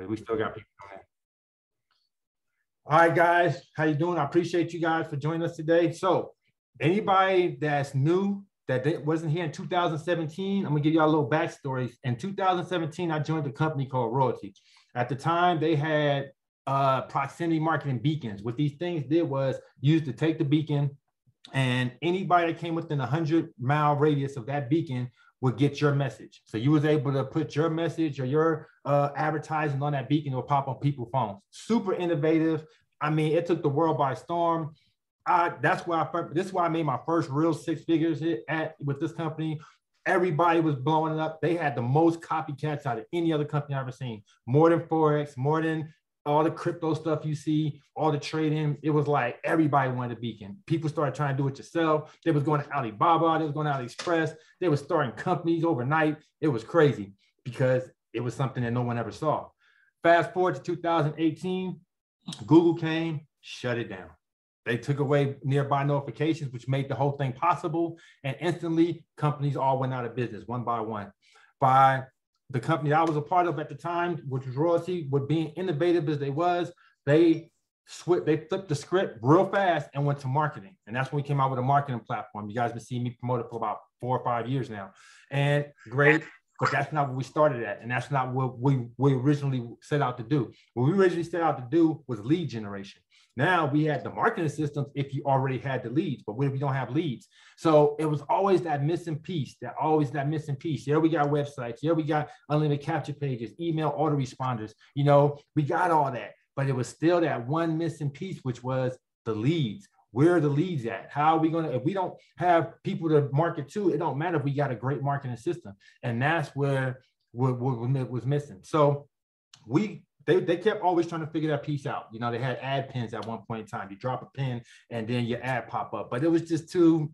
because we still got people coming in. All right, guys, how you doing? I appreciate you guys for joining us today. So anybody that's new that wasn't here in 2017, I'm gonna give y'all a little backstory. In 2017, I joined a company called Royalty. At the time, they had proximity marketing beacons. What these things did was used to take the beacon, and anybody that came within a 100-mile radius of that beacon would get your message. So you was able to put your message or your advertising on that beacon. It will pop on people's phones. Super innovative. I mean, it took the world by storm. This is why I made my first real 6 figures with this company. Everybody was blowing it up. They had the most copycats out of any other company I've ever seen. More than Forex, more than all the crypto stuff you see, all the trading. It was like everybody wanted a beacon. People started trying to do it yourself. They was going to Alibaba. They was going to AliExpress. They were starting companies overnight. It was crazy because it was something that no one ever saw. Fast forward to 2018, Google came, shut it down. They took away nearby notifications, which made the whole thing possible. And instantly, companies all went out of business one by one. By the company I was a part of at the time, which was Royalty, with being innovative as they was, they flipped the script real fast and went to marketing. And that's when we came out with a marketing platform. You guys have been seeing me promote it for about 4 or 5 years now. And great, but that's not what we started at. And that's not what we originally set out to do. What we originally set out to do was lead generation. Now we had the marketing systems if you already had the leads, but what if you don't have leads? So it was always that missing piece, that missing piece. Yeah, we got websites. Yeah, we got unlimited capture pages, email autoresponders. You know, we got all that, but it was still that one missing piece, which was the leads. Where are the leads at? How are we going to, if we don't have people to market to, it don't matter if we got a great marketing system. And that's where what was missing. So they kept always trying to figure that piece out. You know, they had ad pins at one point in time. You drop a pin and then your ad pop up, but it was just too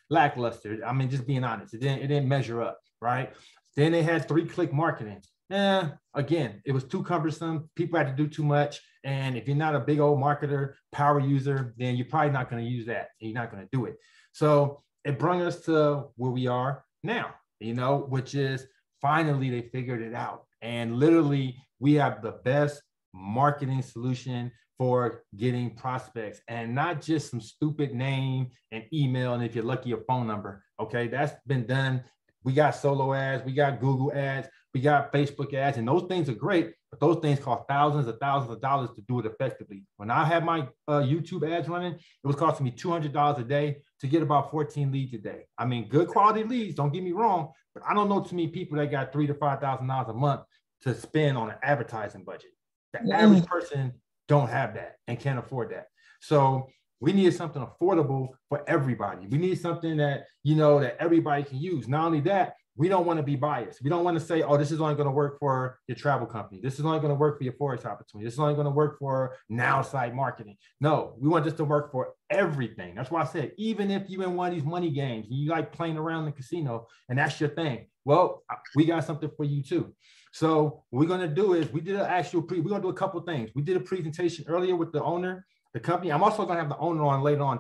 lackluster. I mean, just being honest, it didn't measure up, right? Then they had 3-click marketing. Again, it was too cumbersome. People had to do too much. And if you're not a big old marketer, power user, then you're probably not going to use that. You're not going to do it. So it brought us to where we are now, you know, which is finally they figured it out. And literally, we have the best marketing solution for getting prospects, and not just some stupid name and email, and if you're lucky, a phone number. Okay, that's been done. We got solo ads, we got Google ads, we got Facebook ads, and those things are great, but those things cost thousands of dollars to do it effectively. When I had my YouTube ads running, it was costing me $200 a day to get about 14 leads a day. I mean, good quality leads, don't get me wrong, but I don't know too many people that got $3,000 to $5,000 a month to spend on an advertising budget. The average person don't have that and can't afford that. So we needed something affordable for everybody. We need something that, you know, that everybody can use. Not only that, we don't want to be biased. We don't want to say, oh, this is only going to work for your travel company. This is only going to work for your Forex opportunity. This is only going to work for Nowsite marketing. No, we want this to work for everything. That's why I said, even if you're in one of these money games and you like playing around the casino and that's your thing, well, we got something for you too. So what we're going to do is we're going to do a couple of things. We did a presentation earlier with the owner, the company. I'm also going to have the owner on later on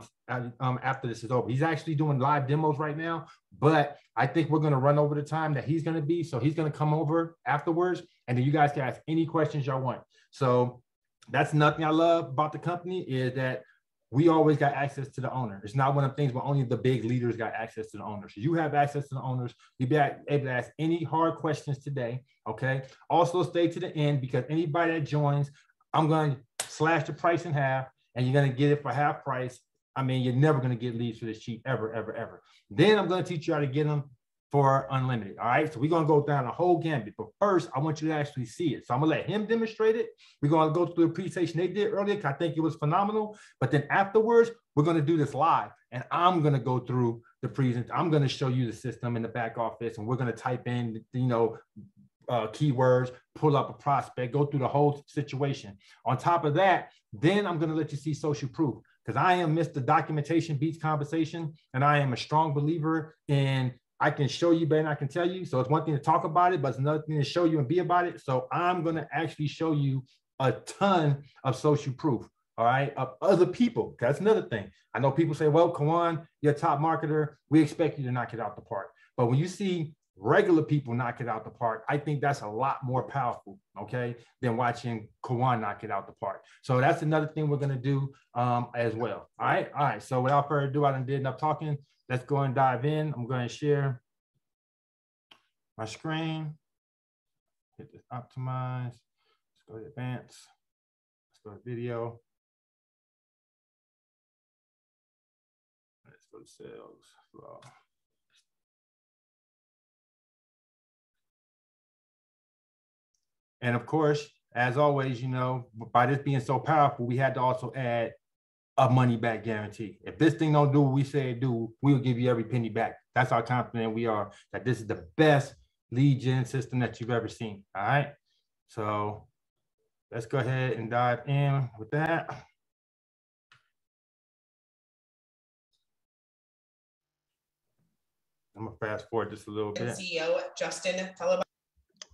after this is over. He's actually doing live demos right now, but I think we're going to run over the time that he's going to be. So he's going to come over afterwards, and then you guys can ask any questions y'all want. So that's nothing I love about the company is that we always got access to the owner. It's not one of the things where only the big leaders got access to the owners. So you have access to the owners. You'll be able to ask any hard questions today, okay? Also stay to the end because anybody that joins, I'm going to slash the price in half and you're going to get it for half price. I mean, you're never going to get leads for this cheap ever, ever, ever. Then I'm going to teach you how to get them for unlimited. All right. So we're going to go down a whole gambit, but first I want you to actually see it. So I'm going to let him demonstrate it. We're going to go through the presentation they did earlier, because I think it was phenomenal. But then afterwards, we're going to do this live and I'm going to go through the presentation. I'm going to show you the system in the back office and we're going to type in, you know, keywords, pull up a prospect, go through the whole situation. On top of that, then I'm going to let you see social proof, because I am Mr. Documentation Beats Conversation, and I am a strong believer in I can show you better than I can tell you. So it's one thing to talk about it, but it's another thing to show you and be about it. So I'm going to actually show you a ton of social proof, all right, of other people. That's another thing. I know people say, well, come on, you're a top marketer. We expect you to knock it out the park. But when you see regular people knock it out the park, I think that's a lot more powerful, okay, than watching Kawan knock it out the park. So that's another thing we're going to do as well. All right. So without further ado, I done did enough talking. Let's go and dive in. I'm going to share my screen. Hit this optimize. Let's go to advanced. Let's go to video. Let's go to sales flow. And of course, as always, you know, by this being so powerful, we had to also add a money back guarantee. If this thing don't do what we say it do, we will give you every penny back. That's how confident we are that this is the best lead gen system that you've ever seen. All right. So let's go ahead and dive in with that. I'm gonna fast forward just a little bit. CEO Justin, tell about.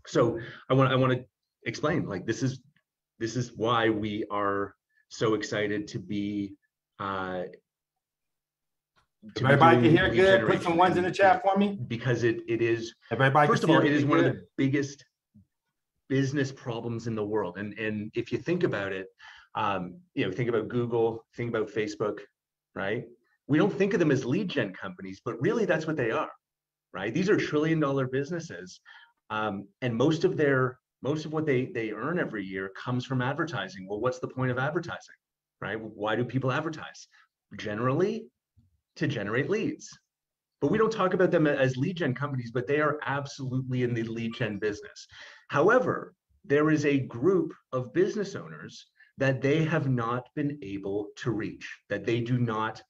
So I want to explain, like, this is why we are so excited to be everybody can hear good. Put some ones in the chat for me, because it is, everybody, first of all, it is one of the biggest business problems in the world. And if you think about it, you know, think about Google, think about Facebook, right? We don't think of them as lead gen companies, but really that's what they are, right? These are trillion-dollar businesses. And most of what they earn every year comes from advertising. Well, what's the point of advertising, right? Why do people advertise? Generally, to generate leads. But we don't talk about them as lead gen companies, but they are absolutely in the lead gen business. However, there is a group of business owners that they have not been able to reach, that they do not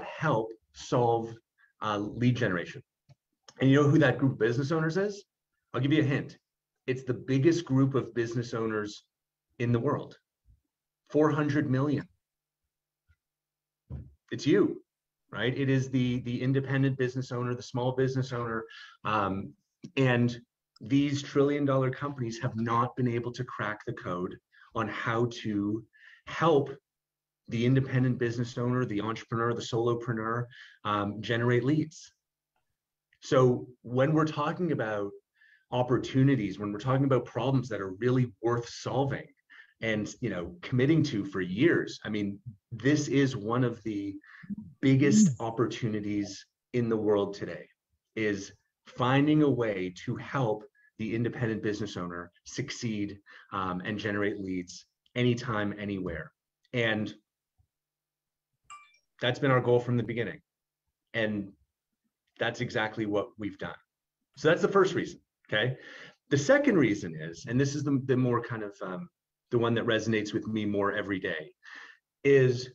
help solve lead generation. And you know who that group of business owners is? I'll give you a hint. It's the biggest group of business owners in the world. 400 million. It's you, right? It is the independent business owner, the small business owner. And these trillion-dollar companies have not been able to crack the code on how to help the independent business owner, the entrepreneur, the solopreneur generate leads. So when we're talking about opportunities, when we're talking about problems that are really worth solving and, you know, committing to for years, I mean, this is one of the biggest opportunities in the world today, is finding a way to help the independent business owner succeed and generate leads anytime, anywhere. And that's been our goal from the beginning. And that's exactly what we've done. So that's the first reason, okay? The second reason is, and this is the more kind of, the one that resonates with me more every day, is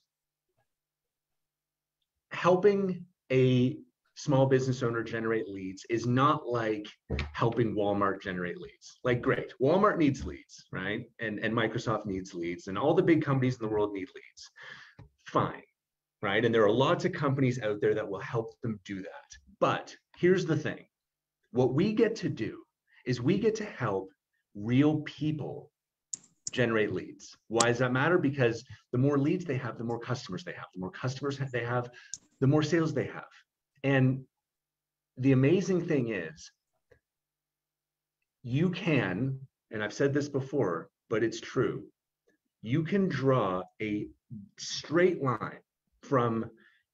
helping a small business owner generate leads is not like helping Walmart generate leads. Like, great, Walmart needs leads, right? And Microsoft needs leads, and all the big companies in the world need leads. Fine, right? And there are lots of companies out there that will help them do that. But here's the thing. What we get to do is we get to help real people generate leads. Why does that matter? Because the more leads they have, the more customers they have. The more customers they have, the more sales they have. And the amazing thing is, you can, and I've said this before, but it's true, you can draw a straight line from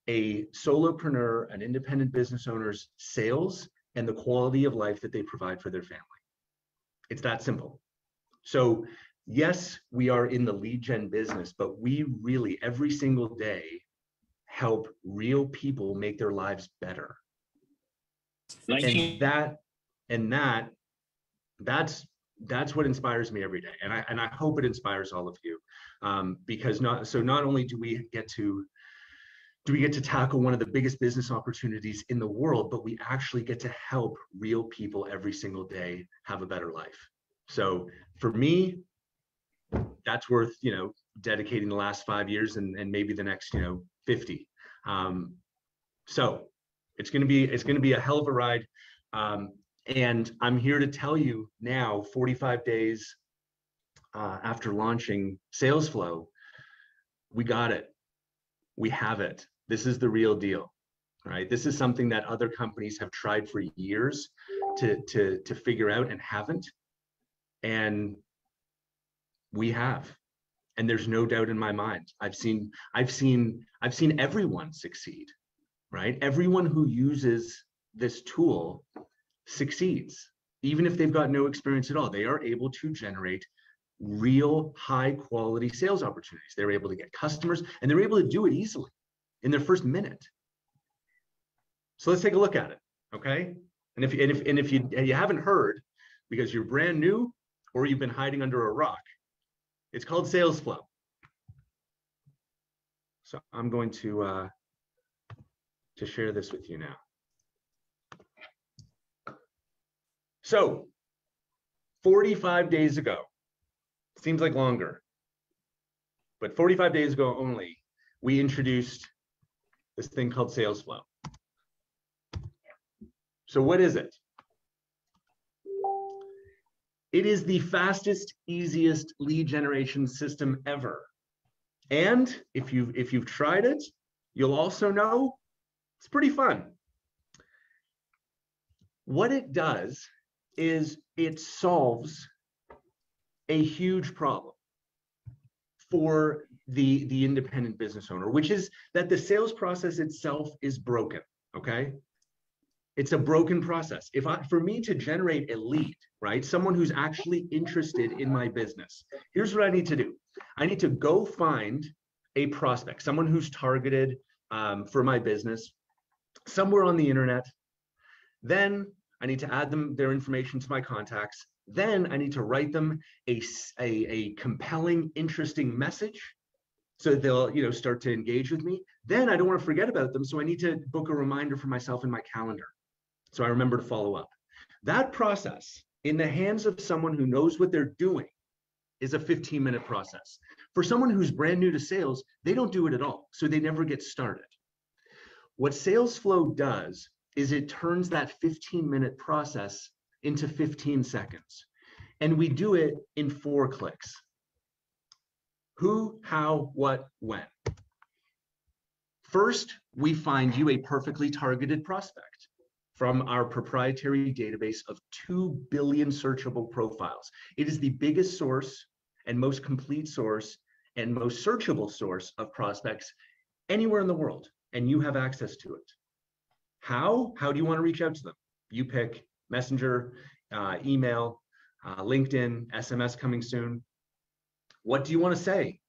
a solopreneur, an independent business owner's sales and the quality of life that they provide for their family. It's that simple. So yes, we are in the lead gen business, but we really every single day help real people make their lives better. And that's what inspires me every day. And I hope it inspires all of you, because not only do we get to tackle one of the biggest business opportunities in the world, but we actually get to help real people every single day have a better life. So for me, that's worth, you know, dedicating the last 5 years and maybe the next, you know, 50. So it's going to be a hell of a ride. And I'm here to tell you now, 45 days after launching Salesflow, we got it. We have it. This is the real deal, right? This is something that other companies have tried for years to figure out and haven't. And we have. And there's no doubt in my mind. I've seen everyone succeed, right? Everyone who uses this tool succeeds. Even if they've got no experience at all, they are able to generate real high quality sales opportunities. They're able to get customers, and they're able to do it easily in their first minute. So let's take a look at it, okay? And if you haven't heard, because you're brand new or you've been hiding under a rock, it's called Salesflow. So I'm going to share this with you now. So 45 days ago, seems like longer, but 45 days ago only, we introduced this thing called Salesflow. So what is it? It is the fastest, easiest lead generation system ever. And if you've tried it, you'll also know it's pretty fun. What it does is it solves a huge problem for the independent business owner, which is that the sales process itself is broken, okay? It's a broken process. For me to generate a lead, right? Someone who's actually interested in my business, here's what I need to do. I need to go find a prospect, someone who's targeted for my business somewhere on the internet. Then I need to add their information to my contacts. Then I need to write them a compelling, interesting message so that they'll start to engage with me. Then I don't want to forget about them, so I need to book a reminder for myself in my calendar so I remember to follow up. That process in the hands of someone who knows what they're doing is a 15-minute process. For someone who's brand new to sales, they don't do it at all, so they never get started. What Salesflow does is it turns that 15-minute process into 15 seconds. And we do it in 4 clicks. Who, how, what, when. First, we find you a perfectly targeted prospect from our proprietary database of 2 billion searchable profiles. It is the biggest source and most complete source and most searchable source of prospects anywhere in the world, and you have access to it. How do you want to reach out to them? You pick Messenger, email, LinkedIn, SMS coming soon. What do you want to say?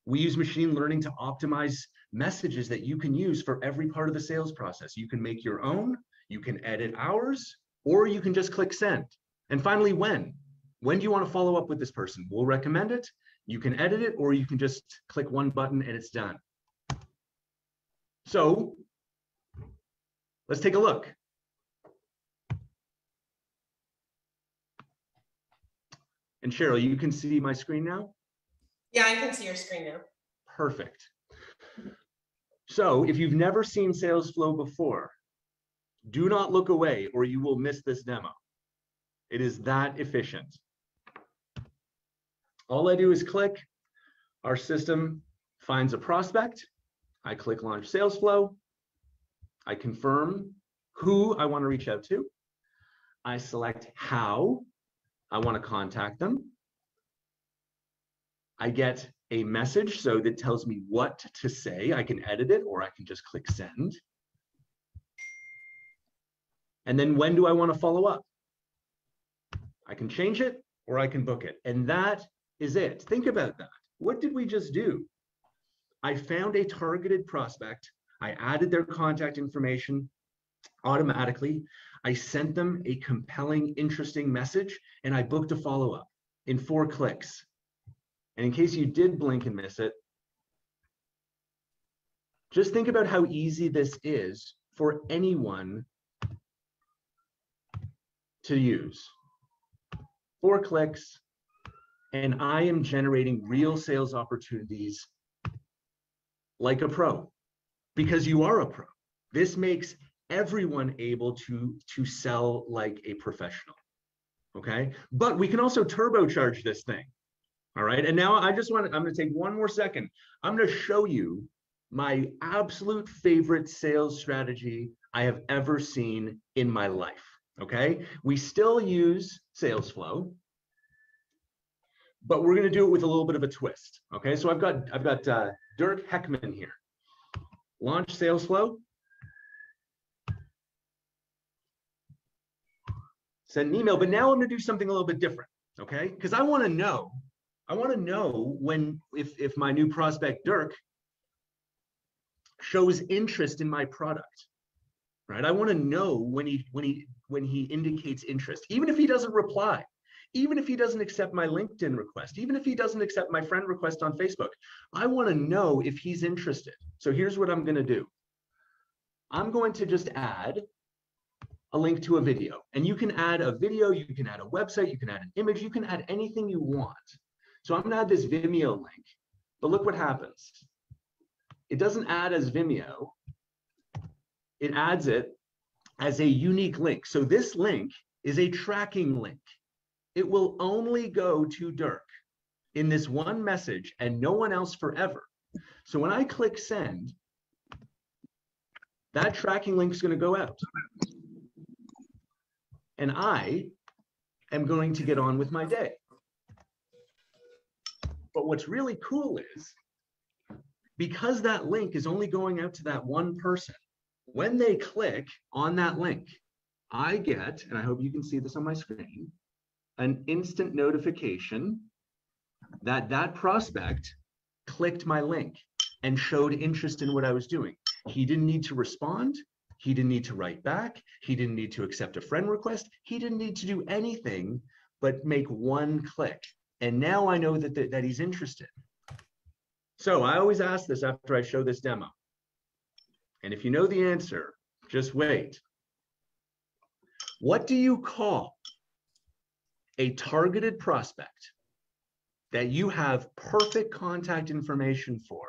We use machine learning to optimize messages that you can use for every part of the sales process. You can make your own, you can edit ours, or you can just click send. And finally, when? When do you want to follow up with this person? We'll recommend it. You can edit it, or you can just click one button and it's done. So let's take a look. And Cheryl, you can see my screen now? Yeah, I can see your screen now. Perfect. So if you've never seen Salesflow before, do not look away or you will miss this demo. It is that efficient. All I do is click, our system finds a prospect. I click Launch Salesflow. I confirm who I want to reach out to. I select how I want to contact them. I get a message so that tells me what to say. I can edit it or I can just click send. And then when do I want to follow up? I can change it or I can book it. And that is it. Think about that. What did we just do? I found a targeted prospect. I added their contact information automatically. I sent them a compelling, interesting message, and I booked a follow-up in 4 clicks. And in case you did blink and miss it, just think about how easy this is for anyone to use. 4 clicks, and I am generating real sales opportunities like a pro, because you are a pro. This makes everyone able to sell like a professional, okay? But we can also turbocharge this thing, all right? And now I'm gonna take one more second. I'm gonna show you my absolute favorite sales strategy I have ever seen in my life. Okay, we still use Salesflow, but we're going to do it with a little bit of a twist. Okay, so I've got Dirk Heckman here. Launch Salesflow. Send an email, but now I'm going to do something a little bit different. Okay, because I want to know when if my new prospect Dirk shows interest in my product, right? I want to know when he indicates interest, even if he doesn't reply, even if he doesn't accept my LinkedIn request, even if he doesn't accept my friend request on Facebook. I want to know if he's interested. So here's what I'm going to do. I'm going to just add a link to a video, and you can add a video, you can add a website, you can add an image, you can add anything you want. So I'm going to add this Vimeo link, but look what happens. It doesn't add as Vimeo. It adds it as a unique link. So this link is a tracking link. It will only go to Dirk in this one message and no one else forever. So when I click send, that tracking link is going to go out. And I am going to get on with my day. But what's really cool is, because that link is only going out to that one person, when they click on that link, I get, and I hope you can see this on my screen, an instant notification that that prospect clicked my link and showed interest in what I was doing. He didn't need to respond. He didn't need to write back. He didn't need to accept a friend request. He didn't need to do anything but make one click. And now I know that he's interested. So I always ask this after I show this demo. And if you know the answer, just wait. What do you call a targeted prospect that you have perfect contact information for,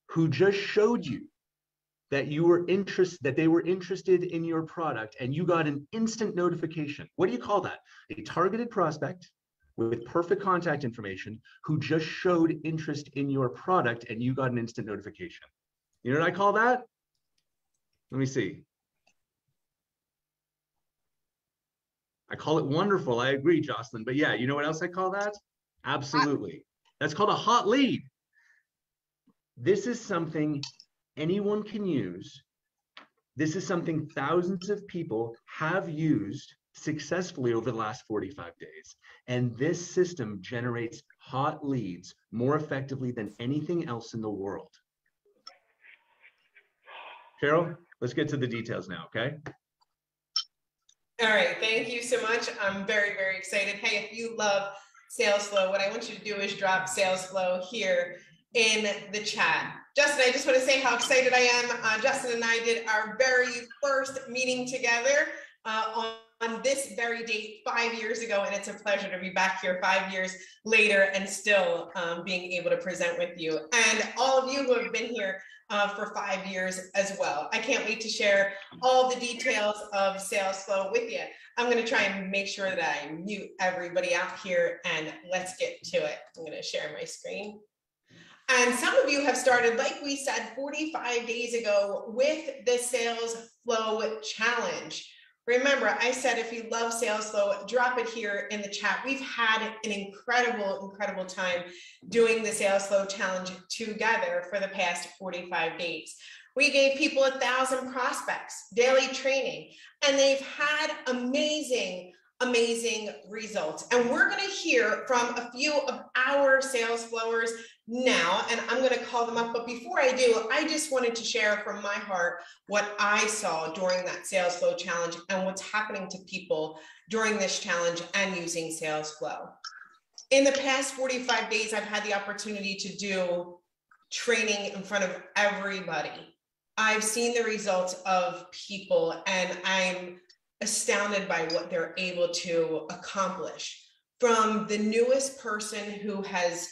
who just showed you that they were interested in your product and you got an instant notification? What do you call that? A targeted prospect with perfect contact information who just showed interest in your product and you got an instant notification. You know what I call that? Let me see. I call it wonderful. I agree, Jocelyn. But yeah, you know what else I call that? Absolutely. That's called a hot lead. This is something anyone can use. This is something thousands of people have used successfully over the last 45 days. And this system generates hot leads more effectively than anything else in the world. Cheryl, let's get to the details now, okay? All right, thank you so much. I'm very, very excited. Hey, if you love Salesflow, what I want you to do is drop Salesflow here in the chat. Justin, I just want to say how excited I am. Justin and I did our very first meeting together on this very date 5 years ago, and it's a pleasure to be back here 5 years later and still being able to present with you. And all of you who have been here for 5 years as well. I can't wait to share all the details of Salesflow with you. I'm going to try and make sure that I mute everybody out here, and let's get to it. I'm going to share my screen. And some of you have started, like we said, 45 days ago with the Salesflow Challenge. Remember, I said if you love Salesflow, drop it here in the chat. We've had an incredible, incredible time doing the Salesflow Challenge together for the past 45 days. We gave people 1,000 prospects, daily training, and they've had amazing, amazing results. And we're going to hear from a few of our Salesflowers now, and I'm going to call them up. But before I do, I just wanted to share from my heart what I saw during that Salesflow Challenge and what's happening to people during this challenge and using Salesflow. In the past 45 days, I've had the opportunity to do training in front of everybody. I've seen the results of people, and I'm astounded by what they're able to accomplish. From the newest person who has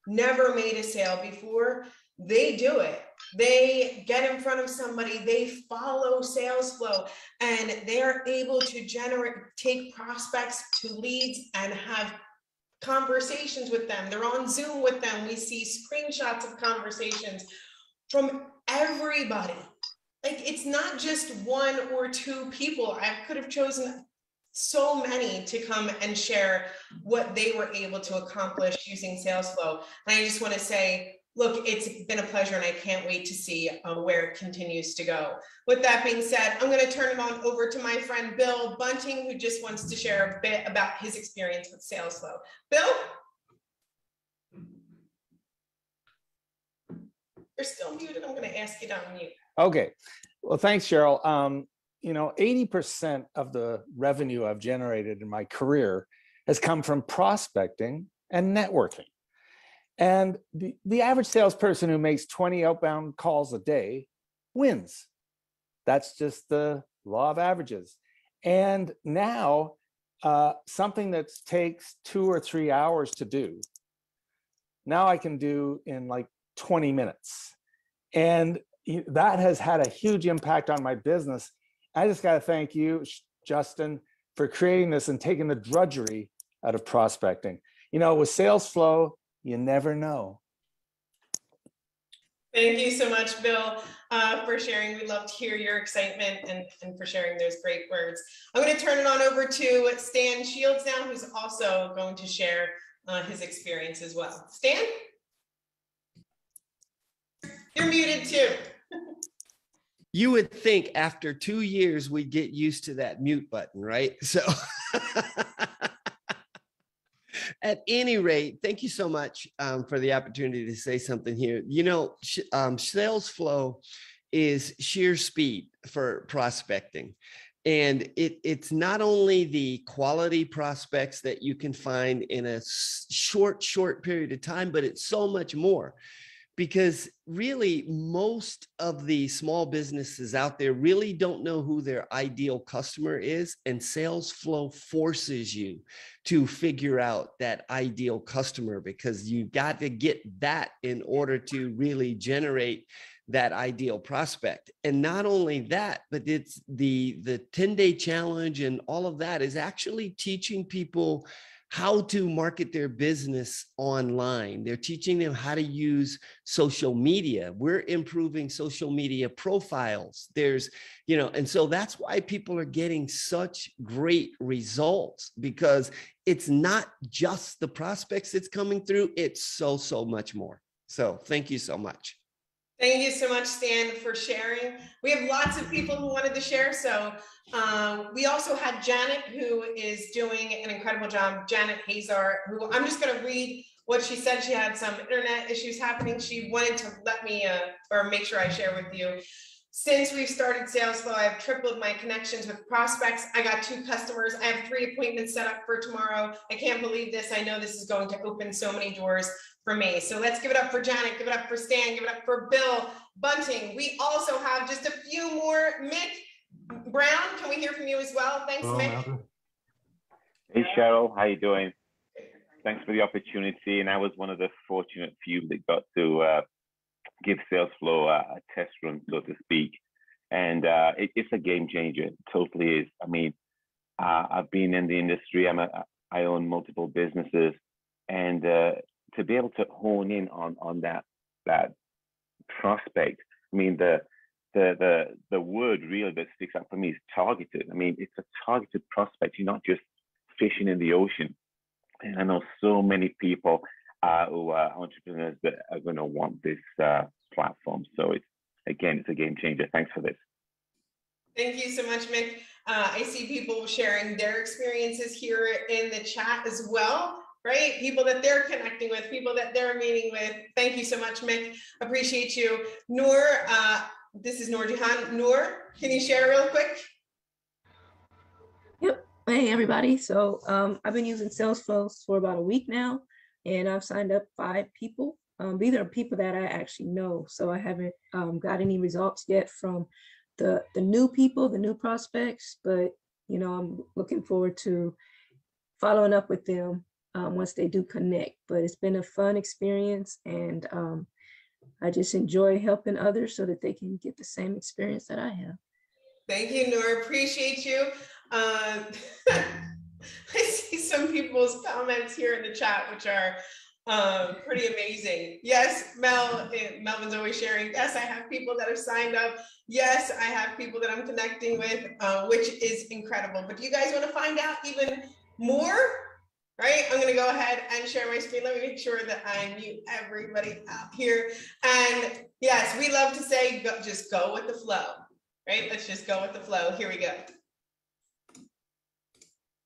never made a sale before, they do it. They get in front of somebody, they follow Salesflow, and they're able to take prospects to leads and have conversations with them. They're on Zoom with them. We see screenshots of conversations. from everybody. Like, it's not just one or two people. I could have chosen so many to come and share what they were able to accomplish using Salesflow. And I just want to say, look, it's been a pleasure, and I can't wait to see where it continues to go. With that being said, I'm going to turn it on over to my friend Bill Bunting, who just wants to share a bit about his experience with Salesflow. Bill? You're still muted. I'm going to ask you to unmute. Okay. Well, thanks, Cheryl. You know, 80% of the revenue I've generated in my career has come from prospecting and networking. And the average salesperson who makes 20 outbound calls a day wins. That's just the law of averages. And now something that takes 2 or 3 hours to do, now I can do in like 20 minutes. And that has had a huge impact on my business. I just got to thank you, Justin, for creating this and taking the drudgery out of prospecting. You know, with Salesflow, you never know. Thank you so much, Bill, for sharing. We love to hear your excitement and for sharing those great words. I'm going to turn it on over to Stan Shields now, who's also going to share his experience as well. Stan? You're muted too. You would think after 2 years, we'd get used to that mute button, right? So at any rate, thank you so much for the opportunity to say something here. You know, Salesflow is sheer speed for prospecting. And it's not only the quality prospects that you can find in a short period of time, but it's so much more. Because really, most of the small businesses out there really don't know who their ideal customer is, and Salesflow forces you to figure out that ideal customer, because you got to get that in order to really generate that ideal prospect. And not only that, but it's the 10-day challenge and all of that is actually teaching people how to market their business online. They're teaching them how to use social media. We're improving social media profiles. There's, you know, and so that's why people are getting such great results, because it's not just the prospects that's coming through. It's so much more. So thank you so much. Thank you so much, Stan, for sharing. We have lots of people who wanted to share. So we also had Janet, who is doing an incredible job. Janet Hazar, who I'm just going to read what she said. She had some internet issues happening. She wanted to let me or make sure I share with you. Since we've started Salesflow, I have tripled my connections with prospects. I got 2 customers. I have 3 appointments set up for tomorrow. I can't believe this. I know this is going to open so many doors for me. So let's give it up for Janet, give it up for Stan, give it up for Bill Bunting. We also have just a few more. Mick Brown, can we hear from you as well? Thanks, Mick. Malcolm. Hey, Cheryl, how you doing? Thanks for the opportunity. And I was one of the fortunate few that got to give Salesflow a test run, so to speak. And it's a game changer. It totally is. I mean, I've been in the industry. I own multiple businesses, and to be able to hone in on that prospect. I mean, the word really that sticks out for me is targeted. I mean, it's a targeted prospect. You're not just fishing in the ocean. And I know so many people who are entrepreneurs that are going to want this platform. So it's a game changer. Thanks for this. Thank you so much, Mick. I see people sharing their experiences here in the chat as well, right? People that they're connecting with, people that they're meeting with. Thank you so much, Mick. Appreciate you. Noor, this is Noor Jahan. Noor, can you share real quick? Yep. Hey, everybody. So I've been using Salesflow for about a week now, and I've signed up 5 people. These are people that I actually know. So I haven't got any results yet from the new people, the new prospects, but you know, I'm looking forward to following up with them once they do connect. But it's been a fun experience, and I just enjoy helping others so that they can get the same experience that I have. Thank you, Noor. Appreciate you. I see some people's comments here in the chat, which are Pretty amazing. Yes, Melvin's always sharing. Yes, I have people that have signed up. Yes, I have people that I'm connecting with, which is incredible. But do you guys want to find out even more? Right, I'm going to go ahead and share my screen. Let me make sure that I mute everybody out here. And yes, we love to say, just go with the flow, right? Let's just go with the flow. Here we go.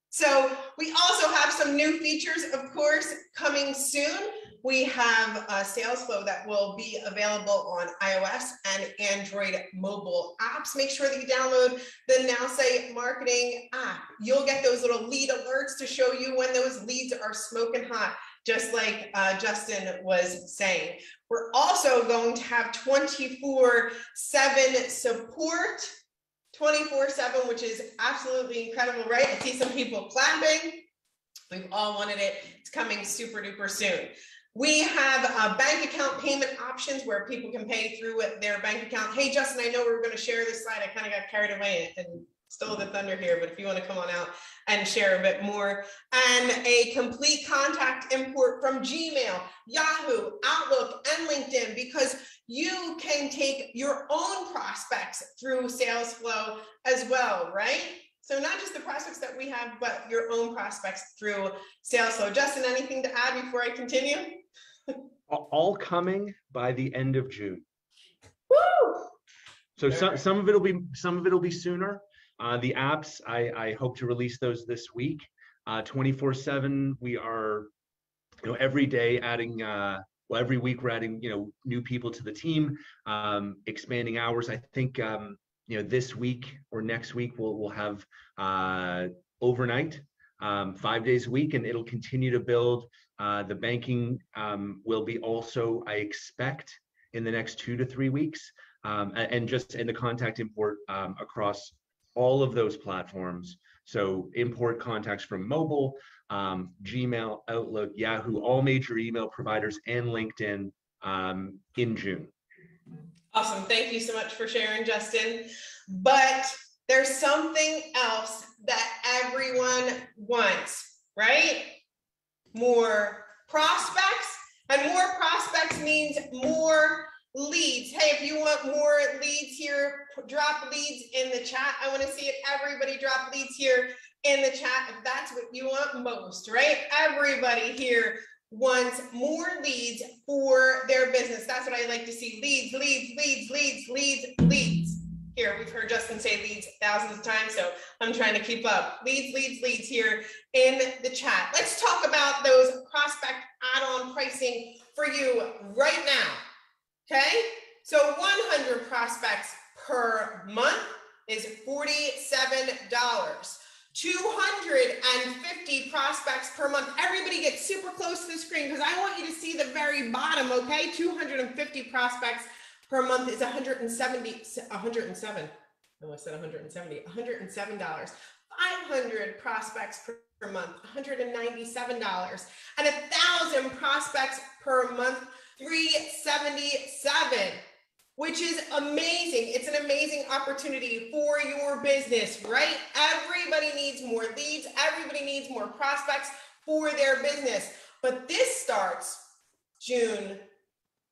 So we also have some new features, of course, coming soon. We have Salesflow that will be available on iOS and Android mobile apps. Make sure that you download the Nowsite marketing app. You'll get those little lead alerts to show you when those leads are smoking hot, just like Justin was saying. We're also going to have 24/7 support. 24/7, which is absolutely incredible, right? I see some people clapping. We've all wanted it. It's coming super duper soon. We have bank account payment options where people can pay through their bank account. Hey, Justin, I know we were going to share this slide. I kind of got carried away and stole the thunder here, but if you want to come on out and share a bit more. And a complete contact import from Gmail, Yahoo, Outlook, and LinkedIn, because you can take your own prospects through Salesflow as well, right? So not just the prospects that we have, but your own prospects through Salesflow. Justin, anything to add before I continue? All coming by the end of June. Woo! So some of it'll be sooner. The apps, I hope to release those this week. 24/7, we are, every day adding, every week we're adding, new people to the team, expanding hours. I think, this week or next week we'll have overnight, 5 days a week, and it'll continue to build. The banking will be also, I expect, in the next 2 to 3 weeks, and just in the contact import across all of those platforms. So import contacts from mobile, Gmail, Outlook, Yahoo, all major email providers, and LinkedIn in June. Awesome. Thank you so much for sharing, Justin. But there's something else that everyone wants, right? More prospects, and more prospects means more leads. Hey, if you want more leads here, drop leads in the chat. I want to see if everybody drop leads here in the chat if that's what you want most, right? Everybody here wants more leads for their business. That's what I like to see. Leads, leads, leads, leads, leads, leads. Here, we've heard Justin say leads thousands of times, so I'm trying to keep up. Leads, leads, leads here in the chat. Let's talk about those prospect add-on pricing for you right now. Okay, so 100 prospects per month is $47. 250 prospects per month. Everybody get super close to the screen because I want you to see the very bottom, okay? 250 prospects per month is $107. I almost said $107. 500 prospects per month, $197. And 1,000 prospects per month, $377, which is amazing. It's an amazing opportunity for your business, right? Everybody needs more leads. Everybody needs more prospects for their business. But this starts June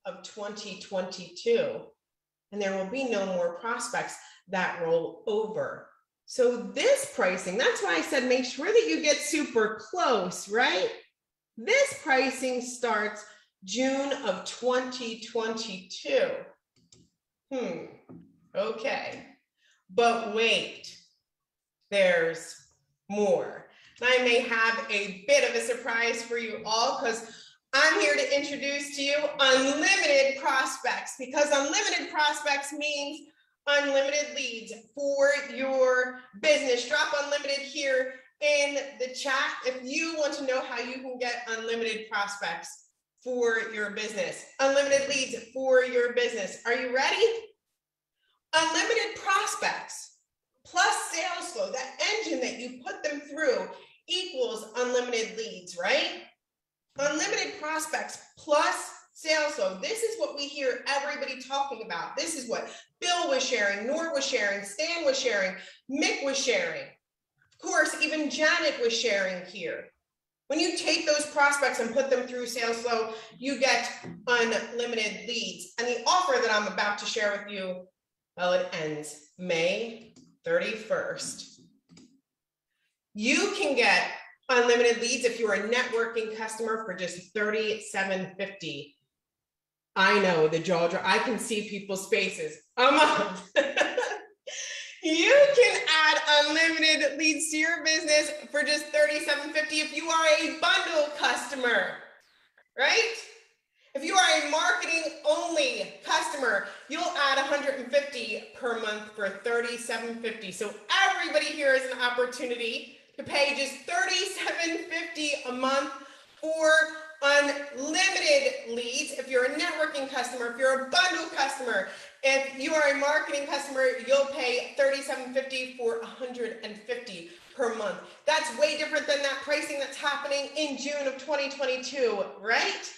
of 2022, and there will be no more prospects that roll over. So this pricing, that's why I said make sure that you get super close, right? This pricing starts June of 2022. Okay, but wait, there's more. And I may have a bit of a surprise for you all because I'm here to introduce to you unlimited prospects, because unlimited prospects means unlimited leads for your business. Drop unlimited here in the chat if you want to know how you can get unlimited prospects for your business, unlimited leads for your business. Are you ready? Unlimited prospects plus Salesflow, that engine that you put them through, equals unlimited leads, right? Unlimited prospects plus Salesflow. This is what we hear everybody talking about. This is what Bill was sharing, Nor was sharing, Stan was sharing, Mick was sharing. Of course, even Janet was sharing here. When you take those prospects and put them through Salesflow, you get unlimited leads. And the offer that I'm about to share with you, well, it ends May 31st. You can get unlimited leads if you're a networking customer for just $37.50. I know the jaw drop. I can see people's faces. A month. You can add unlimited leads to your business for just $37.50 if you are a bundle customer, right? If you are a marketing only customer, you'll add $150 per month for $37.50. So everybody here has an opportunity to pay just $37.50 a month for unlimited leads. If you're a networking customer, if you're a bundle customer, if you are a marketing customer, you'll pay $37.50 for $150 per month. That's way different than that pricing that's happening in June of 2022, right?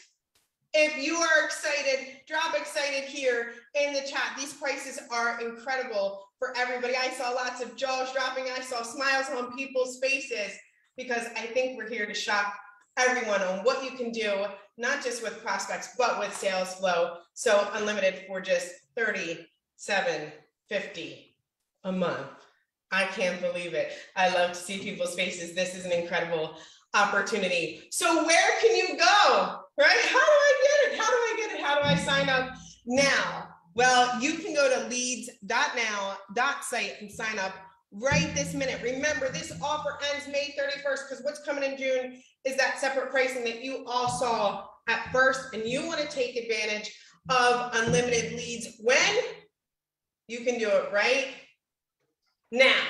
If you are excited, drop excited here in the chat. These prices are incredible for everybody. I saw lots of jaws dropping. I saw smiles on people's faces because I think we're here to shock everyone on what you can do, not just with prospects, but with Salesflow. So unlimited for just $37.50 a month. I can't believe it. I love to see people's faces. This is an incredible opportunity. So where can you go, right? How do I get it? How do I get it? How do I sign up now? Well, you can go to leads.now.site and sign up right this minute. Remember, this offer ends May 31st because what's coming in June is that separate pricing that you all saw at first, and you want to take advantage of unlimited leads when you can do it right now.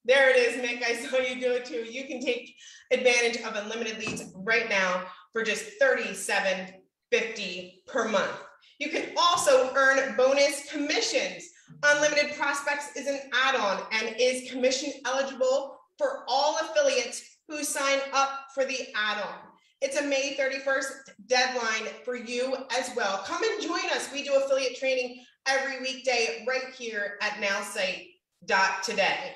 There it is, Mick. I saw you do it too. You can take advantage of unlimited leads right now for just $37.50 per month. You can also earn bonus commissions. Unlimited prospects is an add-on and is commission eligible for all affiliates who sign up for the add-on. It's a May 31st deadline for you as well. Come and join us. We do affiliate training every weekday right here at Nowsite.today.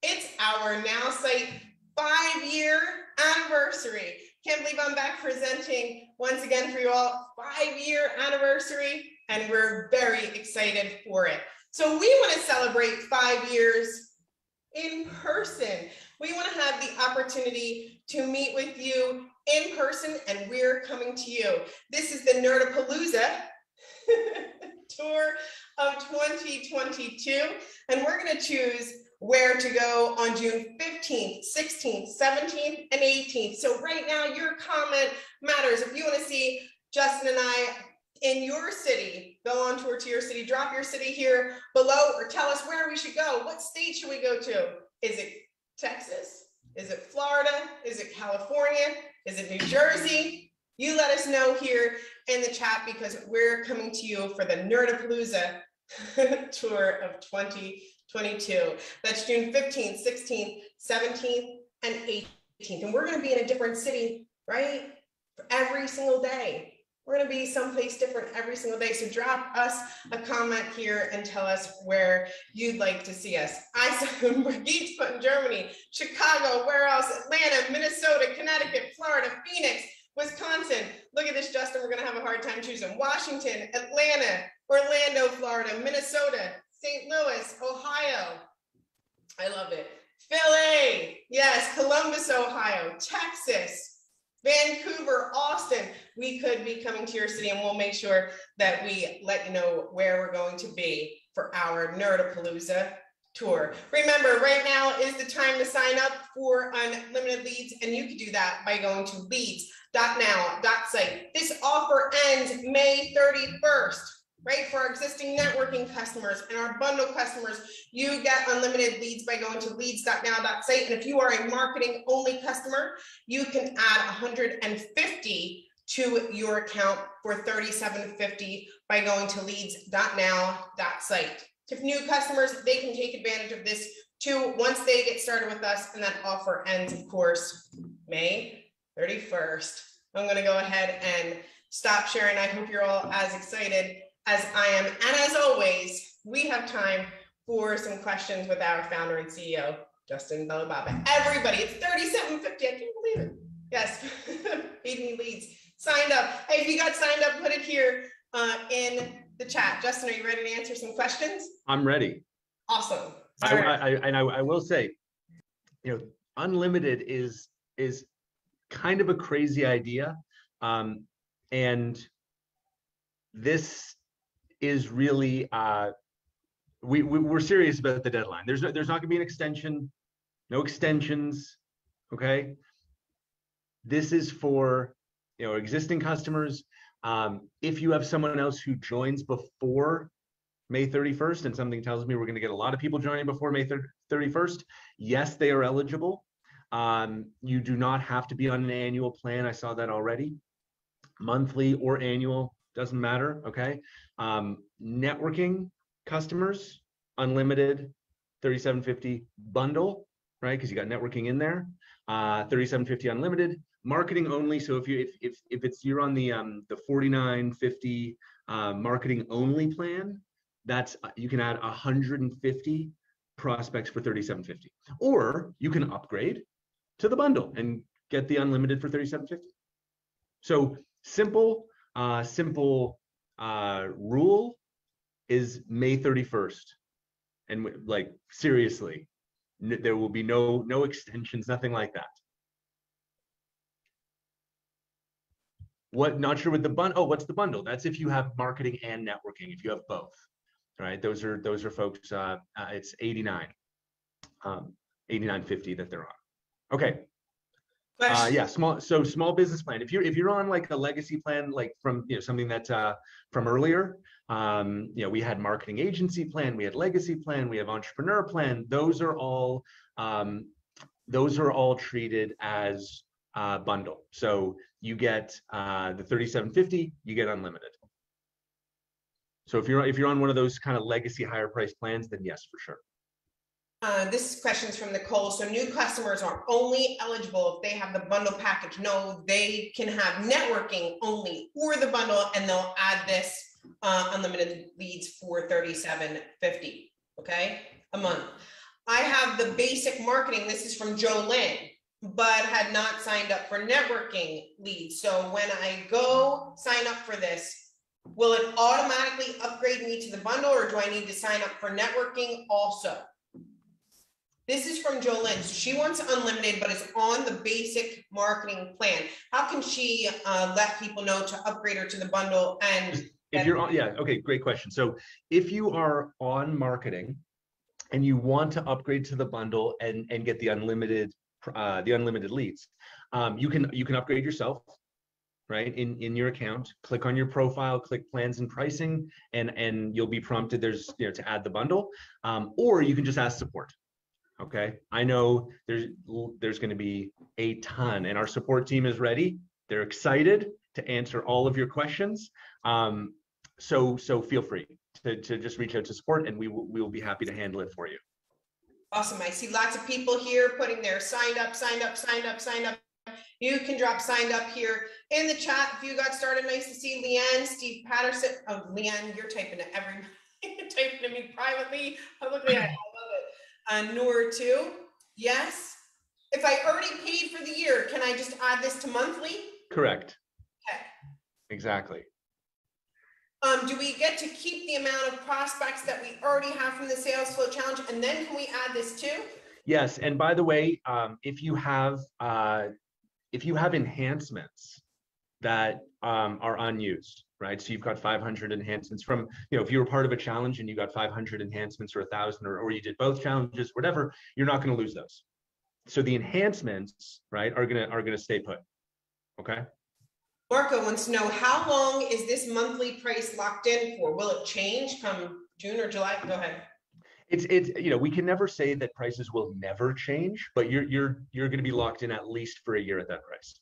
It's our Nowsite 5-year anniversary. Can't believe I'm back presenting once again for you all. 5-year anniversary, and we're very excited for it. So we want to celebrate 5 years in person. We want to have the opportunity to meet with you in person, and we're coming to you. This is the Nerdapalooza tour of 2022, and we're going to choose where to go on June 15th, 16th, 17th, and 18th. So right now, your comment matters. If you want to see Justin and I in your city, go on tour to your city, drop your city here below, or tell us where we should go. What state should we go to? Is it Texas? Is it Florida? Is it California? Is it New Jersey? You let us know here in the chat because we're coming to you for the Nerdapalooza tour of 2022. That's June 15th, 16th, 17th, and 18th. And we're going to be in a different city, right? For every single day. We're going to be someplace different every single day. So drop us a comment here and tell us where you'd like to see us. I saw Brigitte put in Germany, Chicago, where else? Atlanta, Minnesota, Connecticut, Florida, Phoenix, Wisconsin. Look at this, Justin. We're going to have a hard time choosing. Washington, Atlanta, Orlando, Florida, Minnesota, St. Louis, Ohio. I love it. Philly. Yes, Columbus, Ohio, Texas, Vancouver, Austin. We could be coming to your city, and we'll make sure that we let you know where we're going to be for our Nerdapalooza tour. Remember, right now is the time to sign up for unlimited leads, and you can do that by going to leads.now.site. This offer ends May 31st. Right? For our existing networking customers and our bundle customers, you get unlimited leads by going to leads.now.site. And if you are a marketing only customer, you can add $150 to your account for $37.50 by going to leads.now.site. If new customers, they can take advantage of this too once they get started with us, and that offer ends, of course, May 31st. I'm going to go ahead and stop sharing. I hope you're all as excited as I am. And as always, we have time for some questions with our founder and CEO, Justin Belababa. Everybody, it's $37.50. I can't believe it. Yes, feed me leads. Signed up. Hey, if you got signed up, put it here in the chat. Justin, are you ready to answer some questions? I'm ready. Awesome. I will say, you know, unlimited is kind of a crazy idea, and this is really we're serious about the deadline. There's not going to be an extension, no extensions. Okay, this is for, you know, existing customers. If you have someone else who joins before May 31st, and something tells me we're going to get a lot of people joining before May 31st, yes, they are eligible. You do not have to be on an annual plan. I saw that already. Monthly or annual, doesn't matter. Okay. Networking customers, unlimited, $37.50 bundle, right? Because you got networking in there. $37.50 unlimited. Marketing only. So if you're on the $49.50 marketing only plan, that's, you can add 150 prospects for $37.50, or you can upgrade to the bundle and get the unlimited for $37.50. So simple rule is May 31st, and like seriously, there will be no extensions, nothing like that. What? Not sure what the bundle. Oh, what's the bundle? That's if you have marketing and networking. If you have both, right? Those are folks. It's $89.50 that they're on. Okay. Yeah, small business plan. If you're on like a legacy plan, like from, you know, something that's from earlier, you know, we had marketing agency plan, we had legacy plan, we have entrepreneur plan. Those are all treated as bundle. So you get the $37.50, you get unlimited. So if you're on one of those kind of legacy higher price plans, then yes, for sure. This question is from Nicole. So new customers are only eligible if they have the bundle package. No, they can have networking only or the bundle, and they'll add this unlimited leads for $37.50, okay, a month. I have the basic marketing. This is from Jolynn, but had not signed up for networking leads. So when I go sign up for this, will it automatically upgrade me to the bundle, or do I need to sign up for networking also? This is from Jolynn. So she wants unlimited, but is on the basic marketing plan. How can she let people know to upgrade her to the bundle? And if you're on, yeah, okay, great question. So if you are on marketing and you want to upgrade to the bundle and get the unlimited leads, you can upgrade yourself, right? In your account, click on your profile, click plans and pricing, and you'll be prompted there's, you know, to add the bundle, or you can just ask support. Okay, I know there's going to be a ton, and our support team is ready. They're excited to answer all of your questions. So feel free to just reach out to support, and we will be happy to handle it for you. Awesome. I see lots of people here putting their signed up. You can drop signed up here in the chat if you got started. Nice to see Leanne, Steve Patterson. Oh, Leanne, you're typing to everybody. You're typing to me privately, publicly. I love it. Noor too. Yes. If I already paid for the year, can I just add this to monthly? Correct. Okay. Exactly. Do we get to keep the amount of prospects that we already have from the Sales Flow Challenge, and then can we add this too? Yes. And by the way, if you have enhancements that are unused, right? So you've got 500 enhancements from, you know, if you were part of a challenge and you got 500 enhancements or 1,000, or you did both challenges, whatever, you're not going to lose those. So the enhancements, right, are gonna stay put. Okay. Marco wants to know, how long is this monthly price locked in for? Will it change come June or July? Go ahead. It's you know, we can never say that prices will never change, but you're going to be locked in at least for a year at that price.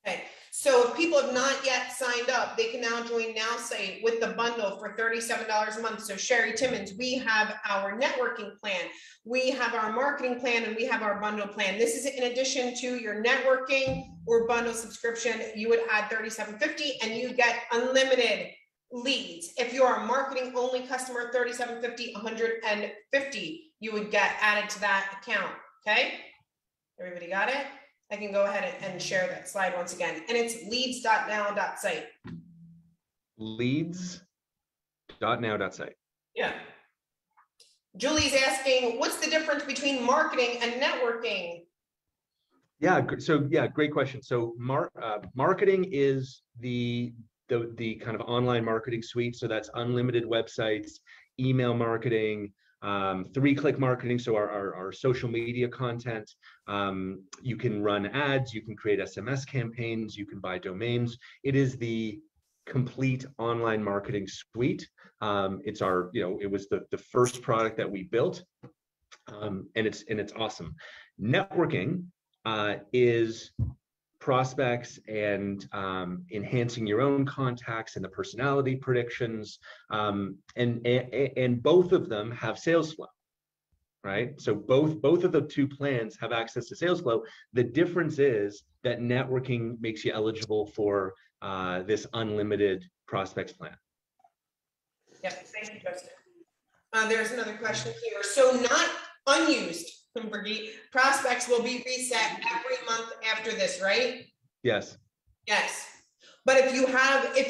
Okay, so if people have not yet signed up, they can now join Nowsite with the bundle for $37 a month. So Sherry Timmons, we have our networking plan, we have our marketing plan, and we have our bundle plan. This is in addition to your networking or bundle subscription. You would add $37.50 and you get unlimited leads. If you're a marketing only customer, $37.50, $150 you would get added to that account. Okay, everybody got it? I can go ahead and share that slide once again. And it's leads.now.site. Leads.now.site. Yeah. Julie's asking, what's the difference between marketing and networking? Yeah, so yeah, great question. So marketing is the kind of online marketing suite. So that's unlimited websites, email marketing, 3-click marketing. So our social media content. You can run ads, you can create SMS campaigns, you can buy domains. It is the complete online marketing suite. It's our, it was the first product that we built, and it's awesome. Networking is prospects and enhancing your own contacts and the personality predictions, and both of them have Salesflow, right? So both of the two plans have access to Salesflow. The difference is that networking makes you eligible for this unlimited prospects plan. Yep, thank you, Justin. There's another question here. So not unused prospects will be reset every month after this, right? Yes. Yes. But if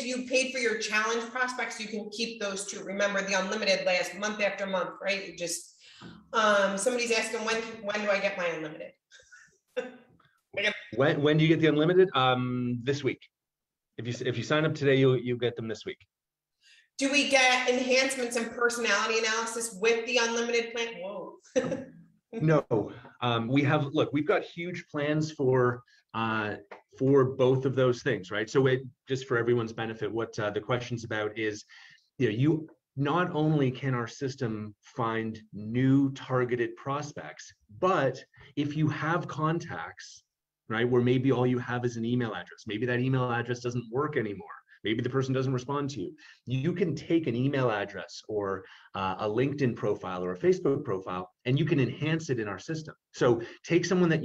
you paid for your challenge prospects, you can keep those too. Remember, the unlimited lasts month after month, right? You just somebody's asking when do I get my unlimited? When do you get the unlimited? This week. If you sign up today, you get them this week. Do we get enhancements and personality analysis with the unlimited plan? Whoa. No, we've got huge plans for both of those things, right? So just for everyone's benefit, what the question's about is, you not only can our system find new targeted prospects, but if you have contacts, right, where maybe all you have is an email address, maybe that email address doesn't work anymore, maybe the person doesn't respond to you, you can take an email address or a LinkedIn profile or a Facebook profile, and you can enhance it in our system. So take someone that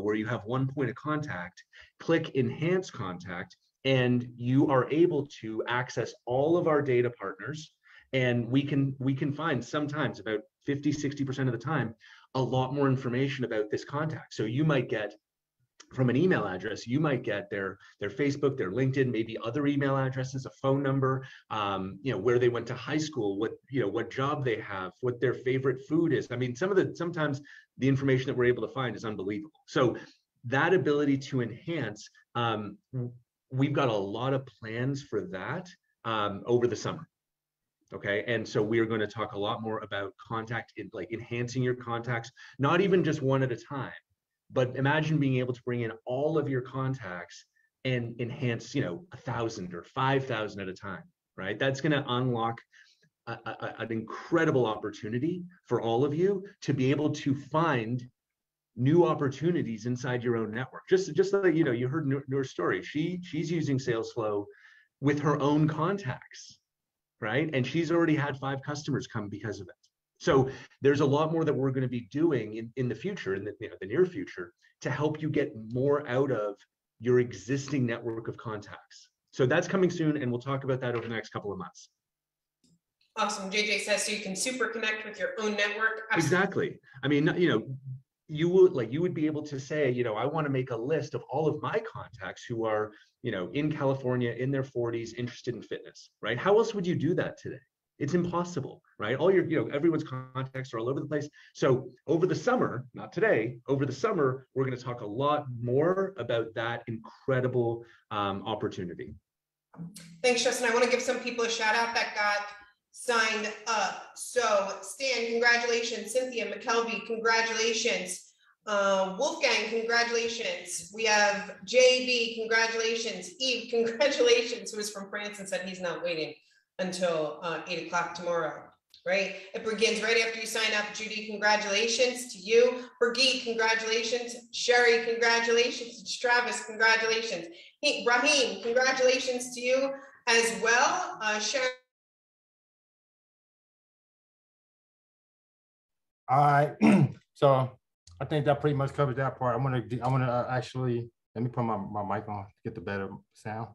where you have one point of contact, click Enhance Contact, and you are able to access all of our data partners. And we can find sometimes, about 50–60% of the time, a lot more information about this contact. So you might get, from an email address, you might get their Facebook, their LinkedIn, maybe other email addresses, a phone number, where they went to high school, what job they have, what their favorite food is. I mean, sometimes the information that we're able to find is unbelievable. So that ability to enhance, we've got a lot of plans for that over the summer. Okay, and so we are going to talk a lot more about enhancing your contacts, not even just one at a time. But imagine being able to bring in all of your contacts and enhance, 1,000 or 5,000 at a time, right? That's going to unlock an incredible opportunity for all of you to be able to find new opportunities inside your own network. Just like, you heard Noor's story. She's using Salesflow with her own contacts, right? And she's already had 5 customers come because of it. So there's a lot more that we're going to be doing in the future, in the near future, to help you get more out of your existing network of contacts. So that's coming soon, and we'll talk about that over the next couple of months. Awesome. JJ says, so you can super connect with your own network. Exactly. I mean, you would be able to say, I want to make a list of all of my contacts who are, in California, in their 40s, interested in fitness, right? How else would you do that today? It's impossible, right? All your, everyone's contacts are all over the place. So over the summer, not today, over the summer, we're going to talk a lot more about that incredible opportunity. Thanks, Justin. I want to give some people a shout out that got signed up. So Stan, congratulations. Cynthia McKelvey, congratulations. Wolfgang, congratulations. We have JB, congratulations. Eve, congratulations, who is from France and said he's not waiting until 8 o'clock tomorrow, right? It begins right after you sign up. Judy, congratulations to you. Birgit, congratulations. Sherry, congratulations. Travis, congratulations. Hey, Raheem, congratulations to you as well. Sherry. All right, so I think that pretty much covers that part. I want to actually, let me put my mic on to get the better sound.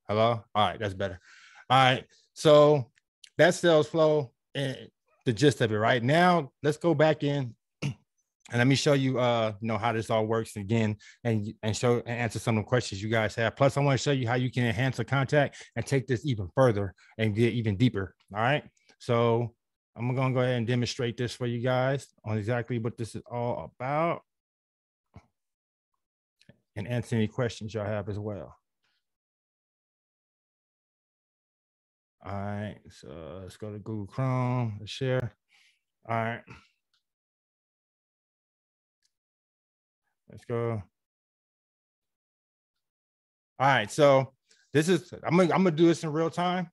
Hello? All right, that's better. All right, so that's Salesflow. And the gist of it, right? Now, let's go back in and let me show you, how this all works again, and answer some of the questions you guys have. Plus, I want to show you how you can enhance a contact and take this even further and get even deeper. All right. So I'm going to go ahead and demonstrate this for you guys on exactly what this is all about, and answer any questions y'all have as well. All right, so let's go to Google Chrome, let's share. All right. Let's go. All right, so this is, I'm gonna do this in real time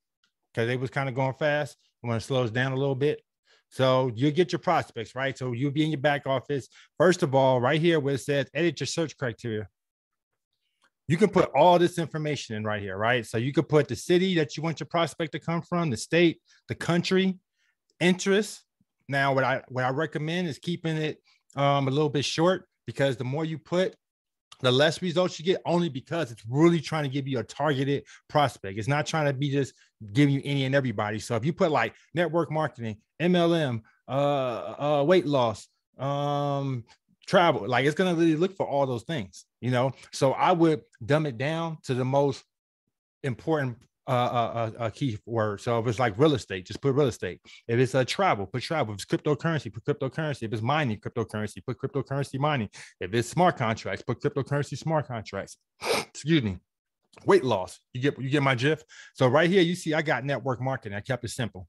because it was kind of going fast. I'm gonna slow this down a little bit. So you get your prospects, right? So you'll be in your back office. First of all, right here where it says edit your search criteria, you can put all this information in right here, right? So you could put the city that you want your prospect to come from, the state, the country, interest. Now, what I recommend is keeping it a little bit short, because the more you put, the less results you get, only because it's really trying to give you a targeted prospect. It's not trying to be just giving you any and everybody. So if you put like network marketing, MLM, weight loss, travel, like it's going to really look for all those things, so I would dumb it down to the most important key word. So if it's like real estate, just put real estate. If it's travel, put travel. If it's cryptocurrency, put cryptocurrency. If it's mining, cryptocurrency, put cryptocurrency mining. If it's smart contracts, put cryptocurrency smart contracts. Excuse me. Weight loss, you get my gist. So right here you see I got network marketing. I kept it simple.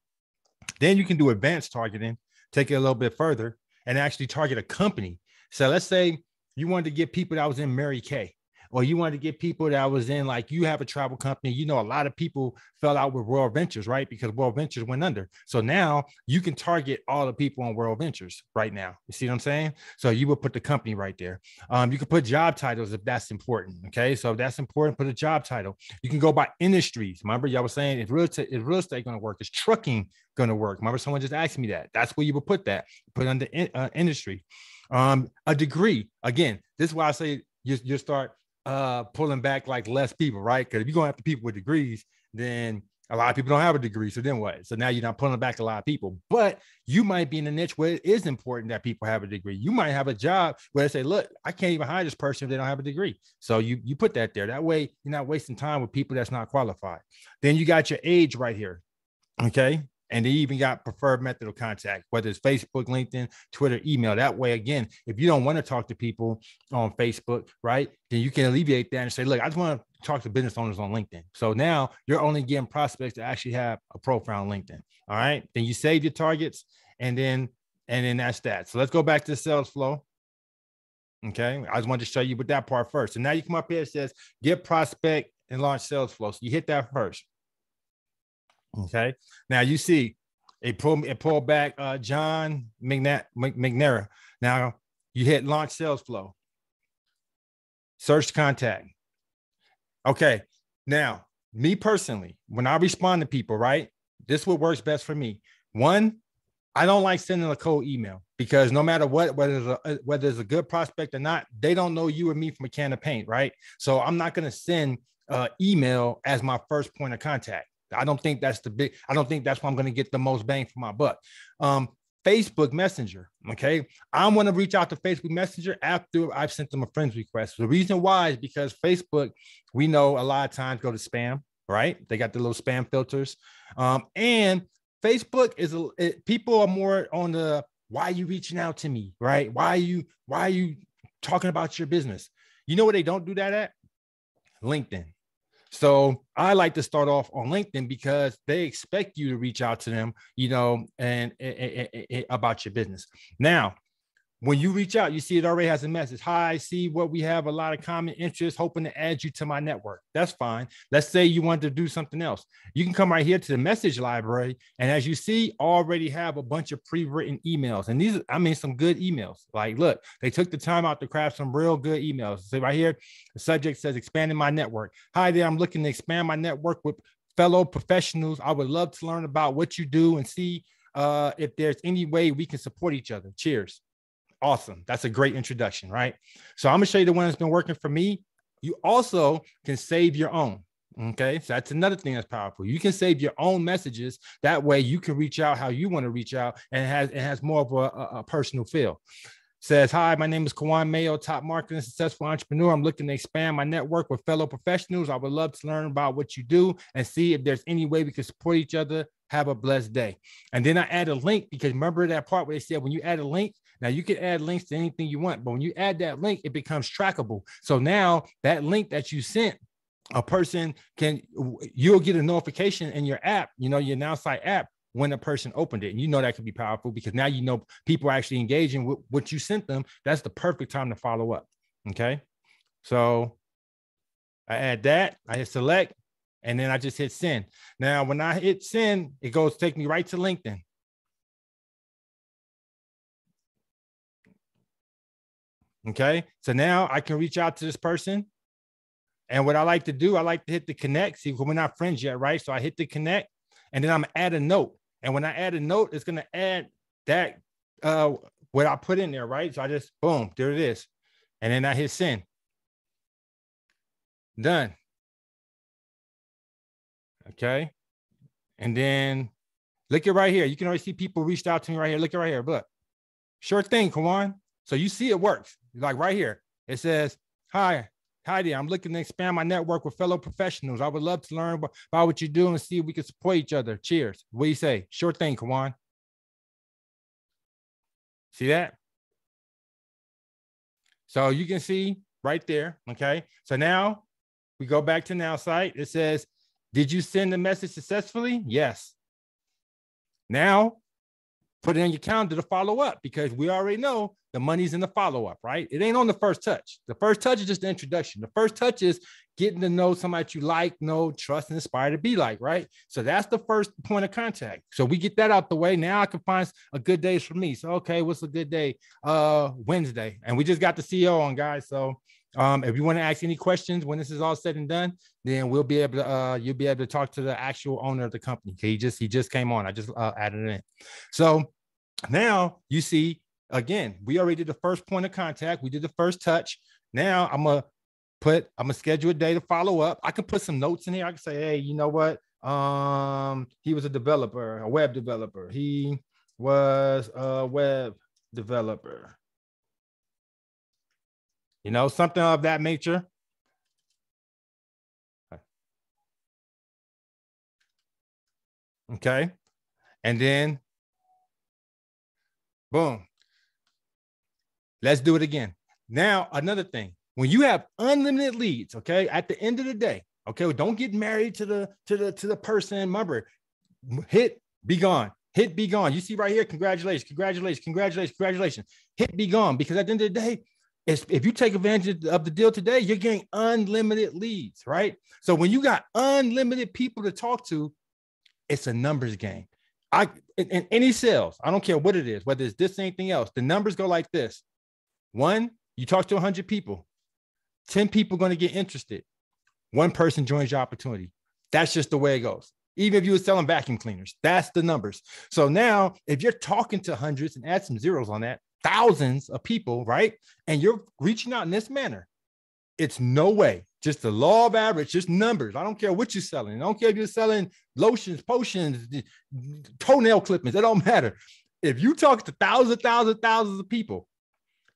Then you can do advanced targeting, take it a little bit further, and actually target a company. So let's say you wanted to get people that was in Mary Kay, or you wanted to get people that was in, like, you have a travel company, a lot of people fell out with World Ventures, right? Because World Ventures went under. So now you can target all the people on World Ventures right now. You see what I'm saying? So you would put the company right there. You can put job titles if that's important. Okay. So if that's important, put a job title. You can go by industries. Remember, y'all was saying, is real estate going to work? Is trucking going to work? Remember, someone just asked me that. That's where you would put that. Put under industry. A degree. Again, this is why I say you start pulling back like less people, right? Because if you're going after people with degrees, then a lot of people don't have a degree. So then what? So now you're not pulling back a lot of people, but you might be in a niche where it is important that people have a degree. You might have a job where they say, look, I can't even hire this person if they don't have a degree. So you put that there. That way you're not wasting time with people that's not qualified. Then you got your age right here. Okay. And they even got preferred method of contact, whether it's Facebook, LinkedIn, Twitter, email. That way, again, if you don't want to talk to people on Facebook, right, then you can alleviate that and say, look, I just want to talk to business owners on LinkedIn. So now you're only getting prospects that actually have a profile on LinkedIn. All right. Then you save your targets, and then that's that. So let's go back to the sales flow. Okay. I just wanted to show you with that part first. So now you come up here, it says get prospect and launch sales flow. So you hit that first. Okay. Now you see it pulled back John McNair. Now you hit launch sales flow. Search contact. Okay. Now, me personally, when I respond to people, right, this is what works best for me. One, I don't like sending a cold email, because no matter what, whether it's a good prospect or not, they don't know you or me from a can of paint, right? So I'm not going to send email as my first point of contact. I don't think that's where I'm going to get the most bang for my buck. Facebook Messenger. Okay. I want to reach out to Facebook Messenger after I've sent them a friend's request. The reason why is because Facebook, we know a lot of times go to spam, right? They got the little spam filters. And Facebook people are more on the, why are you reaching out to me? Right? Why are you talking about your business? You know where they don't do that at? LinkedIn. So I like to start off on LinkedIn because they expect you to reach out to them, and about your business. Now, when you reach out, you see it already has a message. Hi, I see what we have a lot of common interests, hoping to add you to my network. That's fine. Let's say you want to do something else. You can come right here to the message library. And as you see, already have a bunch of pre-written emails. And these, some good emails. Like, look, they took the time out to craft some real good emails. So right here, the subject says expanding my network. Hi there, I'm looking to expand my network with fellow professionals. I would love to learn about what you do and see if there's any way we can support each other. Cheers. Awesome. That's a great introduction, right? So I'm going to show you the one that's been working for me. You also can save your own. Okay, so that's another thing that's powerful. You can save your own messages. That way you can reach out how you want to reach out, and it has more of a personal feel. Says, hi, my name is Kawan Mayo, top marketing successful entrepreneur. I'm looking to expand my network with fellow professionals. I would love to learn about what you do and see if there's any way we can support each other. Have a blessed day. And then I add a link, because remember that part where they said when you add a link, now you can add links to anything you want, but when you add that link, it becomes trackable. So now that link that you sent, a person you'll get a notification in your app, your Nowsite app, when a person opened it. And you know that could be powerful, because now you know people are actually engaging with what you sent them. That's the perfect time to follow up. Okay. So I add that, I hit select, and then I just hit send. Now, when I hit send, it goes take me right to LinkedIn. Okay. So now I can reach out to this person. And what I like to do, I like to hit the connect. See, we're not friends yet, right? So I hit the connect, and then I'm gonna add a note. And when I add a note, it's gonna add that what I put in there, right? So I just boom, there it is. And then I hit send. Done. Okay. And then look at right here. You can already see people reached out to me right here. Look at right here. Look. Sure thing, Kawan. So you see it works. Like right here. It says, hi there. I'm looking to expand my network with fellow professionals. I would love to learn about what you do and see if we can support each other. Cheers. What do you say? Sure thing, Kawan. See that? So you can see right there. Okay. So now we go back to Nowsite. It says, did you send the message successfully? Yes. Now put it on your calendar to follow up, because we already know the money's in the follow-up, right? It ain't on the first touch. The first touch is just the introduction. The first touch is getting to know somebody that you like, know, trust, and aspire to be like, right? So that's the first point of contact. So we get that out the way. Now I can find a good day for me. So, okay, what's a good day? Wednesday. And we just got the CEO on, guys. So if you want to ask any questions when this is all said and done, then we'll be able to, you'll be able to talk to the actual owner of the company. Okay, he just came on. I just added it in. So now you see, again, we already did the first point of contact. We did the first touch. Now I'm gonna schedule a day to follow up. I can put some notes in here. I can say, hey, you know what? He was a developer, a web developer. He was a web developer. Something of that nature. Okay. And then boom. Let's do it again. Now, another thing, when you have unlimited leads, okay, at the end of the day, okay, don't get married to the person. Remember, hit be gone. Hit be gone. You see right here, congratulations, congratulations, congratulations, congratulations. Hit be gone, because at the end of the day, if you take advantage of the deal today, you're getting unlimited leads, right? So when you got unlimited people to talk to, it's a numbers game. In any sales, I don't care what it is, whether it's this or anything else, the numbers go like this. 1, you talk to 100 people, 10 people are going to get interested. 1 person joins your opportunity. That's just the way it goes. Even if you were selling vacuum cleaners, that's the numbers. So now if you're talking to hundreds, and add some zeros on that, thousands of people, right? And you're reaching out in this manner, it's no way, just the law of average, just numbers. I don't care what you're selling. I don't care if you're selling lotions, potions, toenail clippings. It don't matter. If you talk to thousands of people,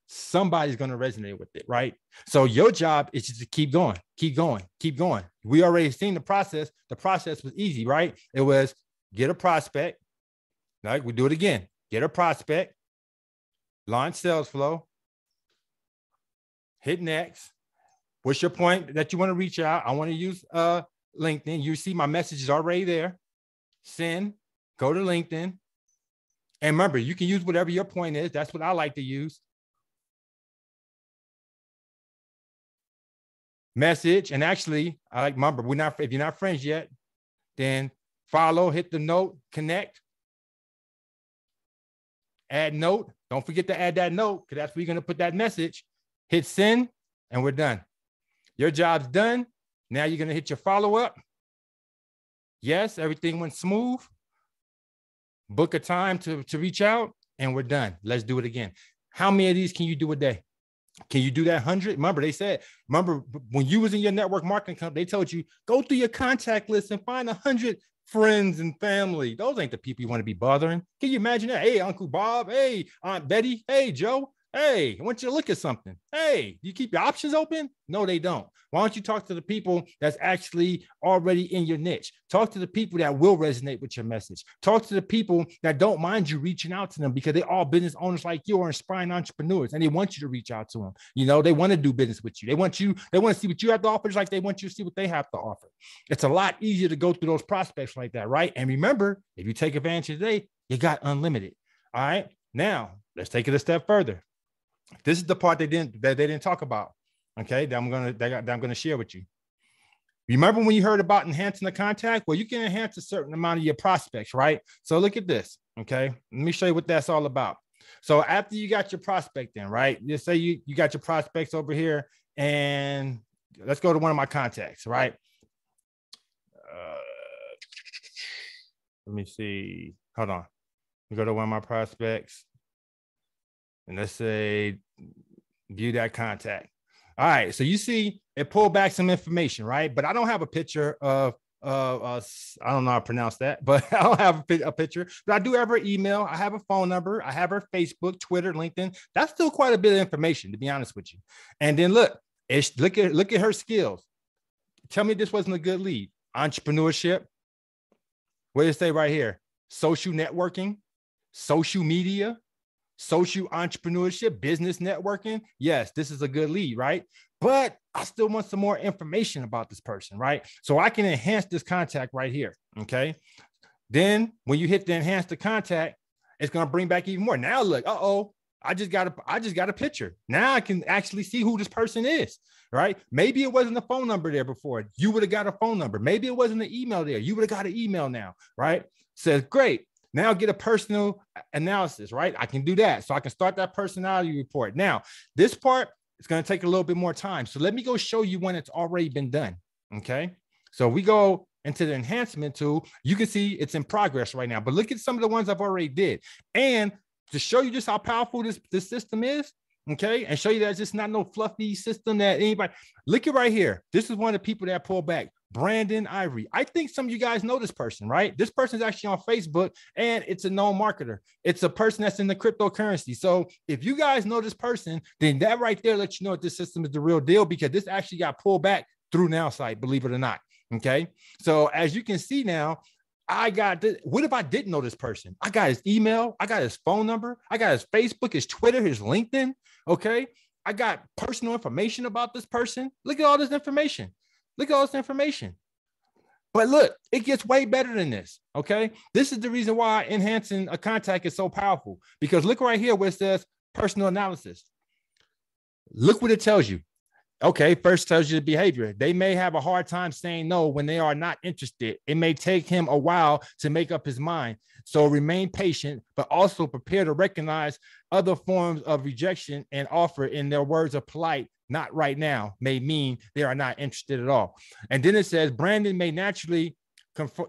somebody's going to resonate with it, right? So your job is just to keep going, keep going, keep going. We already seen the process. The process was easy, right? It was get a prospect. Right? We do it again. Get a prospect, launch Salesflow, hit next. What's your point that you want to reach out? I want to use LinkedIn. You see my message is already there. Send, go to LinkedIn. And remember, you can use whatever your point is. That's what I like to use. Message, and actually, I like, remember, if you're not friends yet, then follow, hit the note, connect, add note. Don't forget to add that note, because that's where you're going to put that message. Hit send, and we're done. Your job's done. Now you're going to hit your follow-up. Yes, everything went smooth. Book a time to reach out, and we're done. Let's do it again. How many of these can you do a day? Can you do that 100? Remember when you was in your network marketing company, they told you, go through your contact list and find 100 friends and family. Those ain't the people you want to be bothering. Can you imagine that? Hey, Uncle Bob. Hey, Aunt Betty. Hey, Joe. Hey, I want you to look at something. Hey, you keep your options open? No, they don't. Why don't you talk to the people that's actually already in your niche? Talk to the people that will resonate with your message. Talk to the people that don't mind you reaching out to them because they're all business owners like you or inspiring entrepreneurs, and they want you to reach out to them. You know, they want to do business with you. They want to see what you have to offer, just like they want you to see what they have to offer. It's a lot easier to go through those prospects like that, right? And remember, if you take advantage of today, you got unlimited. All right. Now let's take it a step further. This is the part they didn't talk about. Okay, that I'm gonna share with you. Remember when you heard about enhancing the contact? Well, you can enhance a certain amount of your prospects, right? So look at this. Okay, let me show you what that's all about. So after you got your prospect in, right? Just say you got your prospects over here, and let's go to one of my contacts, right? Let me see. Hold on. We go to one of my prospects. And let's say view that contact. All right. So you see it pulled back some information, right? But I don't have a picture of I don't know how to pronounce that, but I don't have a picture. But I do have her email. I have a phone number. I have her Facebook, Twitter, LinkedIn. That's still quite a bit of information, to be honest with you. And then look at her skills. Tell me this wasn't a good lead. Entrepreneurship. What did it say right here? Social networking, social media, social entrepreneurship, business networking. Yes, this is a good lead, right? But I still want some more information about this person, right? So I can enhance this contact right here, okay? Then when you hit the enhance the contact, it's going to bring back even more. Now look, I just got a picture. Now I can actually see who this person is, right? Maybe it wasn't a phone number there before. You would have got a phone number. Maybe it wasn't an email there. You would have got an email now, right? Says, great. Now get a personal analysis, right? I can do that. So I can start that personality report. Now, this part is going to take a little bit more time. So let me go show you when it's already been done, okay? So we go into the enhancement tool. You can see it's in progress right now, but look at some of the ones I've already did. And to show you just how powerful this system is, okay, and show you that it's just not no fluffy system that anybody, look at right here. This is one of the people that pulled back. Brandon Ivory. I think some of you guys know this person, right? This person is actually on Facebook and it's a known marketer. It's a person that's in the cryptocurrency. So if you guys know this person, then that right there lets you know that this system is the real deal because this actually got pulled back through Nowsite, believe it or not. Okay. So as you can see now, I got this. What if I didn't know this person? I got his email. I got his phone number. I got his Facebook, his Twitter, his LinkedIn. Okay. I got personal information about this person. Look at all this information. Look at all this information. But look, it gets way better than this, okay? This is the reason why enhancing a contact is so powerful because look right here where it says personal analysis. Look what it tells you. Okay, first tells you the behavior. They may have a hard time saying no when they are not interested. It may take him a while to make up his mind. So remain patient, but also prepare to recognize other forms of rejection and offer in their words of polite, not right now, may mean they are not interested at all. And then it says, Brandon may naturally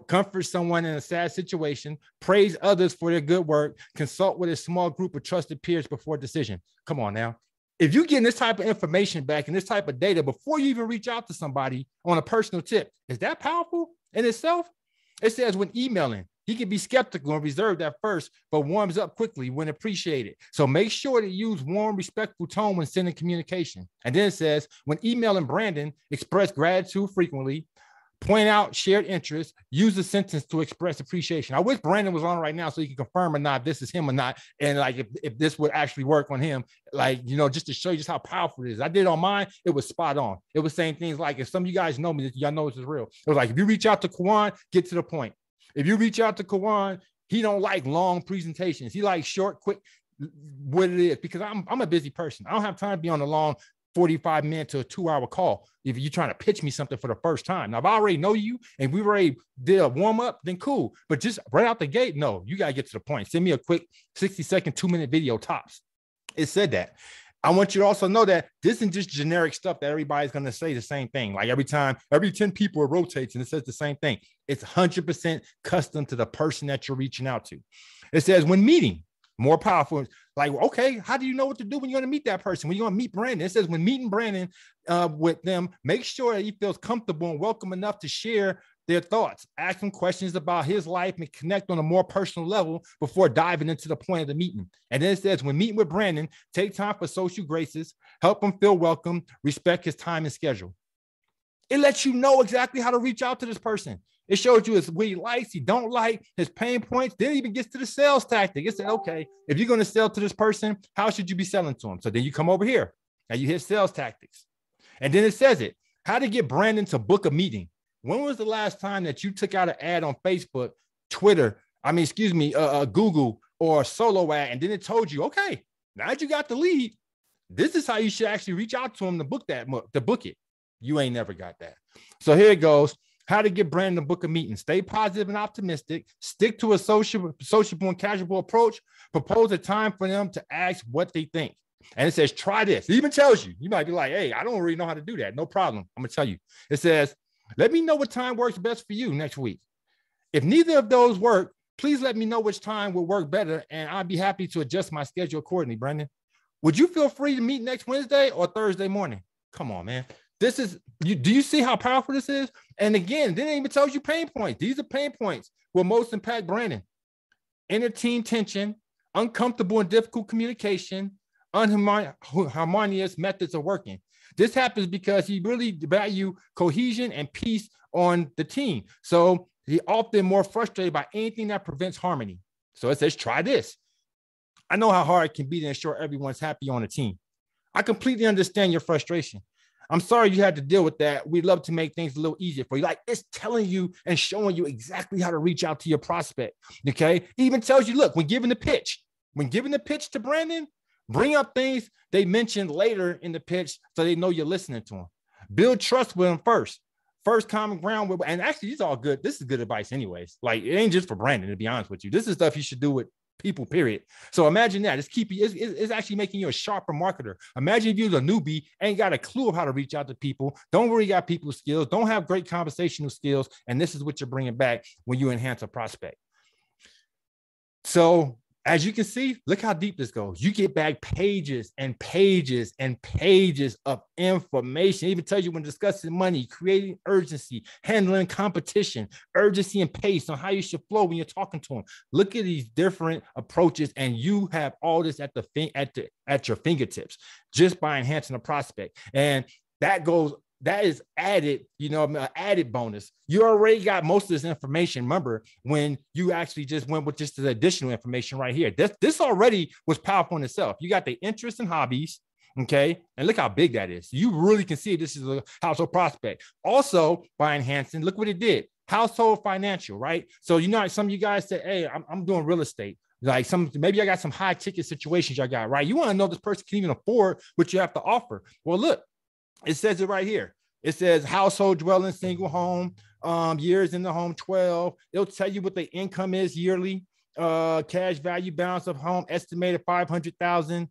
comfort someone in a sad situation, praise others for their good work, consult with a small group of trusted peers before decision. Come on now. If you're getting this type of information back and this type of data before you even reach out to somebody on a personal tip, is that powerful in itself? It says when emailing, he can be skeptical and reserved at first, but warms up quickly when appreciated. So make sure to use warm, respectful tone when sending communication. And then it says, when emailing Brandon, express gratitude frequently, point out shared interests, use a sentence to express appreciation. I wish Brandon was on right now so he can confirm or not this is him or not. And like if this would actually work on him, like, you know, just to show you just how powerful it is. I did it on mine. It was spot on. It was saying things like, if some of you guys know me, y'all know this is real. It was like, if you reach out to Kawan, get to the point. If you reach out to Kawan, he don't like long presentations. He likes short, quick, what it is, because I'm a busy person. I don't have time to be on a long 45-minute to a 2-hour call if you're trying to pitch me something for the first time. Now, if I already know you and we already did a warm-up, then cool. But just right out the gate, no, you got to get to the point. Send me a quick 60-second, 2-minute video tops. It said that. I want you to also know that this isn't just generic stuff that everybody's going to say the same thing. Like every time, every 10 people it rotates and it says the same thing. It's 100% custom to the person that you're reaching out to. It says when meeting, more powerful, Like, okay, how do you know what to do when you're going to meet that person? When you're going to meet Brandon? It says when meeting Brandon with them, make sure that he feels comfortable and welcome enough to share their thoughts. Ask him questions about his life and connect on a more personal level before diving into the point of the meeting. And then it says, when meeting with Brandon, take time for social graces, help him feel welcome, respect his time and schedule. It lets you know exactly how to reach out to this person. It shows you what he likes, he don't like, his pain points. Then it even gets to the sales tactic. It said, okay, if you're going to sell to this person, how should you be selling to him? So then you come over here and you hit sales tactics. And then it says how to get Brandon to book a meeting. When was the last time that you took out an ad on Facebook, Twitter, Google or a solo ad, and then it told you, okay, now that you got the lead, this is how you should actually reach out to him to book it. You ain't never got that. So here it goes. How to get Brandon to book a meeting. Stay positive and optimistic. Stick to a sociable and casual approach. Propose a time for them to ask what they think. And it says, try this. It even tells you. You might be like, hey, I don't really know how to do that. No problem. I'm going to tell you. It says, let me know what time works best for you next week. If neither of those work, please let me know which time will work better, and I'd be happy to adjust my schedule accordingly, Brandon. Would you feel free to meet next Wednesday or Thursday morning? Come on, man. This is, do you see how powerful this is? And again, then it even tells you pain points. These are pain points will most impact Brandon. Inner team tension, uncomfortable and difficult communication, unharmonious methods of working. This happens because he really value cohesion and peace on the team. So he often more frustrated by anything that prevents harmony. So it says, try this. I know how hard it can be to ensure everyone's happy on a team. I completely understand your frustration. I'm sorry you had to deal with that. We'd love to make things a little easier for you. Like, it's telling you and showing you exactly how to reach out to your prospect. Okay. It even tells you, look, when giving the pitch to Brandon, bring up things they mentioned later in the pitch so they know you're listening to them. Build trust with them first. First common ground with, and actually, it's all good. This is good advice anyways. Like, it ain't just for Brandon, to be honest with you. This is stuff you should do with people, period. So imagine that. It's actually making you a sharper marketer. Imagine if you're a newbie, ain't got a clue of how to reach out to people, don't really got people skills, don't have great conversational skills, and this is what you're bringing back when you enhance a prospect. So as you can see, look how deep this goes. You get back pages and pages and pages of information. It even tells you when discussing money, creating urgency, handling competition, urgency and pace on how you should flow when you're talking to them. Look at these different approaches, and you have all this at your fingertips just by enhancing a prospect. And that is added, an added bonus. You already got most of this information. Remember, when you actually just went with just the additional information right here, this already was powerful in itself. You got the interests and hobbies. Okay. And look how big that is. You really can see this is a household prospect. Also, by enhancing, look what it did. Household financial, right? So, some of you guys say, hey, I'm doing real estate. Like maybe I got some high ticket situations I got, right? You want to know if this person can even afford what you have to offer. Well, look. It says it right here. It says household dwelling, single home, years in the home, 12. It'll tell you what the income is yearly, cash value balance of home, estimated 500,000,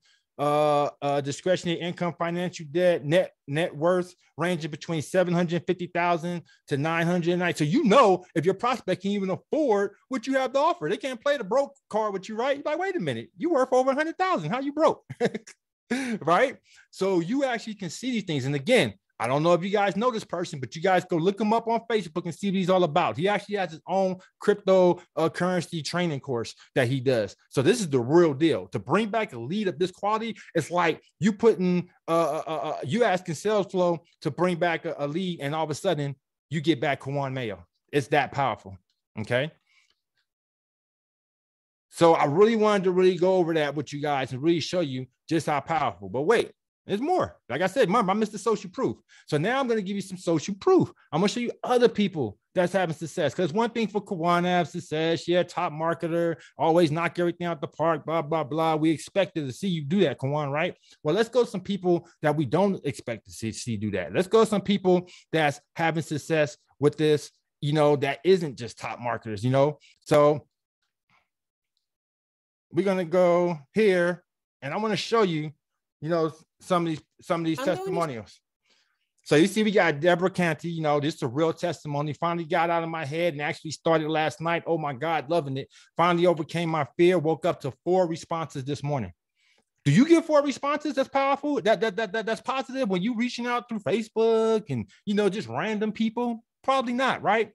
discretionary income, financial debt, net worth ranging between 750,000 to 990. So if your prospect can even afford what you have to offer. They can't play the broke card with you, right? You're like, wait a minute, you worth over 100,000. How you broke? Right? So you actually can see these things. And again, I don't know if you guys know this person, but you guys go look him up on Facebook and see what he's all about. He actually has his own cryptocurrency training course that he does. So this is the real deal. To bring back a lead of this quality, it's like you putting you asking Salesflow to bring back a lead, and all of a sudden you get back Kawan Mayo. It's that powerful. Okay. So I really wanted to really go over that with you guys and really show you just how powerful. But wait, there's more. Like I said, remember, I missed the social proof. So now I'm going to give you some social proof. I'm going to show you other people that's having success. Because one thing for Kawan to have success, top marketer, always knock everything out the park, blah, blah, blah. We expected to see you do that, Kawan, right? Well, let's go to some people that we don't expect to see do that. Let's go to some people that's having success with this, that isn't just top marketers, So we're going to go here, and I want to show you, some of these testimonials. So you see, we got Deborah Canty, this is a real testimony. Finally got out of my head and actually started last night. Oh my God, loving it. Finally overcame my fear, woke up to 4 responses this morning. Do you get 4 responses? That's powerful. That's positive when you reaching out through Facebook and, just random people. Probably not, right?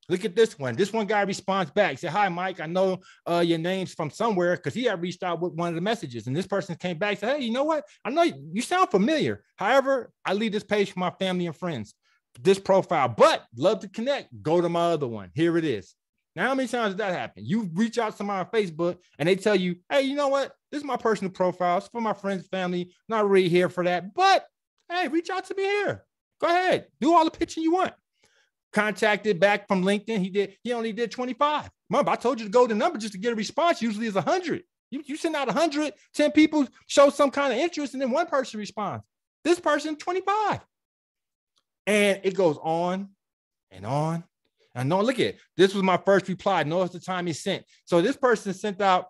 Look at this one. This one guy responds back. Say, hi, Mike. I know your name's from somewhere, because he had reached out with one of the messages. And this person came back and said, hey, you know what? I know you sound familiar. However, I leave this page for my family and friends, this profile, but love to connect. Go to my other one. Here it is. Now, how many times did that happen? You reach out to somebody on Facebook and they tell you, hey, you know what? This is my personal profile. It's for my friends, family. Not really here for that, but hey, reach out to me here. Go ahead. Do all the pitching you want. Contacted back from LinkedIn. He only did 25. Remember, I told you to go to the number just to get a response. Usually is 100. You send out 100, 10 people show some kind of interest, and then one person responds. This person, 25. And it goes on and on. And no, look at it. This was my first reply. Notice the time he sent. So this person sent out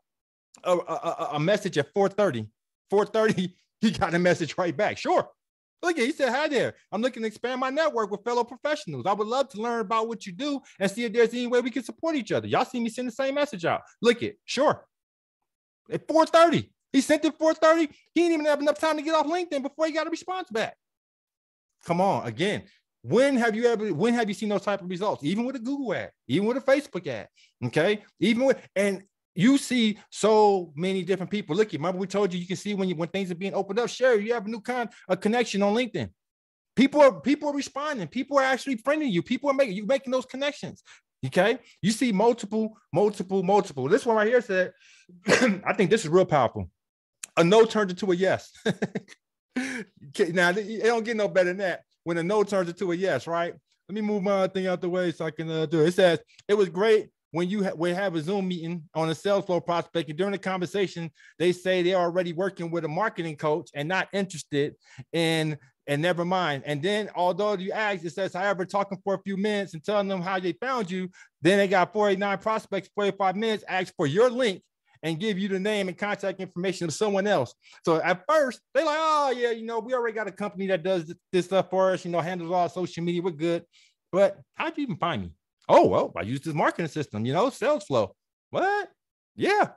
a message at 4:30. 4:30, he got a message right back. Sure. Look at it. He said, hi there. I'm looking to expand my network with fellow professionals. I would love to learn about what you do and see if there's any way we can support each other. Y'all see me send the same message out. Look at it. Sure. At 4:30. He sent it 4:30. He didn't even have enough time to get off LinkedIn before he got a response back. Come on. Again, when have you seen those type of results? Even with a Google ad, even with a Facebook ad. Okay. And you see so many different people. Look, remember we told you can see when things are being opened up. Share, you have a new kind of connection on LinkedIn. People are responding. People are actually friending you. People are making those connections. Okay. You see multiple. This one right here said, I think this is real powerful. A no turned into a yes. Now, it don't get no better than that when a no turns into a yes, right? Let me move my thing out the way so I can do it. It says, it was great when we have a Zoom meeting on a Salesflow prospect, and during the conversation, they say they're already working with a marketing coach and not interested in, and never mind. And then, although you ask, it says, however, talking for a few minutes and telling them how they found you, then they got 49 prospects, 45 minutes, ask for your link and give you the name and contact information of someone else. So at first, they're like, oh, yeah, we already got a company that does this stuff for us, handles all social media. We're good. But how'd you even find me? Oh, well, I use this marketing system, Salesflow. What? Yeah.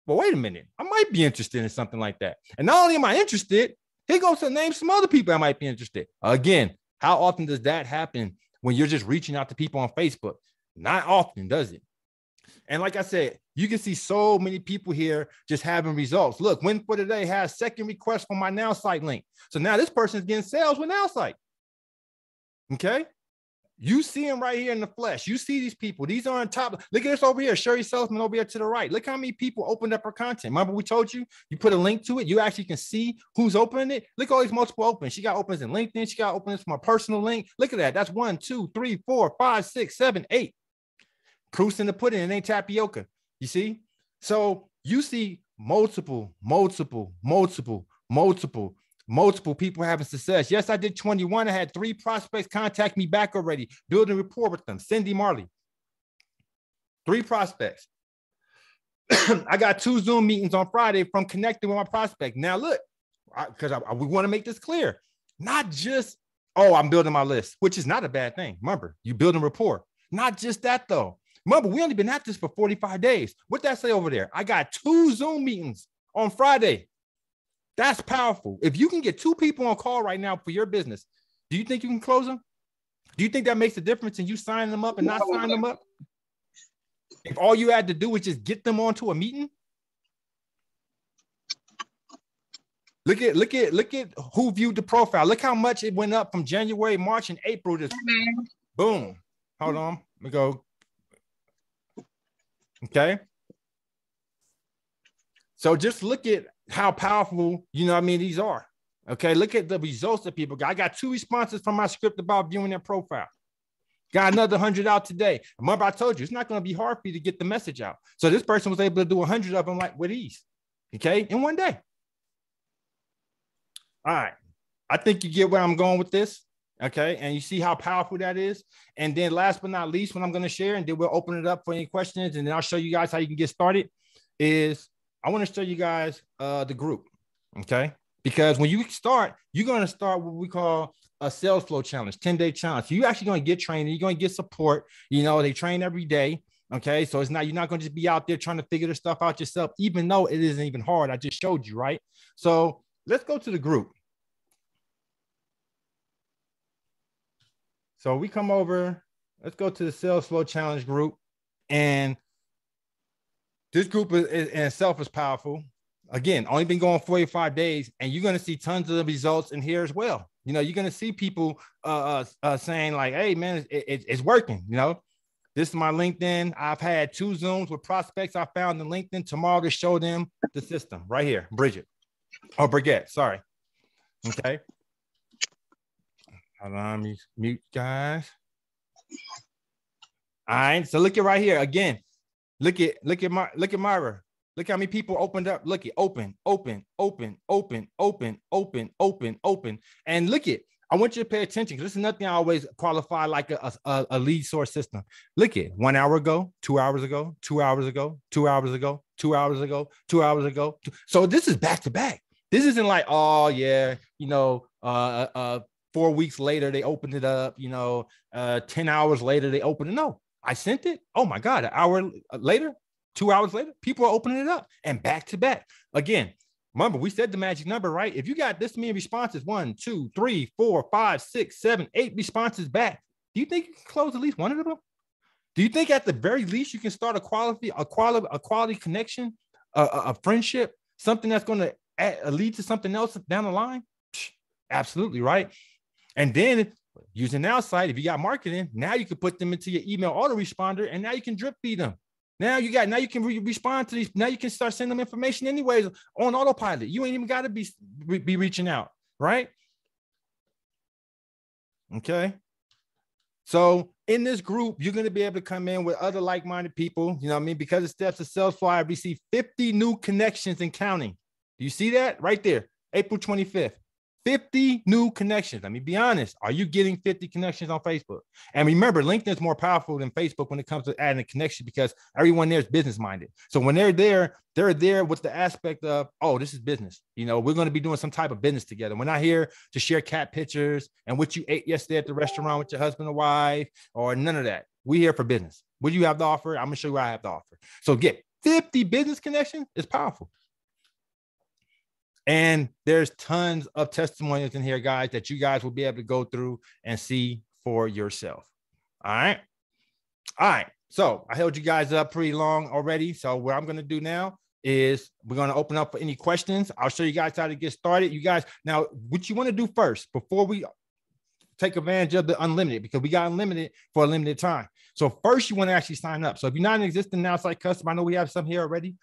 But wait a minute. I might be interested in something like that. And not only am I interested, he goes to name some other people I might be interested. Again, how often does that happen when you're just reaching out to people on Facebook? Not often, does it? And like I said, you can see so many people here just having results. Look, Win for Today has second request for my Nowsite link. So now this person is getting sales with Nowsite. Okay. You see them right here in the flesh. You see these people. These are on top. Look at this over here. Sherry Salesman over here to the right. Look how many people opened up her content. Remember we told you, you put a link to it. You actually can see who's opening it. Look at all these multiple opens. She got opens in LinkedIn. She got opens from a personal link. Look at that. That's 1, 2, 3, 4, 5, 6, 7, 8. Proofs in the pudding. It ain't tapioca. You see? So you see multiple people having success. Yes, I did 21. I had 3 prospects contact me back already, building rapport with them. Cindy Marley. 3 prospects. I got 2 Zoom meetings on Friday from connecting with my prospect. Now look, because we want to make this clear. Not just, I'm building my list, which is not a bad thing. Remember, you building rapport. Not just that though. Remember, we only been at this for 45 days. What that say over there? I got 2 Zoom meetings on Friday. That's powerful. If you can get 2 people on call right now for your business, do you think you can close them? Do you think that makes a difference in you signing them up and not signing them up? If all you had to do was just get them onto a meeting? Look at who viewed the profile. Look how much it went up from January, March, and April. Just boom. Hold on. Let me go. Okay. So just look at how powerful, these are. Okay. Look at the results that people got. I got 2 responses from my script about viewing their profile. Got another 100 out today. Remember, I told you, it's not going to be hard for you to get the message out. So this person was able to do 100 of them like with ease. Okay. In one day. All right. I think you get where I'm going with this. Okay. And you see how powerful that is. And then last but not least, what I'm going to share, and then we'll open it up for any questions. And then I'll show you guys how you can get started is I want to show you guys the group. Okay. Because when you start, you're going to start what we call a Salesflow challenge, 10-day challenge. So you're actually going to get training. You're going to get support. They train every day. Okay, so you're not going to just be out there trying to figure this stuff out yourself, even though it isn't even hard. I just showed you, right? So let's go to the group. So we come over, let's go to the Salesflow Challenge group. And this group in itself is powerful. Again, only been going 45 days, and you're going to see tons of the results in here as well. You know, you're going to see people saying like, hey, man, it's working, you know. This is my LinkedIn. I've had 2 Zooms with prospects I found in LinkedIn tomorrow to show them the system right here. Brigitte, sorry. Okay. Hold on, let me mute guys. All right, so look at right here again. Look at Myra. Look how many people opened up. Look at open. And look at, I want you to pay attention because this is nothing I always qualify like a lead source system. Look at 1 hour ago, 2 hours ago, 2 hours ago, 2 hours ago, 2 hours ago, 2 hours ago. So this is back to back. This isn't like, oh yeah, you know, 4 weeks later they opened it up, you know, 10 hours later they opened it. No, I sent it. Oh my God, an hour later, 2 hours later, people are opening it up and back to back. Again, remember, we said the magic number, right? If you got this many responses, 1, 2, 3, 4, 5, 6, 7, 8 responses back, do you think you can close at least one of them? Do you think at the very least you can start a quality connection, a friendship, something that's going to lead to something else down the line? Absolutely, right? And then using Nowsite, if you got marketing, now you can put them into your email autoresponder, and now you can drip feed them. Now you can respond to these. Now you can start sending them information anyways on autopilot. You ain't even got to be reaching out, right? Okay. So in this group, you're going to be able to come in with other like-minded people. You know what I mean? Because of Steps of Salesflow, I received 50 new connections and counting. Do you see that right there? April 25th. 50 new connections. Let me be honest. Are you getting 50 connections on Facebook? And remember, LinkedIn is more powerful than Facebook when it comes to adding a connection because everyone there is business minded. So when they're there with the aspect of, oh, this is business. You know, we're going to be doing some type of business together. We're not here to share cat pictures and what you ate yesterday at the restaurant with your husband or wife or none of that. We're here for business. What do you have to offer? I'm going to show you what I have to offer. So get 50 business connections is powerful. And there's tons of testimonials in here, guys, that you guys will be able to go through and see for yourself. All right. All right. So I held you guys up pretty long already. So what I'm going to do now is we're going to open up for any questions. I'll show you guys how to get started. You guys, now what you want to do first before we take advantage of the unlimited, because we got unlimited for a limited time. So first you want to actually sign up. So if you're not an existing Nowsite customer, I know we have some here already.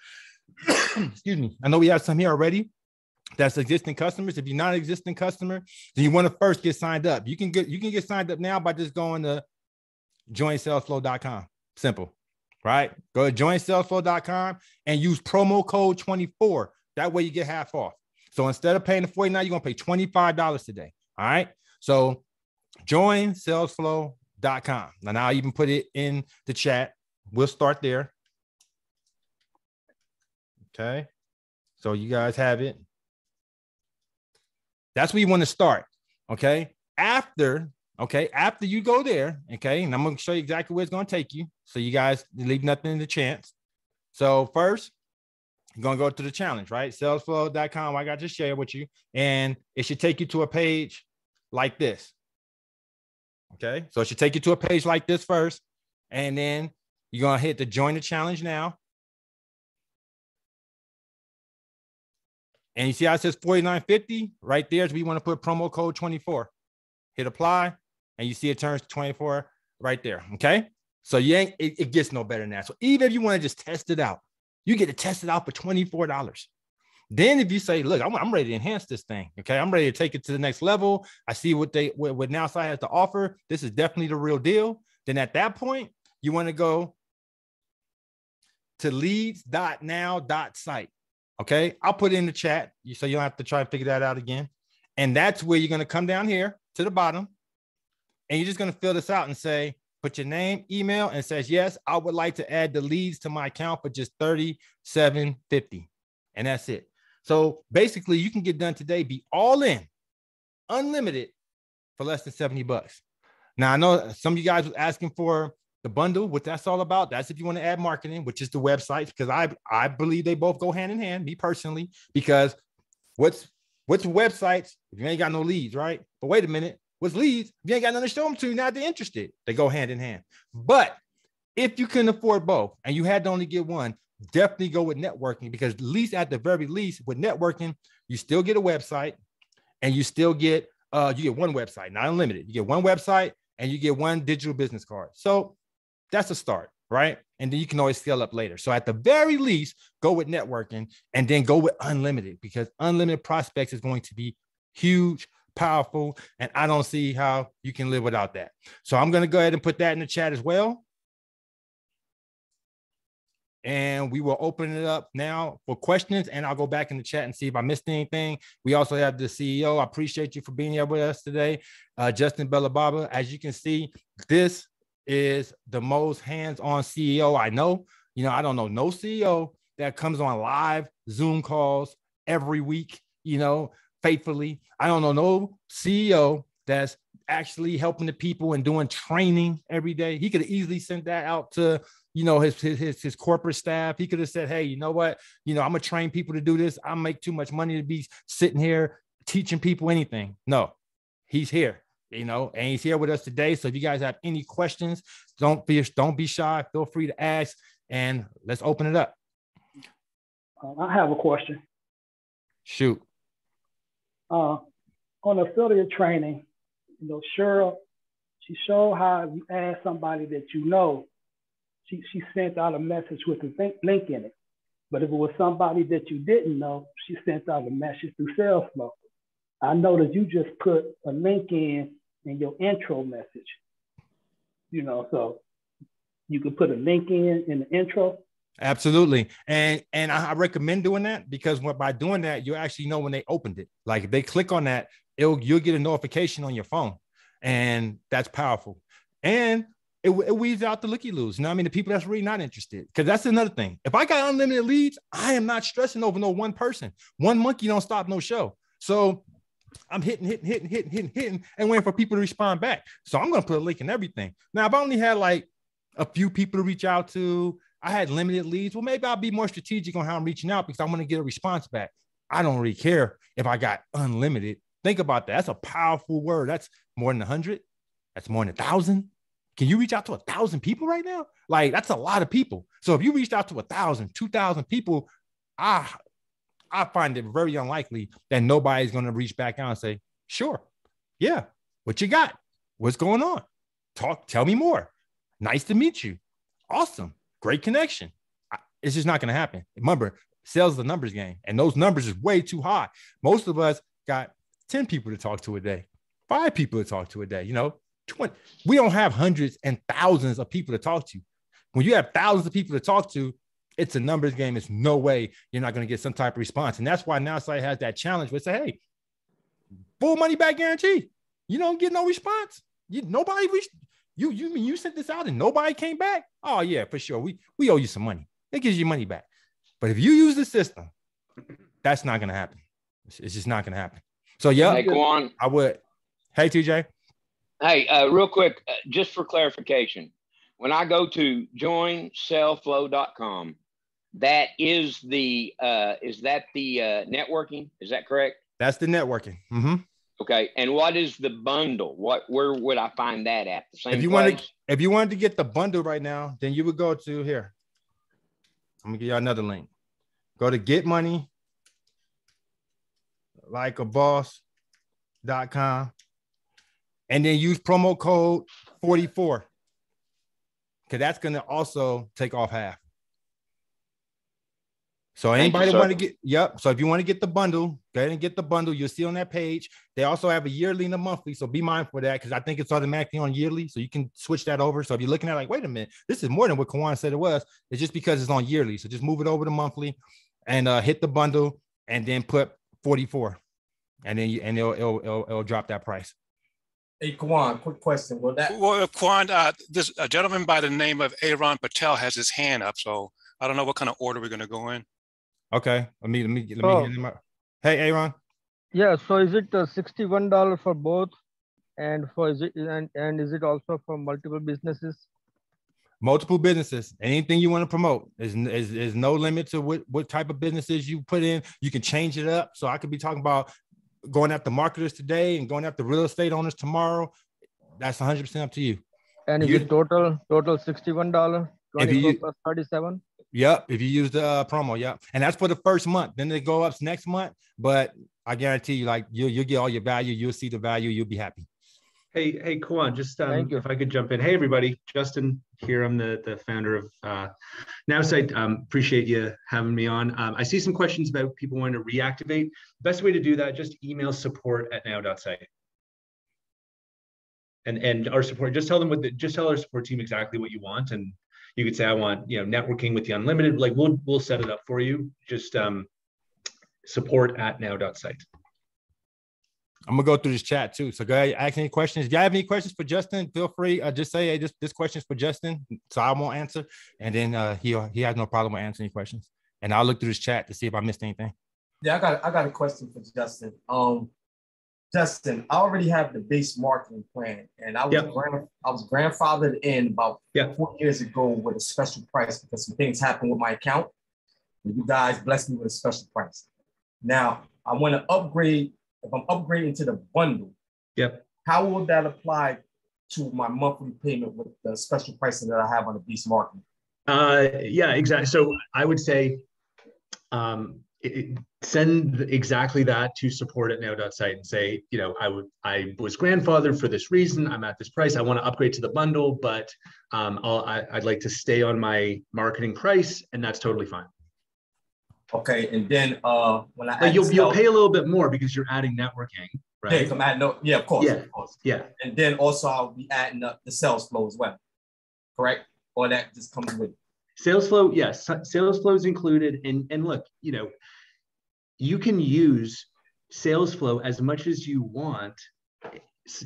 Excuse me. I know we have some here already. That's existing customers. If you're not an existing customer, then you want to first get signed up. You can get signed up now by just going to joinsalesflow.com. Simple, right? Go to joinsalesflow.com and use promo code 24. That way you get half off. So instead of paying the $49, you're going to pay $25 today. All right. So joinsalesflow.com. Now I'll even put it in the chat. We'll start there. Okay. So you guys have it. That's where you want to start. Okay. After you go there, okay, and I'm going to show you exactly where it's going to take you. So you guys leave nothing in the chance. So first, you're going to go to the challenge, right? Salesflow.com. I got to share with you. And it should take you to a page like this. Okay. So it should take you to a page like this first. And then you're going to hit the join the challenge now. And you see how it says $49.50 right there is where you want to put promo code 24. Hit apply, and you see it turns to 24 right there. Okay. So it gets no better than that. So even if you want to just test it out, you get to test it out for $24. Then if you say, look, I'm ready to enhance this thing. Okay. I'm ready to take it to the next level. I see what Nowsite has to offer. This is definitely the real deal. Then at that point, you want to go to leads.now.site. Okay, I'll put it in the chat so you don't have to try and figure that out again. And that's where you're going to come down here to the bottom. And you're just going to fill this out and say, put your name, email, and it says, yes, I would like to add the leads to my account for just $37.50. And that's it. So basically, you can get done today, be all in, unlimited for less than $70. Now, I know some of you guys was asking for the bundle, what that's all about. That's if you want to add marketing, which is the websites, because I believe they both go hand in hand, me personally, because what's websites if you ain't got no leads, right? But wait a minute, what's leads if you ain't got nothing to show them to you, not they're interested. They go hand in hand. But if you can afford both and you had to only get one, definitely go with networking, because at least at the very least with networking, you still get a website and you still get you get one website, not unlimited. You get one website and you get one digital business card. So that's a start, right? And then you can always scale up later. So at the very least, go with networking and then go with unlimited, because unlimited prospects is going to be huge, powerful, and I don't see how you can live without that. So I'm going to go ahead and put that in the chat as well. And we will open it up now for questions, and I'll go back in the chat and see if I missed anything. We also have the CEO. I appreciate you for being here with us today, Justin Bellababa. As you can see, this is the most hands-on CEO I know. You know, I don't know no CEO that comes on live Zoom calls every week, you know, faithfully. I don't know no CEO that's actually helping the people and doing training every day. He could have easily sent that out to, you know, his corporate staff. He could have said, hey, you know what? You know, I'm gonna train people to do this. I make too much money to be sitting here teaching people anything. No, he's here, you know, and he's here with us today. So if you guys have any questions, don't be shy. Feel free to ask, and let's open it up. I have a question. Shoot. On affiliate training, you know, Cheryl, she showed how you add somebody that you know. She sent out a message with a link in it. But if it was somebody that you didn't know, she sent out a message through Salesflow. I noticed you just put a link in your intro message. You know, so you could put a link in the intro. Absolutely. And I recommend doing that, because by doing that, you actually know when they opened it. Like if they click on that, you'll get a notification on your phone, and that's powerful. And it weeds out the looky-loos. You know what I mean? The people that's really not interested. Because that's another thing. If I got unlimited leads, I am not stressing over no one person. One monkey don't stop no show. So I'm hitting, and waiting for people to respond back. So I'm going to put a link in everything. Now, if I only had like a few people to reach out to, I had limited leads, well, maybe I'll be more strategic on how I'm reaching out, because I want to get a response back. I don't really care if I got unlimited. Think about that. That's a powerful word. That's more than 100. That's more than 1,000. Can you reach out to 1,000 people right now? Like, that's a lot of people. So if you reached out to 1,000, 2,000 people, I find it very unlikely that nobody's going to reach back out and say, sure, yeah, what you got? What's going on? Tell me more. Nice to meet you. Awesome. Great connection. It's just not going to happen. Remember, sales is a numbers game, and those numbers is way too high. Most of us got 10 people to talk to a day, 5 people to talk to a day, you know, 20. We don't have hundreds and thousands of people to talk to. When you have thousands of people to talk to, it's a numbers game. It's no way you're not going to get some type of response. And that's why Nowsite has that challenge where it say, hey, full money back guarantee. You don't get no response. Nobody reached you. You sent this out and nobody came back. Oh yeah, for sure. We owe you some money. It gives you money back. But if you use the system, that's not going to happen. It's just not going to happen. So yeah, hey, Quan. I would. Hey, TJ. Hey, real quick, just for clarification, when I go to joinsalesflow.com, that is the networking? Is that correct? That's the networking. Mm-hmm. Okay. And what is the bundle? Where would I find that at? The same if you wanted to get the bundle right now, then you would go to here. I'm gonna give you another link. Go to getmoneylikeaboss.com and then use promo code 44. Because that's gonna also take off half. So anybody want to get, so if you want to get the bundle, go ahead and get the bundle. You'll see on that page. They also have a yearly and a monthly. So be mindful of that, because I think it's automatically on yearly. So you can switch that over. So if you're looking at like, wait a minute, this is more than what Kawan said it was. It's just because it's on yearly. So just move it over to monthly and hit the bundle and then put 44. And then it'll drop that price. Hey, Kawan, quick question. Well, Kawan, this a gentleman by the name of Aaron Patel has his hand up. So I don't know what kind of order we're going to go in. Okay, let me hit him up. Hey, Aaron. Yeah, so is it $61 for both, and is it also for multiple businesses? multiple businesses, anything you want to promote. There's no limit to what type of businesses you put in. You can change it up. So I could be talking about going after marketers today and going after real estate owners tomorrow. That's 100% up to you. And is it total $61, 24 plus 37? Yep. If you use the promo, yep. And that's for the first month. Then they go up next month. But I guarantee you, like you'll get all your value. You'll see the value. You'll be happy. Hey, Kawan, just if I could jump in. Hey, everybody, Justin here. I'm the founder of Nowsite. Appreciate you having me on. I see some questions about people wanting to reactivate. Best way to do that, just email support@now.site. And our support, just tell them just tell our support team exactly what you want. And you could say, I want, networking with the unlimited, like we'll set it up for you. Just support@now.site. I'm gonna go through this chat too. So go ahead, ask any questions. If you have any questions for Justin, feel free. Just say, hey, this question is for Justin, so I won't answer. And then he has no problem with answering any questions. And I'll look through this chat to see if I missed anything. Yeah, I got a question for Justin. Justin, I already have the base marketing plan, and I was grandfathered in about 4 years ago with a special price because some things happened with my account. And you guys blessed me with a special price. Now I want to upgrade. If I'm upgrading to the bundle, how will that apply to my monthly payment with the special pricing that I have on the Beast Marketing? Yeah, exactly. So I would say send exactly that to support@now.site and say, I was grandfathered for this reason. I'm at this price. I want to upgrade to the bundle, but I'd like to stay on my marketing price, and that's totally fine. Okay, and then when you'll pay a little bit more because you're adding networking, right? Yeah, I'm adding of course, of course. Yeah. And then also I'll be adding up the sales flow as well, correct? Or that just comes with it? Sales flow, yes. Sales flow is included. And look, you can use sales flow as much as you want.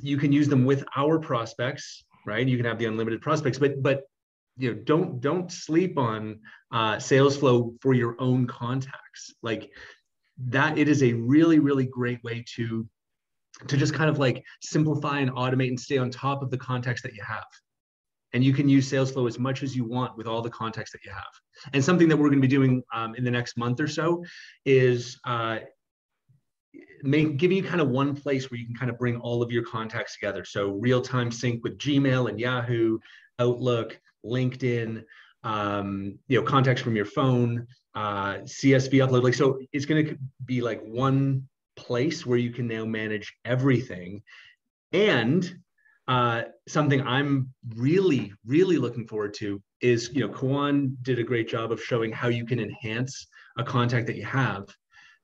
You can use them with our prospects, right? You can have the unlimited prospects, but don't sleep on sales flow for your own contacts. Like that, it is a really, really great way to just kind of like simplify and automate and stay on top of the contacts that you have. And you can use sales flow as much as you want with all the contacts that you have. And something that we're going to be doing in the next month or so is giving you kind of one place where you can kind of bring all of your contacts together. So real-time sync with Gmail and Yahoo, Outlook, LinkedIn, contacts from your phone, CSV upload. Like, so it's going to be like one place where you can now manage everything. And something I'm really, really looking forward to is, Kawan did a great job of showing how you can enhance a contact that you have.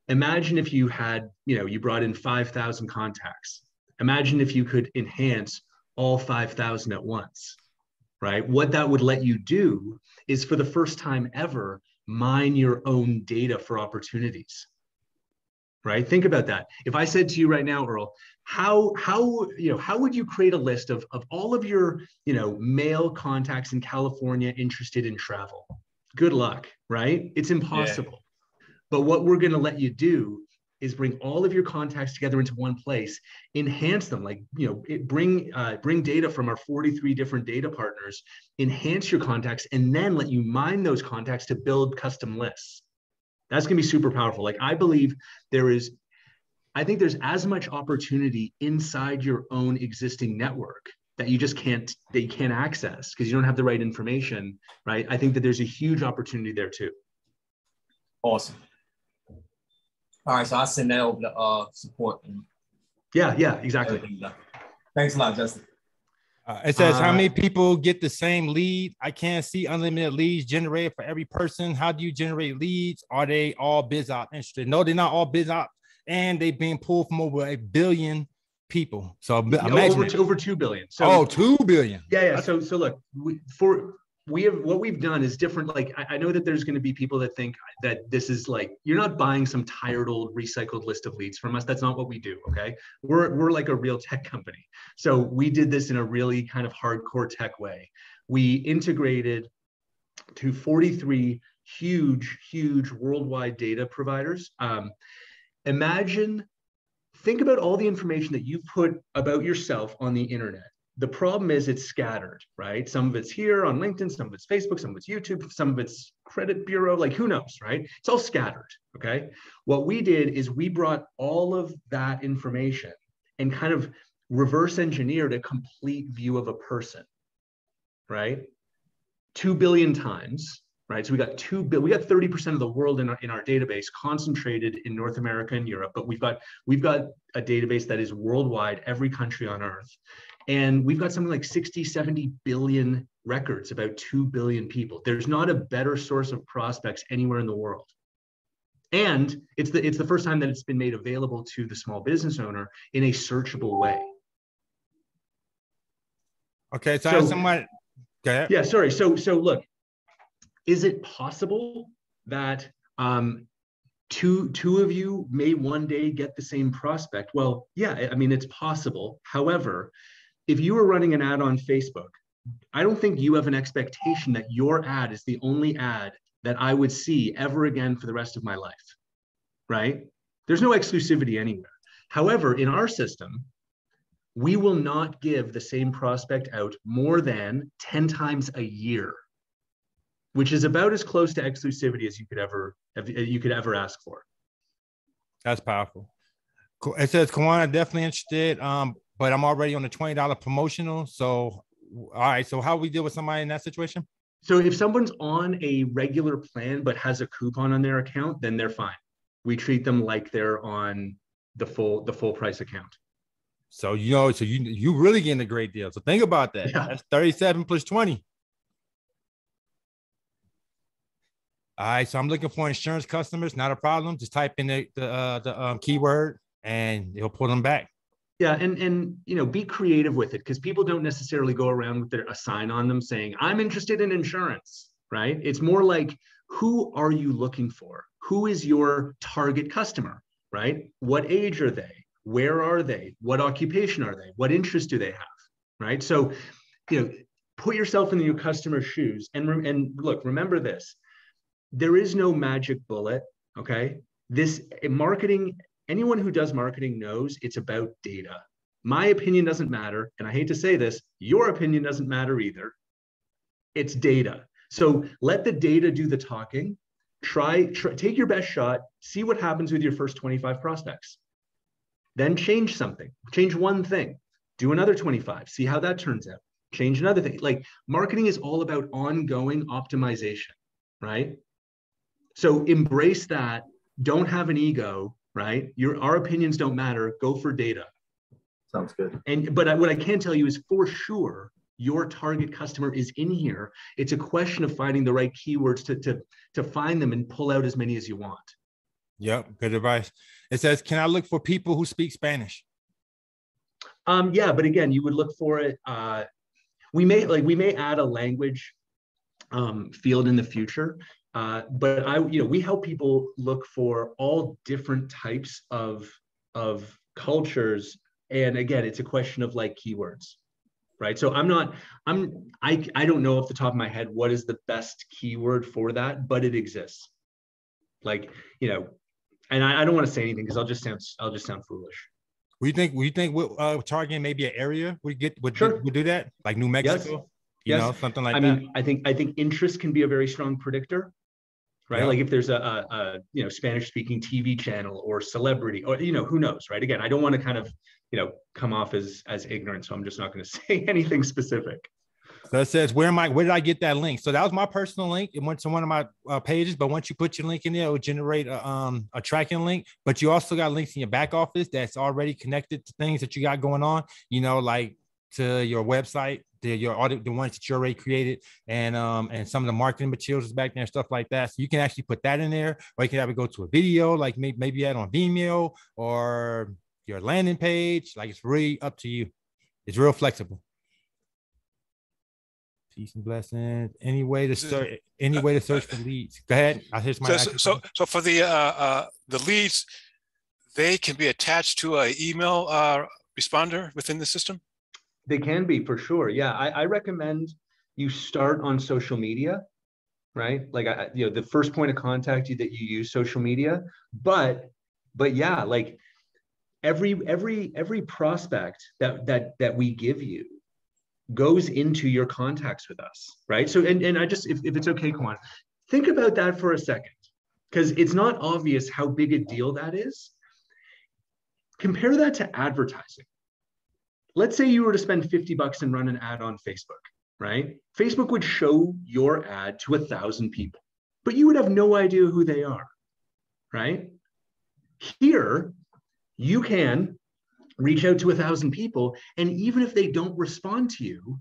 Imagine if you had, you brought in 5,000 contacts. Imagine if you could enhance all 5,000 at once, right? What that would let you do is, for the first time ever, mine your own data for opportunities, right? Think about that. If I said to you right now, Earl, how would you create a list of all of your, male contacts in California interested in travel? Good luck, right? It's impossible. Yeah. But what we're going to let you do is bring all of your contacts together into one place, enhance them, bring data from our 43 different data partners, enhance your contacts, and then let you mine those contacts to build custom lists. That's going to be super powerful. Like, I believe I think there's as much opportunity inside your own existing network that you just can't access because you don't have the right information, right? I think that there's a huge opportunity there too. Awesome. All right, so I'll send that over to support. Yeah, exactly. Thanks a lot, Justin. It says, how many people get the same lead? I can't see unlimited leads generated for every person. How do you generate leads? Are they all BizOp interested? No, they're not all BizOp, and they've been pulled from over 1 billion people. So imagine over 2 billion. So 2 billion. Yeah. So look, what we've done is different. Like, I know that there's going to be people that think that this is like, you're not buying some tired old recycled list of leads from us. That's not what we do. Okay. We're like a real tech company. So we did this in a really kind of hardcore tech way. We integrated to 43 huge worldwide data providers. Think about all the information that you put about yourself on the internet the problem is it's scattered, right? Some of it's here on LinkedIn, some of it's Facebook, some of it's YouTube, some of it's credit bureau, like who knows, right? It's all scattered, okay? What we did is we brought all of that information and kind of reverse engineered a complete view of a person, right? 2 billion times, right? So we got 30% of the world in our database concentrated in North America and Europe, but we've got a database that is worldwide, every country on earth. And we've got something like 60, 70 billion records, about 2 billion people. There's not a better source of prospects anywhere in the world. And it's the first time that it's been made available to the small business owner in a searchable way. Okay, so I have somebody. Okay. Yeah, sorry. So look, is it possible that two of you may one day get the same prospect? Well, yeah, I mean, it's possible. However, if you were running an ad on Facebook, I don't think you have an expectation that your ad is the only ad that I would see ever again for the rest of my life, right? There's no exclusivity anywhere. However, in our system, we will not give the same prospect out more than 10 times a year, which is about as close to exclusivity as you could ever ask for. That's powerful. It says, Kawana, definitely interested, but I'm already on the $20 promotional. So, all right. So how we deal with somebody in that situation? So if someone's on a regular plan but has a coupon on their account, then they're fine. We treat them like they're on the full price account. So you really getting a great deal. So think about that. Yeah. That's 37 plus 20. All right. So I'm looking for insurance customers. Not a problem. Just type in the keyword and it'll pull them back. Yeah, and be creative with it, because people don't necessarily go around with a sign on them saying, I'm interested in insurance, right? It's more like, who are you looking for? Who is your target customer, right? What age are they? Where are they? What occupation are they? What interests do they have, right? So, put yourself in your customer's shoes and look, remember this, there is no magic bullet, okay? Marketing, anyone who does marketing knows it's about data. My opinion doesn't matter. And I hate to say this, your opinion doesn't matter either. It's data. So let the data do the talking. Take your best shot, see what happens with your first 25 prospects. Then change something, change one thing, do another 25, see how that turns out, change another thing. Like, marketing is all about ongoing optimization, right? So embrace that. Don't have an ego, right? Our opinions don't matter. Go for data. Sounds good. But what I can tell you is, for sure, your target customer is in here. It's a question of finding the right keywords to find them and pull out as many as you want. Yep, good advice. It says, can I look for people who speak Spanish? Yeah, but again, you would look for it. We may add a language field in the future. But we help people look for all different types of cultures. And again, it's a question of like keywords, right? So I don't know off the top of my head what is the best keyword for that, but it exists. Like, and I don't want to say anything because I'll just sound foolish. We think we're targeting maybe an area we do that, like New Mexico, yes. Something like that. I mean, I think interest can be a very strong predictor. Right. Yep. Like if there's a Spanish speaking TV channel or celebrity, or, who knows, right? Again, I don't want to kind of, come off as ignorant. So I'm just not going to say anything specific. So it says, where did I get that link? So that was my personal link. It went to one of my pages, but once you put your link in there, it will generate a tracking link. But you also got links in your back office that's already connected to things that you got going on, like to your website, the ones that you already created, and some of the marketing materials is back there and stuff like that. So you can actually put that in there, or you can have it go to a video, like maybe add on Vimeo or your landing page. Like, it's really up to you. It's real flexible. Peace and blessings. Any way to search for leads. Go ahead. So for the leads, they can be attached to an email responder within the system. They can be, for sure. Yeah, I recommend you start on social media, right? Like, the first point of contact that you use social media. But yeah, like every prospect that we give you, goes into your contacts with us, right? So, and I just, if it's okay, Kwan, think about that for a second, because it's not obvious how big a deal that is. Compare that to advertising. Let's say you were to spend $50 and run an ad on Facebook, right? Facebook would show your ad to 1,000 people, but you would have no idea who they are, right? Here, you can reach out to 1,000 people, and even if they don't respond to you,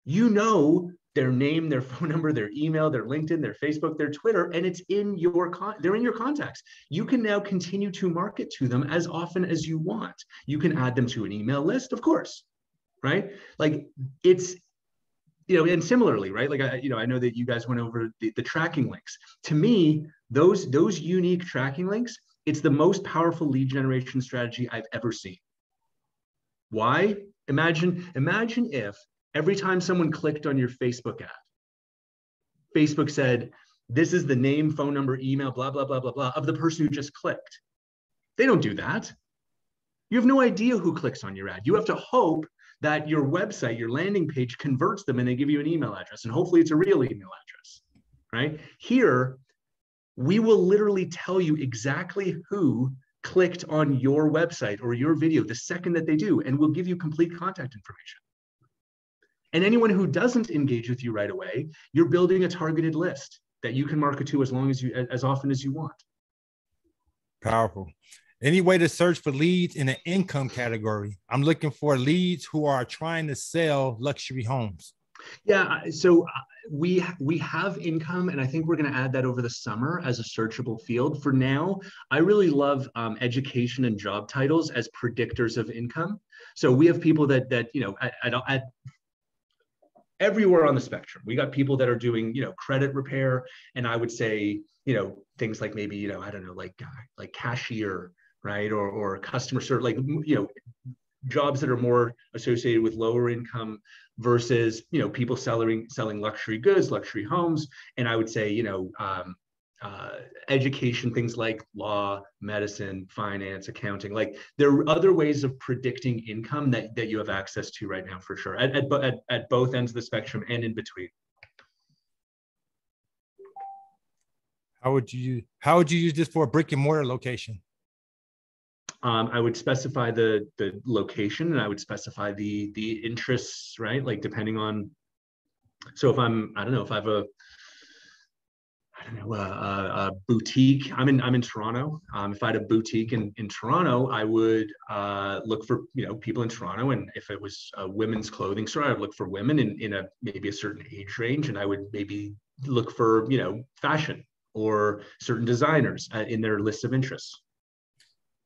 you know their name, their phone number, their email, their LinkedIn, their Facebook, their Twitter, and it's in your they're in your contacts. You can now continue to market to them as often as you want. You can add them to an email list, of course, right? Like it's, you know, and similarly, right? Like I know that you guys went over the tracking links. To me, those unique tracking links, it's the most powerful lead generation strategy I've ever seen. Why? Imagine if every time someone clicked on your Facebook ad, Facebook said, this is the name, phone number, email, blah, blah, blah, blah, blah, of the person who just clicked. They don't do that. You have no idea who clicks on your ad. You have to hope that your website, your landing page converts them and they give you an email address. And hopefully it's a real email address, right? Here, we will literally tell you exactly who clicked on your website or your video the second that they do, and we'll give you complete contact information. And anyone who doesn't engage with you right away, you're building a targeted list that you can market to as often as you want. Powerful. Any way to search for leads in the income category? I'm looking for leads who are trying to sell luxury homes. Yeah, so we have income, and I think we're going to add that over the summer as a searchable field. For now, I really love education and job titles as predictors of income. So we have people that you know, at everywhere on the spectrum. We got people that are doing, you know, credit repair, and I would say, you know, things like maybe, you know, I don't know, like cashier, right, or customer service, like, you know, jobs that are more associated with lower income versus, you know, people selling luxury goods, luxury homes. And I would say, you know, education, things like law, medicine, finance, accounting, like there are other ways of predicting income that you have access to right now, for sure, at both ends of the spectrum and in between. How would you use this for a brick and mortar location? I would specify the location, and I would specify the interests, right? Like depending on, so if I don't know, if I have a boutique, I'm in Toronto. If I had a boutique in Toronto, I would look for, you know, people in Toronto. And if it was a women's clothing store, I'd look for women in maybe a certain age range. And I would maybe look for, you know, fashion or certain designers in their list of interests.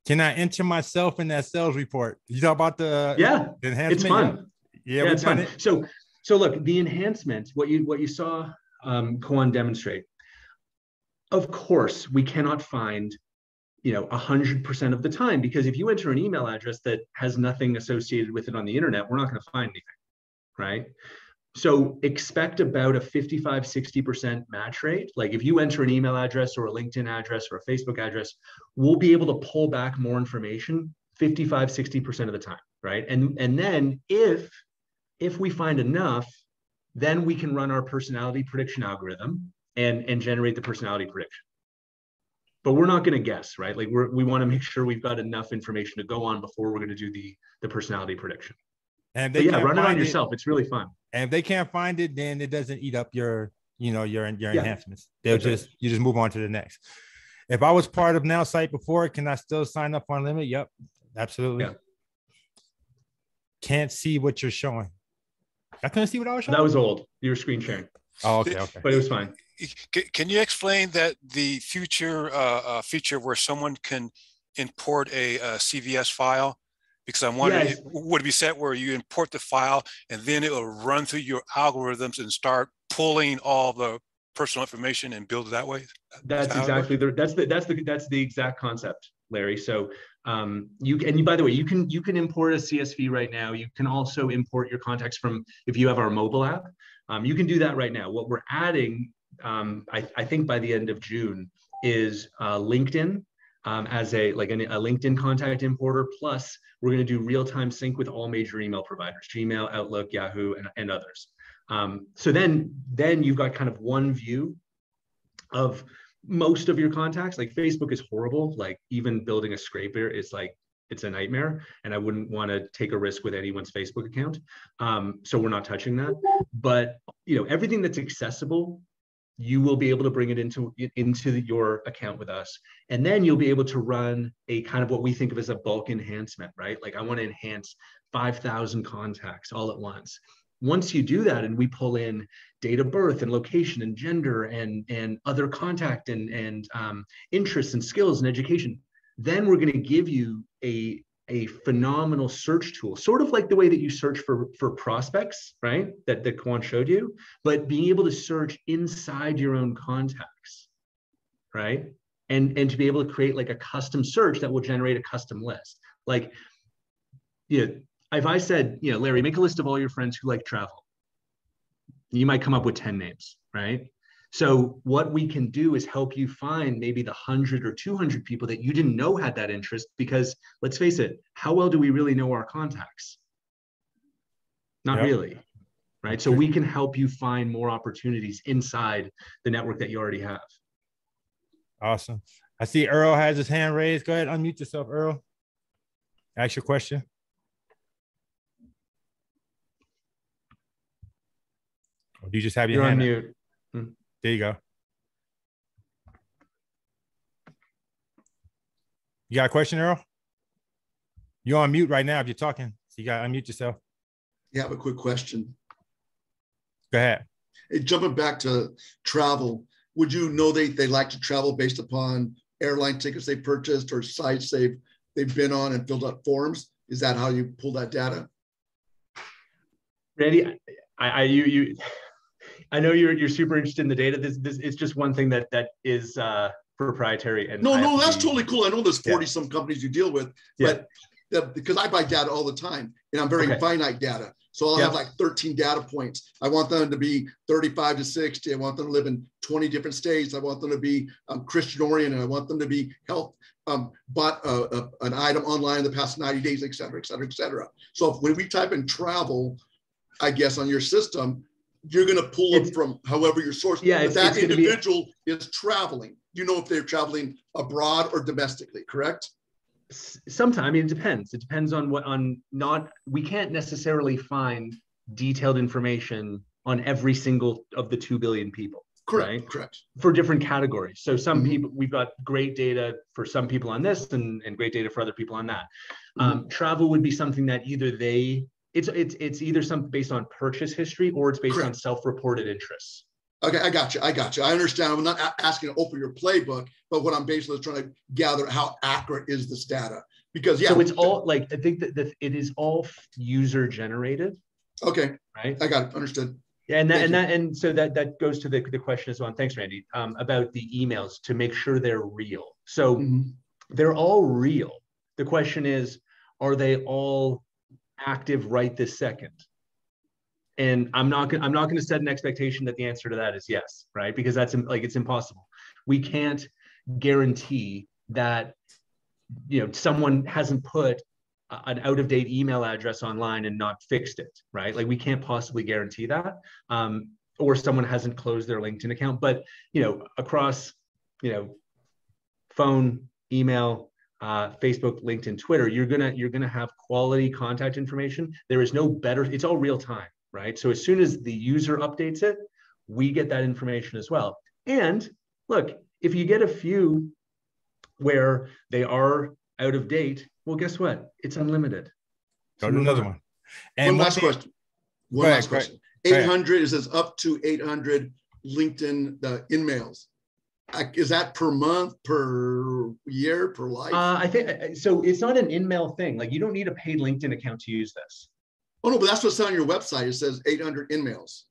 Can I enter myself in that sales report? You talk about the enhancement? It's fun. Yeah, it's fun. So look, the enhancement, what you saw Kwan demonstrate. Of course, we cannot find, you know, 100% of the time, because if you enter an email address that has nothing associated with it on the internet, we're not going to find anything, right? So expect about a 55-60% match rate. Like if you enter an email address or a LinkedIn address or a Facebook address, we'll be able to pull back more information 55-60% of the time, right? And then if we find enough, then we can run our personality prediction algorithm and generate the personality prediction. But we're not going to guess, right? Like we want to make sure we've got enough information to go on before we're going to do the personality prediction. And they run it on yourself. It's really fun. And if they can't find it, then it doesn't eat up your enhancements. You just move on to the next. If I was part of Nowsite before, can I still sign up on Limit? Yep, absolutely. Yeah. Can't see what you're showing. I couldn't see what I was showing. That was old. You were screen sharing. Oh, okay. But it was fine. Can you explain that the future feature where someone can import a CVS file? Because I'm wondering, would it be set where you import the file and then it will run through your algorithms and start pulling all the personal information and build it that way? That's exactly that's the exact concept, Larry. So by the way, you can import a CSV right now. You can also import your contacts from, if you have our mobile app, you can do that right now. What we're adding, I think by the end of June, is LinkedIn, as a LinkedIn contact importer. Plus, we're going to do real-time sync with all major email providers, Gmail, Outlook, Yahoo, and others. So then you've got kind of one view of most of your contacts. Like Facebook is horrible. Like even building a scraper is like, it's a nightmare, and I wouldn't want to take a risk with anyone's Facebook account. So we're not touching that. But everything that's accessible, you will be able to bring it into your account with us. And then you'll be able to run a kind of what we think of as a bulk enhancement, right? Like I want to enhance 5,000 contacts all at once. Once you do that, and we pull in date of birth and location and gender and other contact and interests and skills and education, then we're going to give you a phenomenal search tool, sort of like the way that you search for prospects, right? That Kwan showed you, but being able to search inside your own contacts, right? And to be able to create like a custom search that will generate a custom list. Like, if I said, Larry, make a list of all your friends who like travel, you might come up with 10 names, right? So what we can do is help you find maybe the 100 or 200 people that you didn't know had that interest, because let's face it, how well do we really know our contacts? Not really, right? So we can help you find more opportunities inside the network that you already have. Awesome. I see Earl has his hand raised. Go ahead, unmute yourself, Earl. Ask your question. Or do you just have your hand on mute? There you go. You got a question, Earl? You're on mute right now if you're talking. So you got to unmute yourself. Yeah, I have a quick question. Go ahead. Hey, jumping back to travel, would you know they like to travel based upon airline tickets they purchased or sites they've been on and filled out forms? Is that how you pull that data? Randy, I know you're super interested in the data. This is just one thing that is proprietary. And no, that's totally cool. I know there's 40 some companies you deal with, but because I buy data all the time, and I'm very finite data. So I'll have like 13 data points. I want them to be 35 to 60. I want them to live in 20 different states. I want them to be Christian oriented. I want them to be health, bought an item online in the past 90 days, et cetera, et cetera, et cetera. So when we type in travel, I guess on your system, you're going to pull them from however your source. Yeah, but that individual is traveling. You know if they're traveling abroad or domestically, correct? Sometimes, I mean, it depends. It depends on we can't necessarily find detailed information on every single of the 2 billion people. Correct, right? Correct. For different categories. So some people, we've got great data for some people on this and great data for other people on that. Travel would be something that either it's either something based on purchase history or it's based on self-reported interests. Okay, I got you. I understand. I'm not asking to open your playbook, but what I'm basically trying to gather how accurate is this data? Because so it's all like, I think that it is all user generated. Okay, right. I got it. Understood. Yeah, and so that goes to the question as well. And thanks, Randy, about the emails to make sure they're real. So they're all real. The question is, are they all active right this second? And I'm not going to set an expectation that the answer to that is yes, right? Because that's like, it's impossible. We can't guarantee that, someone hasn't put an out-of-date email address online and not fixed it, right? Like we can't possibly guarantee that, or someone hasn't closed their LinkedIn account. But across, phone, email, Facebook, LinkedIn, Twitter, you're gonna have quality contact information. There is no better. It's all real time. Right. So as soon as the user updates it, we get that information as well. And look, if you get a few where they are out of date, well, guess what? It's unlimited. Go to another one. And one last question. One last question. 800 is this up to 800 LinkedIn in-mails. Is that per month, per year, per life? I think so. It's not an in-mail thing. Like you don't need a paid LinkedIn account to use this. Oh, no, but that's what's on your website. It says 800 in-mails.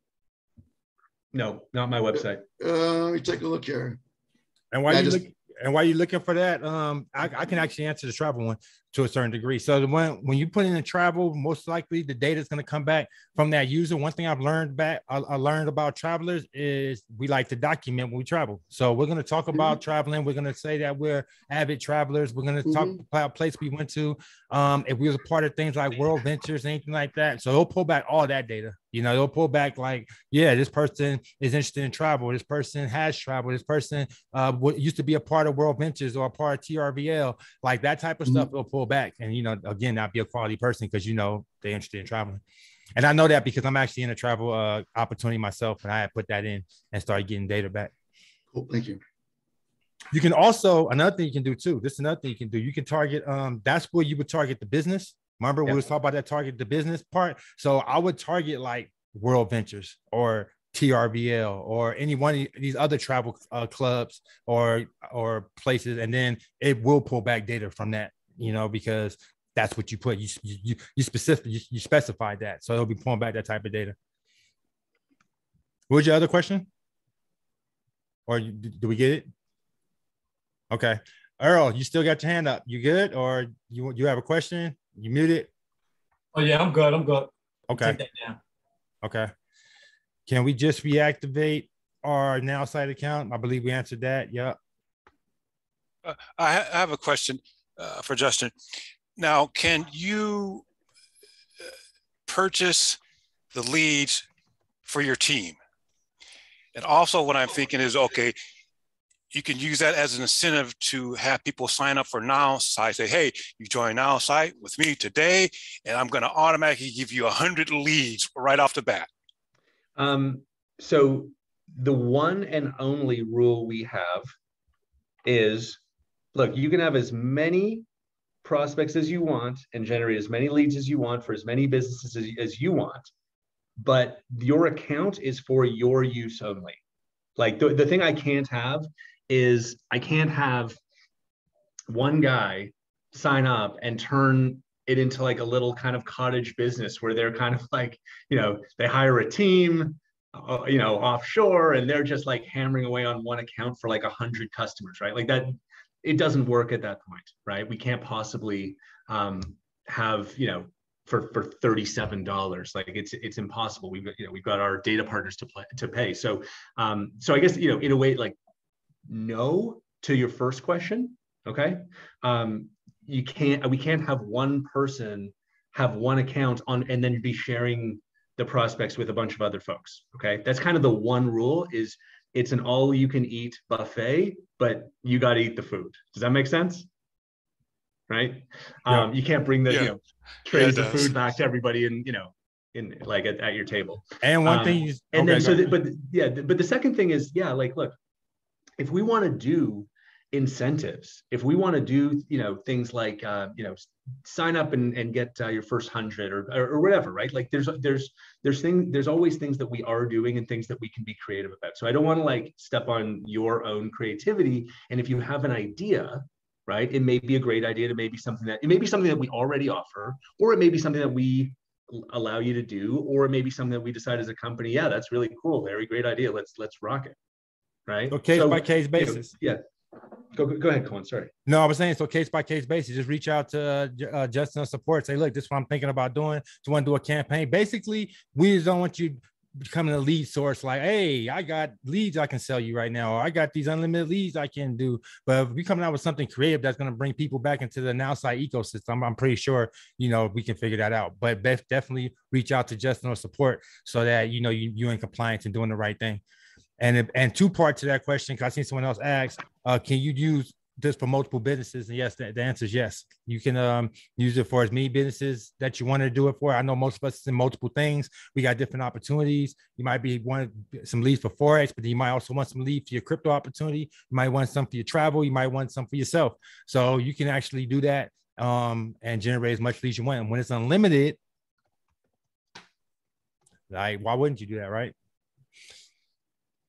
No, not my website. Let me take a look here. And while you're looking for that, I can actually answer the travel one. to a certain degree. So when you put in the travel, most likely the data is going to come back from that user. One thing I've learned I learned about travelers is we like to document when we travel. So we're going to talk about traveling. We're going to say that we're avid travelers. We're going to talk about a place we went to. If we was a part of things like World Ventures, anything like that. So they'll pull back all that data. You know, they'll pull back like, yeah, this person is interested in travel. This person has traveled. This person used to be a part of World Ventures or a part of TRVL. Like that type of stuff, they'll pull back. And, you know, again, not be a quality person because, you know, they're interested in traveling. And I know that because I'm actually in a travel opportunity myself, and I had put that in and started getting data back. Cool. Thank you. You can also, another thing you can do too, this is another thing you can do. You can target, that's where you would target the business. Remember, we was talking about that target the business part. So I would target like World Ventures or TRVL or any one of these other travel clubs or places, and then it will pull back data from that, you know, because that's what you put. You specified that, so it'll be pulling back that type of data. What was your other question? Or do we get it? Okay, Earl, you still got your hand up. You good, or you have a question? You muted? Oh yeah, I'm good. I'm good. Okay. Take that down. Okay. Can we just reactivate our Nowsite account? I believe we answered that. Yeah. I have a question for Justin. Now, can you purchase the leads for your team? And also what I'm thinking is, okay, you can use that as an incentive to have people sign up for Nowsite. Say, hey, you join Nowsite with me today, and I'm going to automatically give you 100 leads right off the bat. So the one and only rule we have is, look, you can have as many prospects as you want and generate as many leads as you want for as many businesses as you want, but your account is for your use only. Like the thing I can't have is I can't have one guy sign up and turn it into like a little kind of cottage business where they're kind of like, you know, they hire a team, you know, offshore, and they're just like hammering away on one account for like 100 customers, right? Like that, it doesn't work at that point, right? We can't possibly have, you know, for $37, like it's impossible. We've got our data partners to pay. So I guess, you know, in a way, like no to your first question, okay? We can't have one person have one account on and then be sharing the prospects with a bunch of other folks, okay? That's kind of the one rule, is it's an all-you-can-eat buffet, but you got to eat the food. Does that make sense? Right? Yeah. You can't bring the you know, trays of food back to everybody and, you know, in like at your table. And one thing is, and okay, then but the second thing is, yeah, like, look, if we want to do incentives, if we want to do, you know, things like, you know, sign up and get your first 100 or whatever, right? Like there's always things that we are doing and things that we can be creative about. So I don't want to like step on your own creativity. And if you have an idea, right, it may be a great idea. It may be something that we already offer, or it may be something that we allow you to do, or it may be something that we decide as a company, yeah, that's really cool, Larry, great idea. Let's rock it. Right. So case by case basis. You know, yeah. Go ahead, Colin. Sorry. No, I was saying, so case by case basis. Just reach out to Justin or support. Say, look, this is what I'm thinking about doing. Do you want to do a campaign? Basically, we just don't want you becoming a lead source. Like, hey, I got leads I can sell you right now, or I got these unlimited leads I can do. But if we coming out with something creative that's going to bring people back into the Nowsite ecosystem, I'm pretty sure, you know, we can figure that out. But definitely reach out to Justin or support so that, you know, you're in compliance and doing the right thing. And two parts to that question, because I seen someone else ask, can you use this for multiple businesses? And yes, the answer is yes. You can use it for as many businesses that you want to do it for. I know most of us is in multiple things. We got different opportunities. You might be wanting some leads for Forex, but you might also want some leads for your crypto opportunity. You might want some for your travel. You might want some for yourself. So you can actually do that and generate as much leads as you want. And when it's unlimited, like, why wouldn't you do that, right?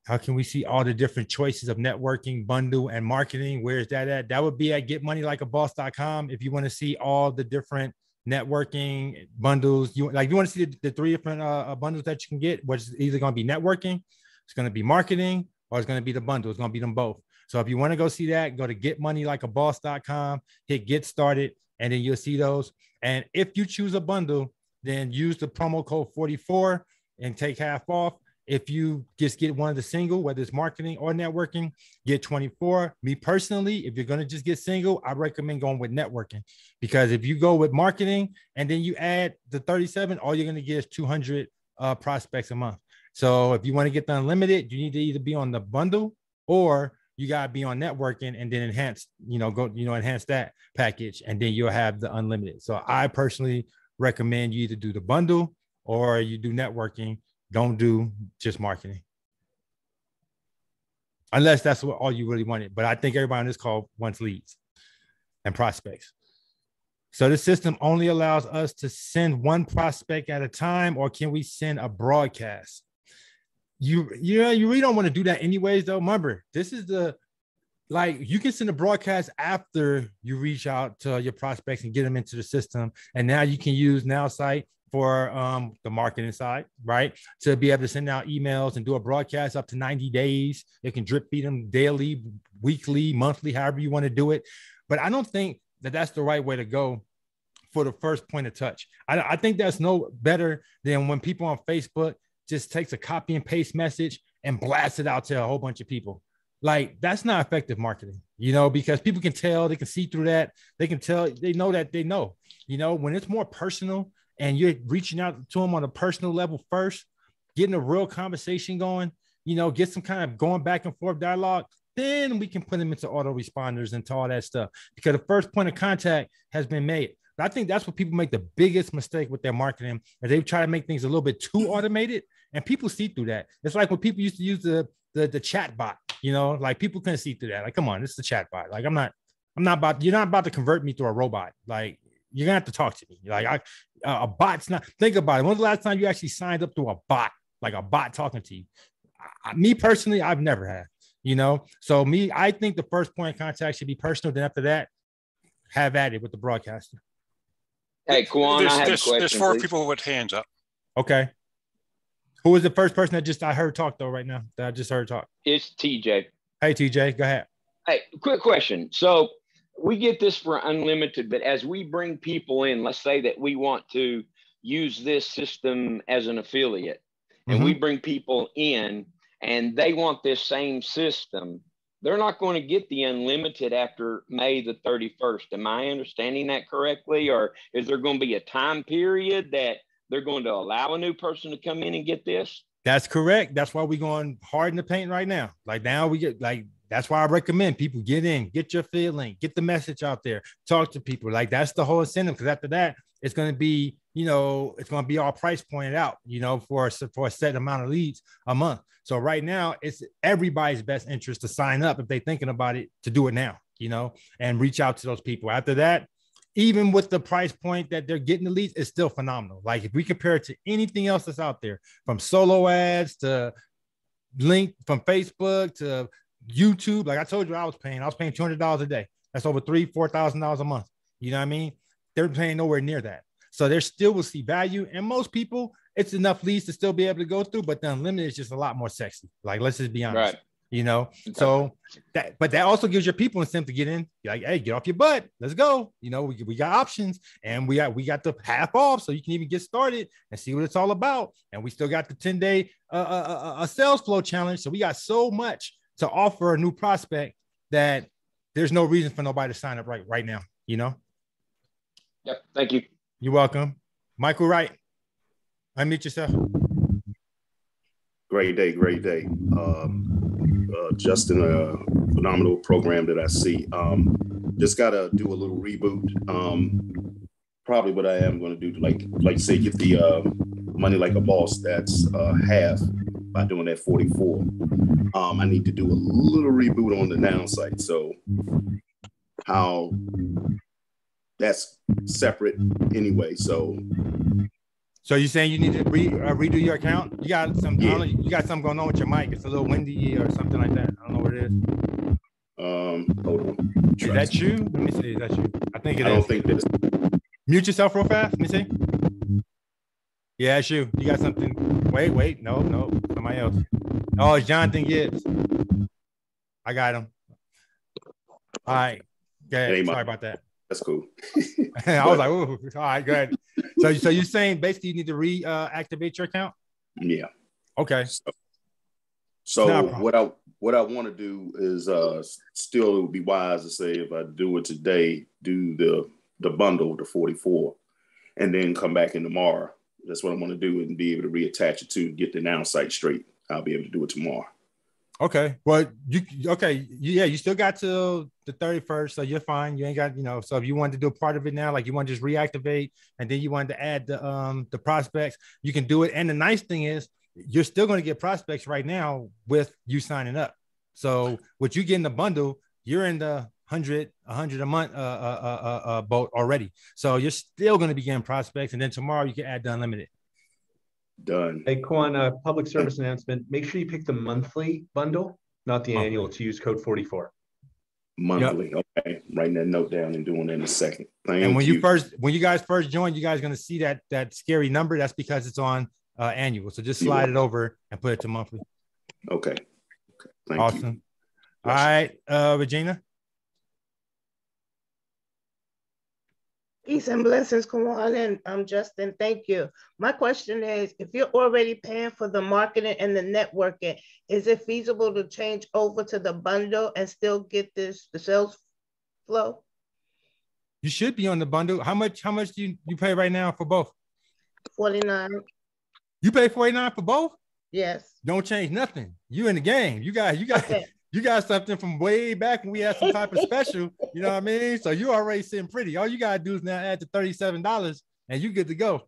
How can we see all the different choices of networking, bundle, and marketing? Where is that at? That would be at getmoneylikeaboss.com. If you want to see all the different networking bundles, you want to see the three different bundles that you can get, which is either going to be networking, it's going to be marketing, or it's going to be the bundle. It's going to be them both. So if you want to go see that, go to getmoneylikeaboss.com, hit get started, and then you'll see those. And if you choose a bundle, then use the promo code 44 and take half off. If you just get one of the single, whether it's marketing or networking, get 24. Me personally, if you're going to just get single, I recommend going with networking, because if you go with marketing and then you add the 37, all you're going to get is 200 prospects a month. So if you want to get the unlimited, you need to either be on the bundle or you got to be on networking and then enhance, enhance that package, and then you'll have the unlimited. So I personally recommend you either do the bundle or you do networking. Don't do just marketing, unless that's what all you really wanted. But I think everybody on this call wants leads and prospects. So the system only allows us to send one prospect at a time, or can we send a broadcast? You really don't want to do that anyways, though. Remember, this is you can send a broadcast after you reach out to your prospects and get them into the system. And now you can use Nowsite for the marketing side, right? To be able to send out emails and do a broadcast up to 90 days. You can drip feed them daily, weekly, monthly, however you want to do it. But I don't think that that's the right way to go for the first point of touch. I think that's no better than when people on Facebook just takes a copy and paste message and blasts it out to a whole bunch of people. Like, that's not effective marketing, because people can tell, they can see through that. They can tell, they know that they know, when it's more personal, and you're reaching out to them on a personal level first, getting a real conversation going, get some kind of going back and forth dialogue, then we can put them into autoresponders and to all that stuff, because the first point of contact has been made. But I think that's what people make the biggest mistake with their marketing, is they try to make things a little bit too automated, and people see through that. It's like when people used to use the chat bot, like people couldn't see through that. Like, come on, this is the chat bot. Like, you're not about to convert me to a robot. Like, you're gonna have to talk to me. Like, a bot's not. Think about it. When's the last time you actually signed up to a bot, like a bot talking to you? Me personally, I've never had. So I think the first point of contact should be personal. Then after that, have at it with the broadcaster. Hey, Kwan, I have a question. There's 4 people with hands up. Okay. Who was the first person that I heard talk though right now? That I just heard talk. It's TJ. Hey, TJ, go ahead. Hey, quick question. So we get this for unlimited, but as we bring people in, let's say that we want to use this system as an affiliate, and we bring people in and they want this same system, they're not going to get the unlimited after May the 31st. Am I understanding that correctly? Or is there going to be a time period that they're going to allow a new person to come in and get this? That's correct. That's why we're going hard in the paint right now. Like, now we get that's why I recommend people get in, get your feeling, get the message out there, talk to people. Like, that's the whole incentive. Because after that, it's going to be, it's going to be all price pointed out, for a set amount of leads a month. So right now, it's everybody's best interest to sign up if they're thinking about it, to do it now, and reach out to those people. After that, even with the price point that they're getting the leads, it's still phenomenal. Like, if we compare it to anything else that's out there, from solo ads to link from Facebook to YouTube, like I told you, I was paying $200 a day. That's over $4,000 a month. You know what I mean? They're paying nowhere near that. So they still will see value. And most people, it's enough leads to still be able to go through, but the unlimited is just a lot more sexy. Like, let's just be honest. Right. So that also gives your people incentive to get in. You're like, hey, get off your butt. Let's go. We got options, and we got the half off, so you can even get started and see what it's all about. And we still got the 10-day a sales flow challenge. So we got so much to offer a new prospect that there's no reason for nobody to sign up right now. Yep. Thank you. You're welcome. Michael Wright, unmute yourself. Great day. Justin, a phenomenal program that I see. Just got to do a little reboot. Probably what I am going to do, like say, get the money like a boss. That's half by doing that 44. I need to do a little reboot on the Nowsite. So how that's separate anyway. So you're saying you need to redo your account? You got some, yeah. You got something going on with your mic. It's a little windy or something like that. I don't know what it is. Hold on. Is that you? Let me see. Is that you? I think it is. I don't think this. Mute yourself real fast. Let me see. Yeah, it's you. You got something. Wait. No. Somebody else. Oh, it's Jonathan Gibbs. I got him. All right. Okay. Sorry about that. That's cool. I was like, "Ooh, all right, good." So you're saying basically you need to reactivate your account? Yeah. Okay. So what I want to do is still, it would be wise to say, if I do it today, do the bundle, the 44, and then come back in tomorrow. That's what I want to do, and be able to reattach it to get the Nowsite straight. I'll be able to do it tomorrow. Okay. Well, you still got till the 31st, so you're fine. You ain't got, so if you wanted to do a part of it now, like you want to just reactivate and then you wanted to add the prospects, you can do it. And the nice thing is you're still going to get prospects right now with you signing up. So what you get in the bundle, you're in the 100 a month boat already. So you're still going to be getting prospects, and then tomorrow you can add the unlimited. Done. Hey, Quan, public service announcement. Make sure you pick the monthly bundle, not the annual, to use code 44. Monthly. Yep. Okay. Writing that note down and doing it in a second. And when you guys first join, you guys are going to see that scary number. That's because it's on annual. So just slide it over and put it to monthly. Okay. Thank awesome. you. All right, Regina. Peace and blessings, Kawan and Justin. Thank you. My question is, if you're already paying for the marketing and the networking, is it feasible to change over to the bundle and still get the sales flow? You should be on the bundle. How much do you pay right now for both? $49. You pay $49 for both? Yes. Don't change nothing. You in the game. You got okay. You got something from way back when we had some type of special, you know what I mean? So you already sitting pretty. All you got to do is now add the $37 and you good to go.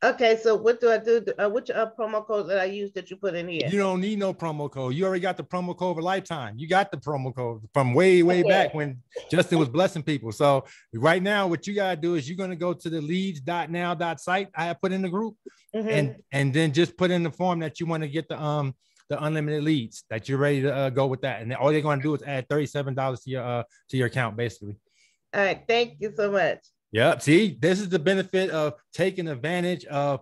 Okay, so what do I do? Which promo code that I use that you put in here? You don't need no promo code. You already got the promo code for lifetime. You got the promo code from way back when Justin was blessing people. So right now, what you got to do is you're going to go to the leads.now.site I have put in the group, and then just put in the form that you want to get the unlimited leads, that you're ready to go with that. And then all you're going to do is add $37 to your account, basically. All right. Thank you so much. Yep. See, this is the benefit of taking advantage of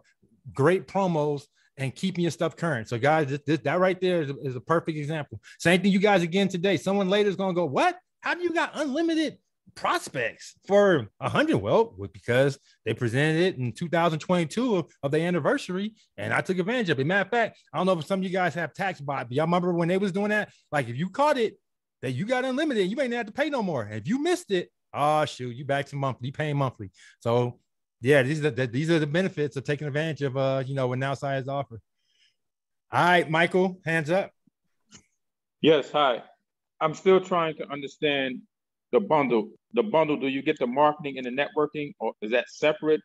great promos and keeping your stuff current. So guys, that right there is a perfect example. Same thing you guys again today. Someone later is going to go, what? How do you got unlimited prospects for 100? Well, because they presented it in 2022 of the anniversary, and I took advantage of it. Matter of fact, I don't know if some of you guys have tax bot, but y'all remember when they was doing that? Like if you caught it, that you got unlimited, you ain't have to pay no more. And if you missed it, oh shoot, you back to monthly, paying monthly. So yeah, these are the benefits of taking advantage of what Nowsite is offer. All right, Michael, hands up. Yes, hi. I'm still trying to understand the bundle. The bundle, do you get the marketing and the networking, or is that separate?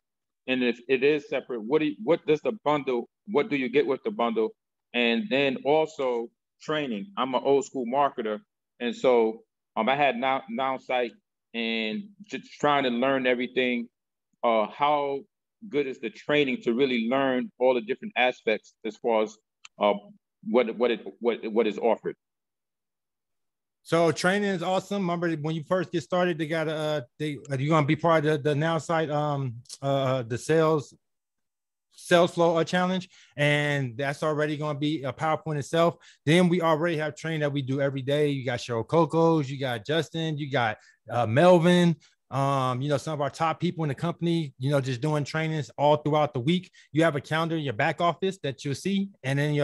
And if it is separate, what does the bundle, what do you get with the bundle? And then also training. I'm an old school marketer. And so I had Nowsite and just trying to learn everything. How good is the training to really learn all the different aspects as far as what is offered? So training is awesome. Remember when you first get started, they got you're gonna be part of the Nowsite the Salesflow challenge, and that's already going to be a PowerPoint itself. Then we already have training that we do every day. You got Cheryl Cocos, you got Justin, you got Melvin, some of our top people in the company, just doing trainings all throughout the week. You have a calendar in your back office that you'll see, and then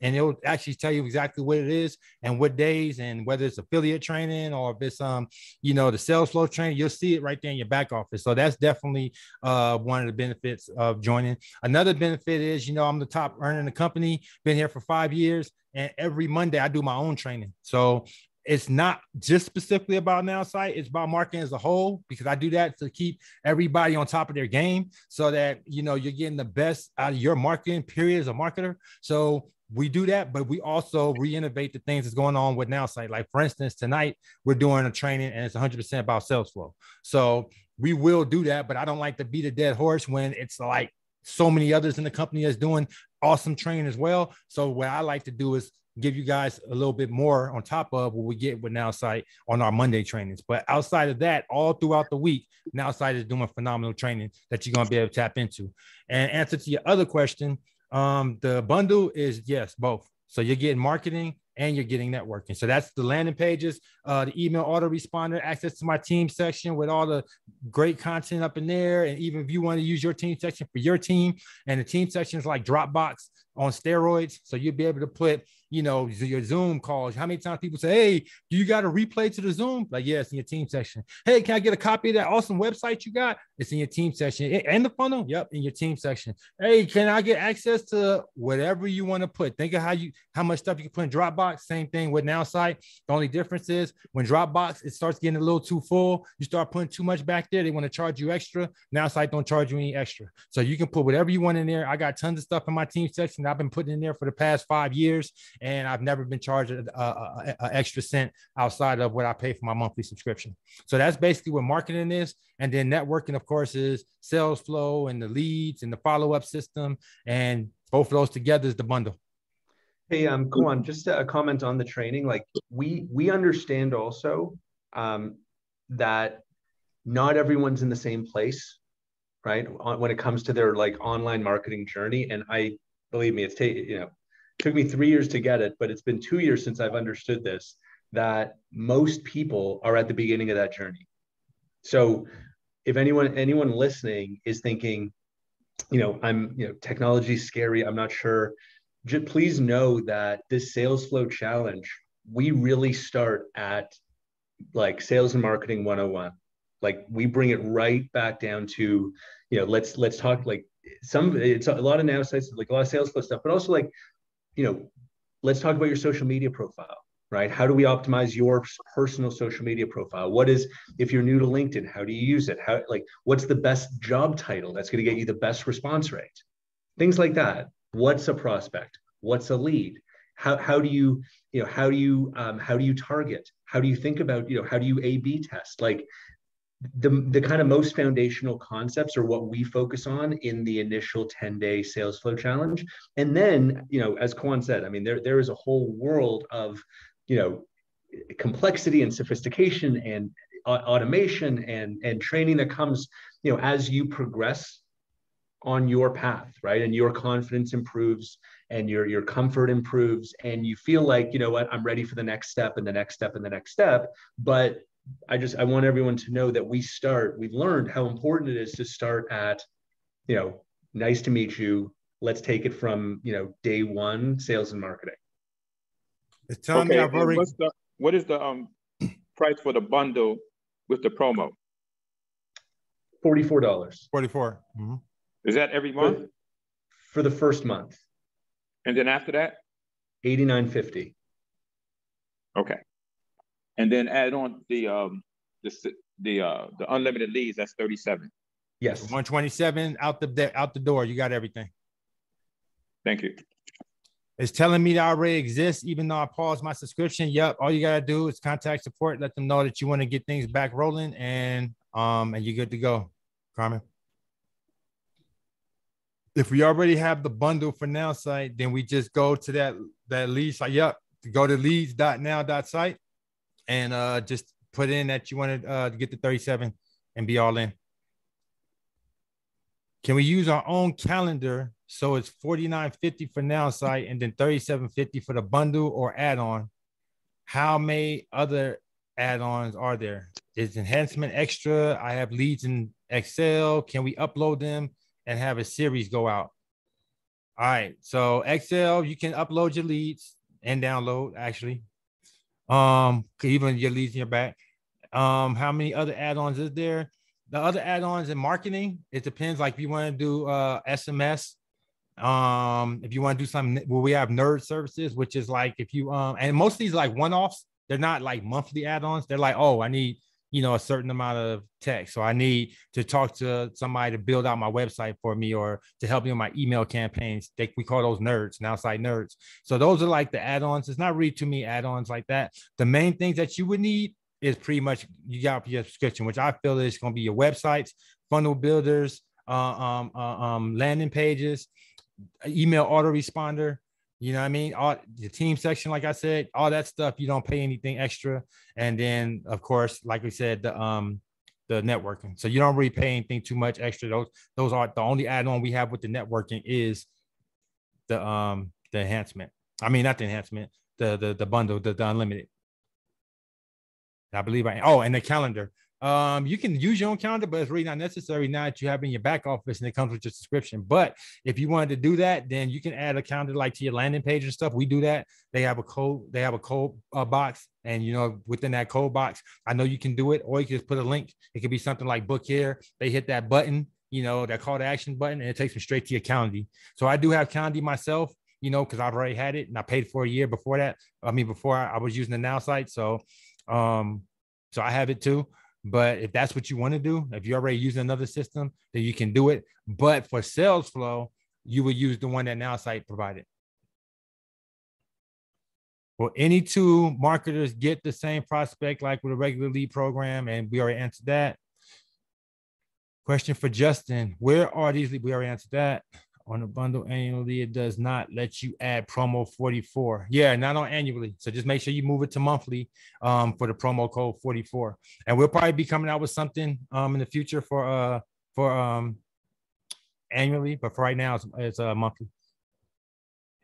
it'll actually tell you exactly what it is and what days, and whether it's affiliate training or if it's the Salesflow training, you'll see it right there in your back office. So that's definitely one of the benefits of joining. Another benefit is, I'm the top earner in the company, been here for 5 years, and every Monday I do my own training. So it's not just specifically about Nowsite, it's about marketing as a whole, because I do that to keep everybody on top of their game so that, you're getting the best out of your marketing period as a marketer. So we do that, but we also re-innovate the things that's going on with Nowsite. Like for instance, tonight we're doing a training and it's 100% about Salesflow. So we will do that, but I don't like to beat a dead horse when it's like so many others in the company that's doing awesome training as well. So what I like to do is give you guys a little bit more on top of what we get with Nowsite on our Monday trainings. But outside of that, all throughout the week, Nowsite is doing phenomenal training that you're going to be able to tap into. And answer to your other question, the bundle is yes, both. So you're getting marketing and you're getting networking. So that's the landing pages, the email autoresponder, access to my team section with all the great content up in there. And even if you want to use your team section for your team, and the team section is like Dropbox on steroids. So you'll be able to put, you know, your Zoom calls. How many times people say, hey, do you got a replay to the Zoom? Like, yeah, it's in your team section. Hey, can I get a copy of that awesome website you got? It's in your team section. And the funnel? Yep, in your team section. Hey, can I get access to whatever you want to put? Think of how much stuff you can put in Dropbox. Same thing with Nowsite. The only difference is when Dropbox, it starts getting a little too full. You start putting too much back there, they want to charge you extra. Nowsite don't charge you any extra. So you can put whatever you want in there. I got tons of stuff in my team section I've been putting in there for the past 5 years, and I've never been charged an extra cent outside of what I pay for my monthly subscription. So that's basically what marketing is. And then networking, of course, is sales flow and the leads and the follow-up system. And both of those together is the bundle. Hey, Kwan, just a comment on the training. Like we understand also that not everyone's in the same place, right? When it comes to their like online marketing journey. And believe me, took me 3 years to get it, but it's been 2 years since I've understood this, that most people are at the beginning of that journey. So if anyone listening is thinking, technology is scary, I'm not sure, just please know that this sales flow challenge, we really start at like sales and marketing 101. Like we bring it right back down to, let's talk like it's a lot of now sites, like a lot of sales flow stuff, but also like, let's talk about your social media profile, right? How do we optimize your personal social media profile? If you're new to LinkedIn, how do you use it? What's the best job title that's going to get you the best response rate? Things like that. What's a prospect? What's a lead? How do you target? How do you think about, how do you A/B test? Like the kind of most foundational concepts are what we focus on in the initial 10-day sales flow challenge. And then, as Kwan said, I mean, there is a whole world of, complexity and sophistication and automation and training that comes, as you progress on your path, right? And your confidence improves and your comfort improves and you feel like, I'm ready for the next step and the next step and the next step. But I want everyone to know that we've learned how important it is to start at, nice to meet you. Let's take it from, day one, sales and marketing. It's telling me what is the price for the bundle with the promo? $44. 44. Mm-hmm. Is that every month? For the first month. And then after that? $89.50. Okay. And then add on the unlimited leads, that's 37. Yes. 127 out the door. You got everything. Thank you. It's telling me that I already exists, even though I paused my subscription. Yep. All you gotta do is contact support, let them know that you want to get things back rolling, and you're good to go. Carmen. If we already have the bundle for Nowsite, then we just go to that lead site. Yep. Go to leads.now.site and just put in that you want to get the 37 and be all in. Can we use our own calendar? So it's $49.50 for Nowsite and then $37.50 for the bundle or add-on. How many other add-ons are there? Is Enhancement extra? I have leads in Excel. Can we upload them and have a series go out? All right. So Excel, you can upload your leads and download actually. Even your leads in your back. How many other add-ons is there? The other add-ons in marketing, it depends. Like if you want to do SMS, if you want to do something where we have nerd services, which is like if you and most of these like one-offs, they're not like monthly add-ons. They're like, oh, I need a certain amount of text, so I need to talk to somebody to build out my website for me or to help me with my email campaigns. We call those nerds, Nowsite nerds. So those are like the add-ons. It's not really too many add-ons like that. The main things that you would need is pretty much you got your subscription, which I feel is going to be your websites, funnel builders, landing pages, email autoresponder. You know what I mean? All the team section, like I said, all that stuff, you don't pay anything extra. And then, of course, like we said, the networking. So you don't really pay anything too much extra. Those are the only add-on we have with the networking is the enhancement. I mean, not the enhancement, the bundle, the unlimited. I believe and the calendar. You can use your own calendar, but it's really not necessary now that you have in your back office and it comes with your subscription. But if you wanted to do that, then you can add a calendar like to your landing page and stuff. We do that. They have a code, box. And, within that code box, I know you can do it, or you can just put a link. It could be something like book here. They hit that button, that call to action button, and it takes them straight to your calendar. So I do have calendar myself, because I've already had it and I paid for a year before that. Before I was using the Nowsite. So I have it too. But if that's what you want to do, if you're already using another system, then you can do it. But for Salesflow, you would use the one that Nowsite provided. Will any two marketers get the same prospect like with a regular lead program? And we already answered that. Question for Justin. Where are these? We already answered that. On the bundle annually, it does not let you add promo 44. Yeah, not on annually. So just make sure you move it to monthly for the promo code 44. And we'll probably be coming out with something in the future for annually, but for right now it's monthly.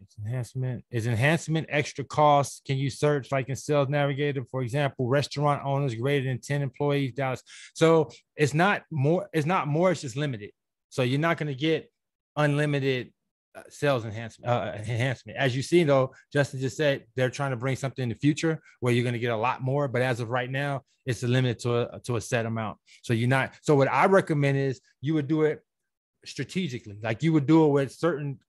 It's enhancement. Is enhancement extra costs? Can you search like in Sales Navigator, for example, restaurant owners greater than 10 employees, Dallas? So it's not more, it's just limited. So you're not going to get unlimited sales enhancement. As you see, though, Justin just said they're trying to bring something in the future where you're going to get a lot more. But as of right now, it's limited to a set amount. So you're not. So what I recommend is you would do it strategically. Like you would do it with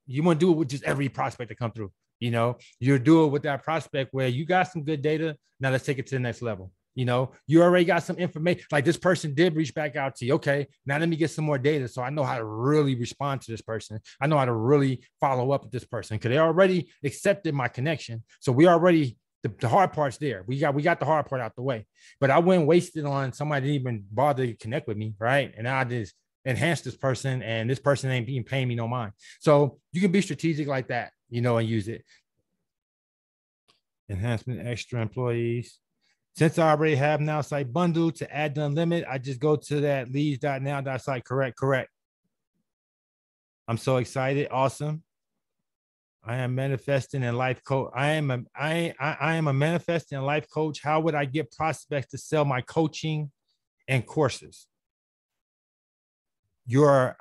you want to do it with just every prospect that come through. You do it with that prospect where you got some good data. Now let's take it to the next level. You already got some information, like this person did reach back out to you. Okay, now let me get some more data so I know how to really respond to this person. I know how to really follow up with this person because they already accepted my connection. So we already, the hard part's there. We got the hard part out the way. But I wouldn't waste it on somebody that didn't even bother to connect with me, right? And I just enhance this person and this person ain't even paying me no mind. So you can be strategic like that, and use it. Enhancement extra employees. Since I already have Nowsite bundle to add the unlimited, I just go to that leads.now.site. Correct. I'm so excited. Awesome. I am manifesting and life coach. I am a manifesting and life coach. How would I get prospects to sell my coaching and courses?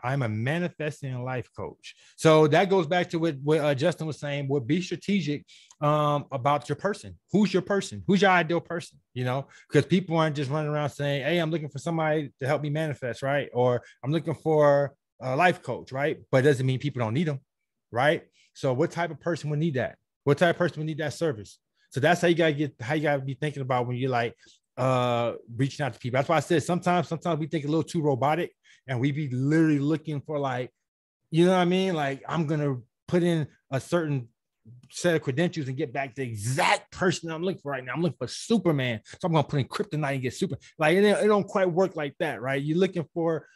I'm a manifesting and life coach. So that goes back to what Justin was saying. Would be strategic about your person. Who's your person? Who's your ideal person? Because people aren't just running around saying, hey, I'm looking for somebody to help me manifest, right? Or I'm looking for a life coach, right? But it doesn't mean people don't need them, right? So what type of person would need that? What type of person would need that service? So that's how you gotta be thinking about when you're like reaching out to people. That's why I said sometimes we think a little too robotic. And we be literally looking for like, you know what I mean? Like I'm going to put in a certain set of credentials and get back the exact person I'm looking for right now. I'm looking for Superman. So I'm going to put in kryptonite and get super. Like it don't quite work like that, right? You're looking for,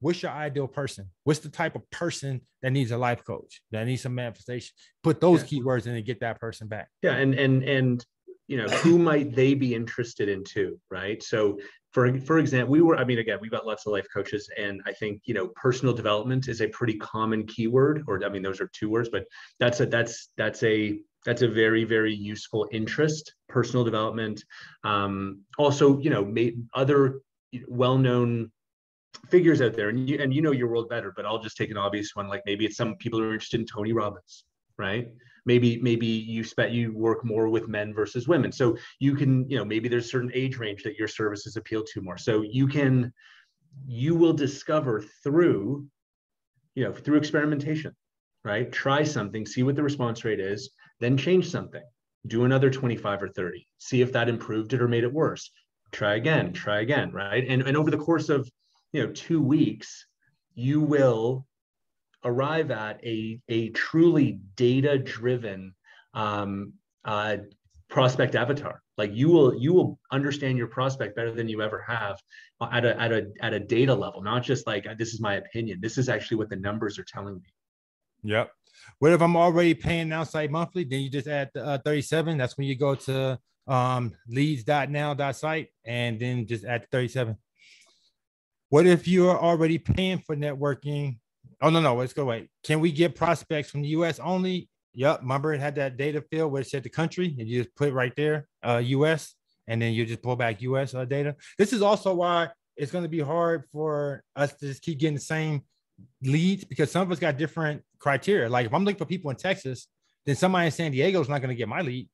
what's your ideal person? What's the type of person that needs a life coach, that needs some manifestation? Put those keywords in and get that person back. Yeah. And who might they be interested in too, right? So for example, we've got lots of life coaches, and I think, personal development is a pretty common keyword, those are two words, but that's a very, very useful interest, personal development. Also, other well-known figures out there, and you know your world better, but I'll just take an obvious one. Like maybe it's some people who are interested in Tony Robbins, right? Maybe you work more with men versus women. So you can, maybe there's a certain age range that your services appeal to more. So you will discover through experimentation, right? Try something, see what the response rate is, then change something, do another 25 or 30, see if that improved it or made it worse. Try again, right? And over the course of, 2 weeks, you will arrive at a truly data-driven prospect avatar. Like you will understand your prospect better than you ever have at a data level, not just like, this is my opinion. This is actually what the numbers are telling me. Yep. What if I'm already paying Nowsite monthly? Then you just add the 37. That's when you go to leads.now.site and then just add 37. What if you're already paying for networking? Oh, no, let's go wait. Can we get prospects from the US only? Yep. Remember it had that data field where it said the country, and you just put it right there, US, and then you just pull back US data. This is also why it's going to be hard for us to just keep getting the same leads, because some of us got different criteria. Like if I'm looking for people in Texas, then somebody in San Diego is not going to get my lead.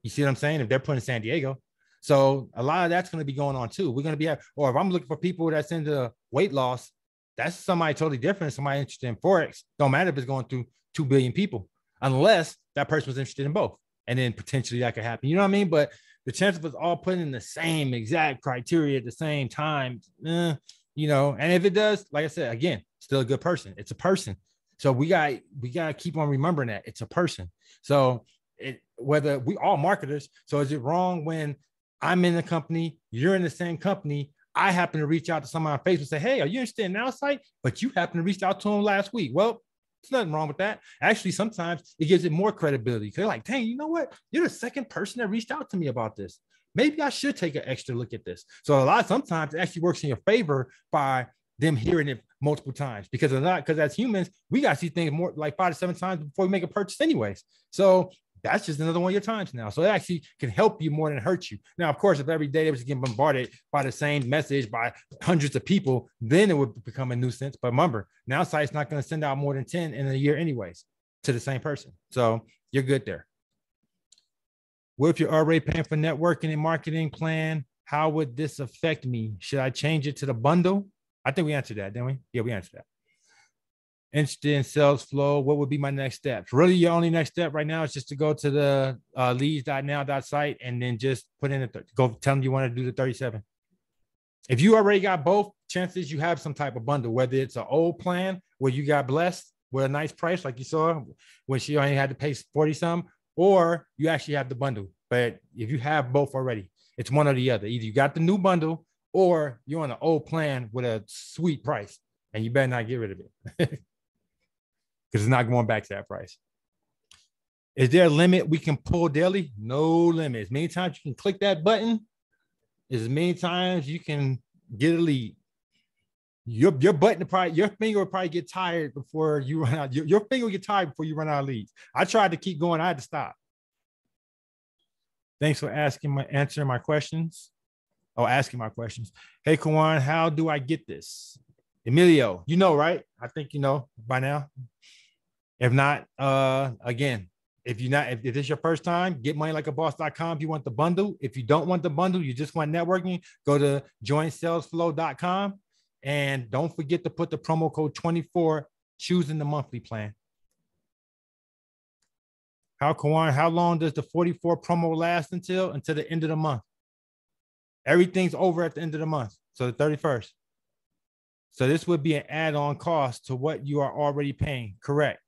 You see what I'm saying? If they're putting San Diego. So a lot of that's going to be going on too. We're going to be or if I'm looking for people that's into weight loss, that's somebody totally different. Somebody interested in Forex. Don't matter if it's going through 2 billion people, unless that person was interested in both. And then potentially that could happen. You know what I mean? But the chance of us all putting in the same exact criteria at the same time, and if it does, like I said, again, still a good person. It's a person. So we got to keep on remembering that it's a person. So whether we all marketers. So is it wrong when I'm in the company, you're in the same company, I happen to reach out to someone on Facebook and say, hey, are you interested in Nowsite? But you happen to reach out to them last week. Well, there's nothing wrong with that. Actually, sometimes it gives it more credibility. Because they're like, dang, you know what? You're the second person that reached out to me about this. Maybe I should take an extra look at this. So sometimes it actually works in your favor by them hearing it multiple times, because as humans, we got to see things more like 5 to 7 times before we make a purchase anyways. So that's just another one of your times now. So it actually can help you more than hurt you. Now, of course, if every day they was getting bombarded by the same message by hundreds of people, then it would become a nuisance. But remember, Nowsite's not going to send out more than 10 in a year anyways to the same person. So you're good there. What if you're already paying for networking and marketing plan? How would this affect me? Should I change it to the bundle? I think we answered that, didn't we? Yeah, we answered that. Interested in Salesflow, what would be my next steps? Really, your only next step right now is just to go to the leads.now.site and then just put in go tell them you want to do the 37. If you already got both, chances you have some type of bundle, whether it's an old plan where you got blessed with a nice price, like you saw when she only had to pay 40 some, or you actually have the bundle. But if you have both already, it's one or the other. Either you got the new bundle or you're on an old plan with a sweet price, and you better not get rid of it. Because it's not going back to that price. Is there a limit we can pull daily? No limit. As many times you can click that button, as many times you can get a lead. Your finger will probably get tired before you run out. Your finger will get tired before you run out of leads. I tried to keep going. I had to stop. Thanks for answering my questions. Asking my questions. Hey, Kawan, how do I get this? Emilio, you know, right? I think you know by now. If not, again, if it's your first time, getmoneylikeaboss.com if you want the bundle. If you don't want the bundle, you just want networking, go to joinsalesflow.com. And don't forget to put the promo code 24, choosing the monthly plan. How long does the 44 promo last until the end of the month? Everything's over at the end of the month. So the 31st. So this would be an add-on cost to what you are already paying. Correct.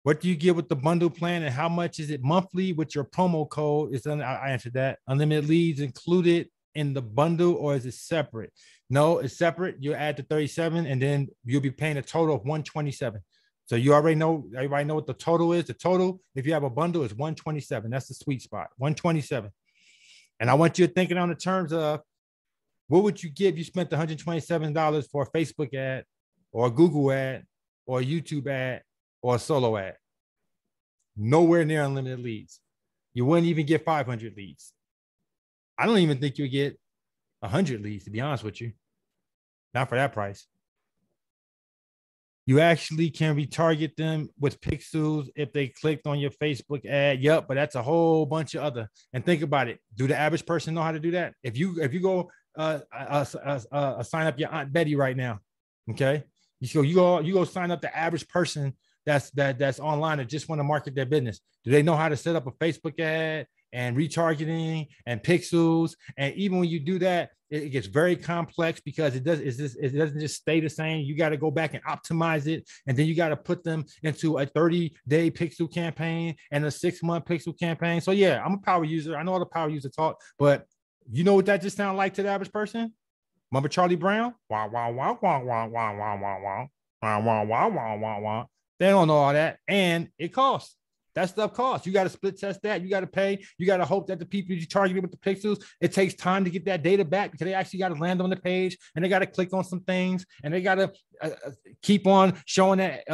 What do you get with the bundle plan, and how much is it monthly with your promo code? I answered that. Unlimited leads included in the bundle, or is it separate? No, it's separate. You add the 37 and then you'll be paying a total of 127. So you already know, everybody know what the total is. The total, if you have a bundle, is 127. That's the sweet spot, 127. And I want you to think it on the terms of, what would you give if you spent $127 for a Facebook ad or a Google ad or a YouTube ad or a solo ad? Nowhere near unlimited leads. You wouldn't even get 500 leads. I don't even think you'll get 100 leads, to be honest with you. Not for that price. You actually can retarget them with pixels if they clicked on your Facebook ad. Yep, but that's a whole bunch of other. And think about it. Do the average person know how to do that? If you go sign up your Aunt Betty right now, okay? You go sign up the average person that's online that just want to market their business. Do they know how to set up a Facebook ad and retargeting and pixels? And even when you do that, it gets very complex because it doesn't just stay the same. You got to go back and optimize it, and then you got to put them into a 30-day pixel campaign and a 6-month pixel campaign. So yeah, I'm a power user. I know all the power user talk, but you know what that just sounds like to the average person? Remember Charlie Brown? Wah, wah, wah, wah, wah, wah, wah, wah, wah, wah, wah, wah, wah, wah, wah. They don't know all that, and it costs. That stuff costs. You got to split test that. You got to pay. You got to hope that the people you targeted with the pixels, it takes time to get that data back because they actually got to land on the page and they got to click on some things and they got to keep on showing that,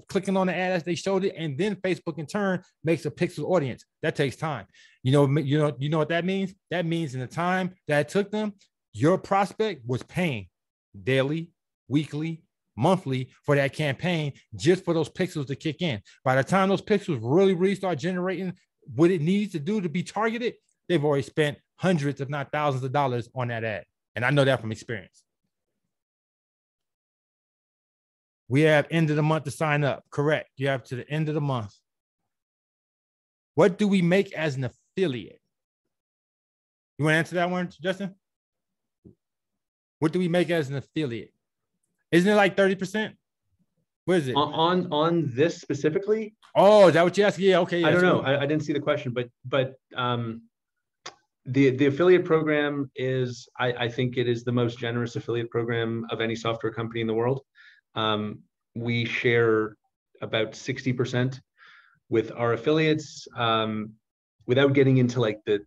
clicking on the ad as they showed it. And then Facebook in turn makes a pixel audience. That takes time. You know what that means? That means in the time that it took them, your prospect was paying daily, weekly, monthly for that campaign just for those pixels to kick in. By the time those pixels really start generating what it needs to do to be targeted, they've already spent hundreds, if not thousands of dollars on that ad. And I know that from experience. We have end of the month to sign up. Correct. You have to the end of the month. What do we make as an affiliate? You want to answer that one, Justin? What do we make as an affiliate? Isn't it like 30%? What is it? On this specifically? Oh, is that what you asked? Yeah, okay. Yeah, I don't know. I didn't see the question, but the affiliate program is, I think it is the most generous affiliate program of any software company in the world. We share about 60% with our affiliates, without getting into like the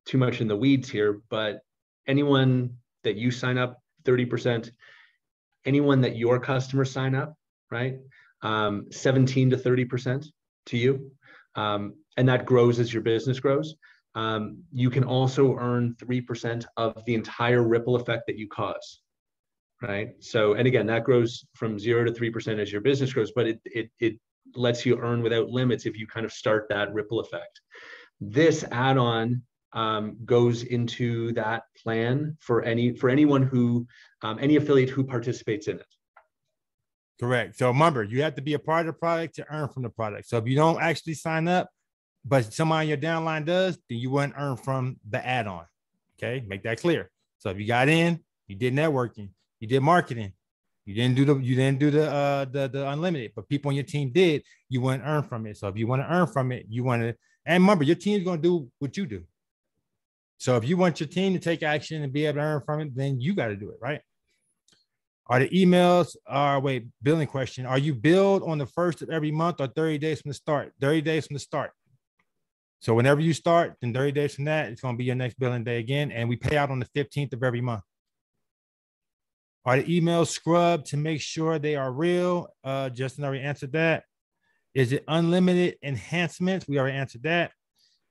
too much in the weeds here, but anyone that you sign up, 30%. Anyone that your customers sign up, right? 17 to 30% to you. And that grows as your business grows. You can also earn 3% of the entire ripple effect that you cause, right? So, and again, that grows from 0 to 3% as your business grows, but it lets you earn without limits if you kind of start that ripple effect. This add-on goes into that plan for anyone who any affiliate who participates in it. Correct. So remember, you have to be a part of the product to earn from the product. So if you don't actually sign up, but somebody on your downline does, then you wouldn't earn from the add-on. Okay, make that clear. So if you got in, you did networking, you did marketing, you didn't do the unlimited, but people on your team did, you wouldn't earn from it. So if you want to earn from it, you want to, and remember, your team's going to do what you do. So if you want your team to take action and be able to earn from it, then you got to do it, right? Are the emails, billing question. Are you billed on the 1st of every month or 30 days from the start? 30 days from the start. So whenever you start, then 30 days from that, it's going to be your next billing day again. And we pay out on the 15th of every month. Are the emails scrubbed to make sure they are real? Justin already answered that. Is it unlimited enhancements? We already answered that.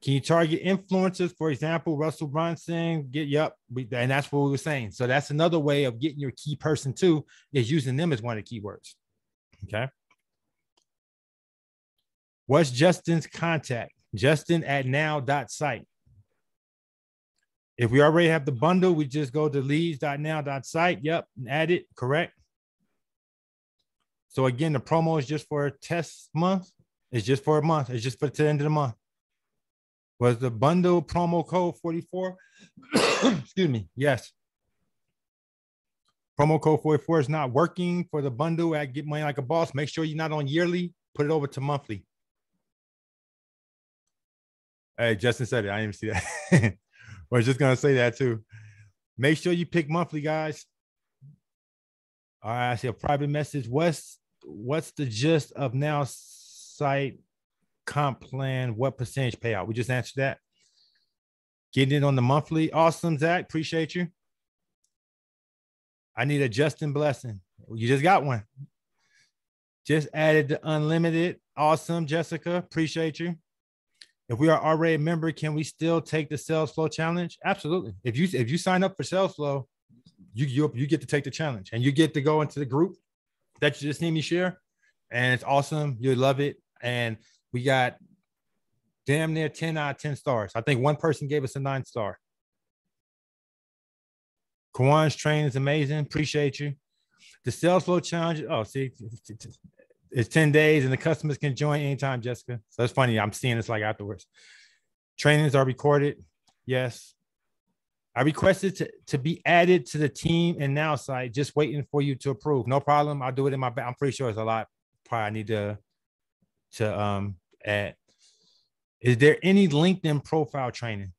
Can you target influencers? For example, Russell Brunson, and that's what we were saying. So that's another way of getting your key person too, is using them as one of the keywords. Okay. What's Justin's contact? Justin@now.site. If we already have the bundle, we just go to leads.now.site. Yep, and add it, correct. So again, the promo is just for a test month. It's just for a month. It's just for to the end of the month. Was the bundle promo code 44? Excuse me. Yes. Promo code 44 is not working for the bundle at Get Money Like a Boss. Make sure you're not on yearly. Put it over to monthly. Hey, Justin said it. I didn't even see that. I was just going to say that too. Make sure you pick monthly, guys. All right. I see a private message. What's the gist of Nowsite comp plan? What percentage payout? We just answered that. Getting it on the monthly. Awesome, Zach. Appreciate you. I need a Justin blessing. You just got one. Just added the unlimited. Awesome, Jessica. Appreciate you. If we are already a member, can we still take the Salesflow challenge? Absolutely. If you sign up for Salesflow, you get to take the challenge and you get to go into the group that you just need me share. And it's awesome. You'll love it. And we got damn near 10 out of 10 stars. I think one person gave us a 9-star. Kawan's training is amazing. Appreciate you. The Salesflow challenge. Oh, see, it's 10 days and the customers can join anytime, Jessica. So it's funny. I'm seeing this like afterwards. Trainings are recorded. Yes. I requested to be added to the team in Nowsite, just waiting for you to approve. No problem. I'll do it in my back. I'm pretty sure it's a lot. Probably I need to add. Is there any LinkedIn profile training?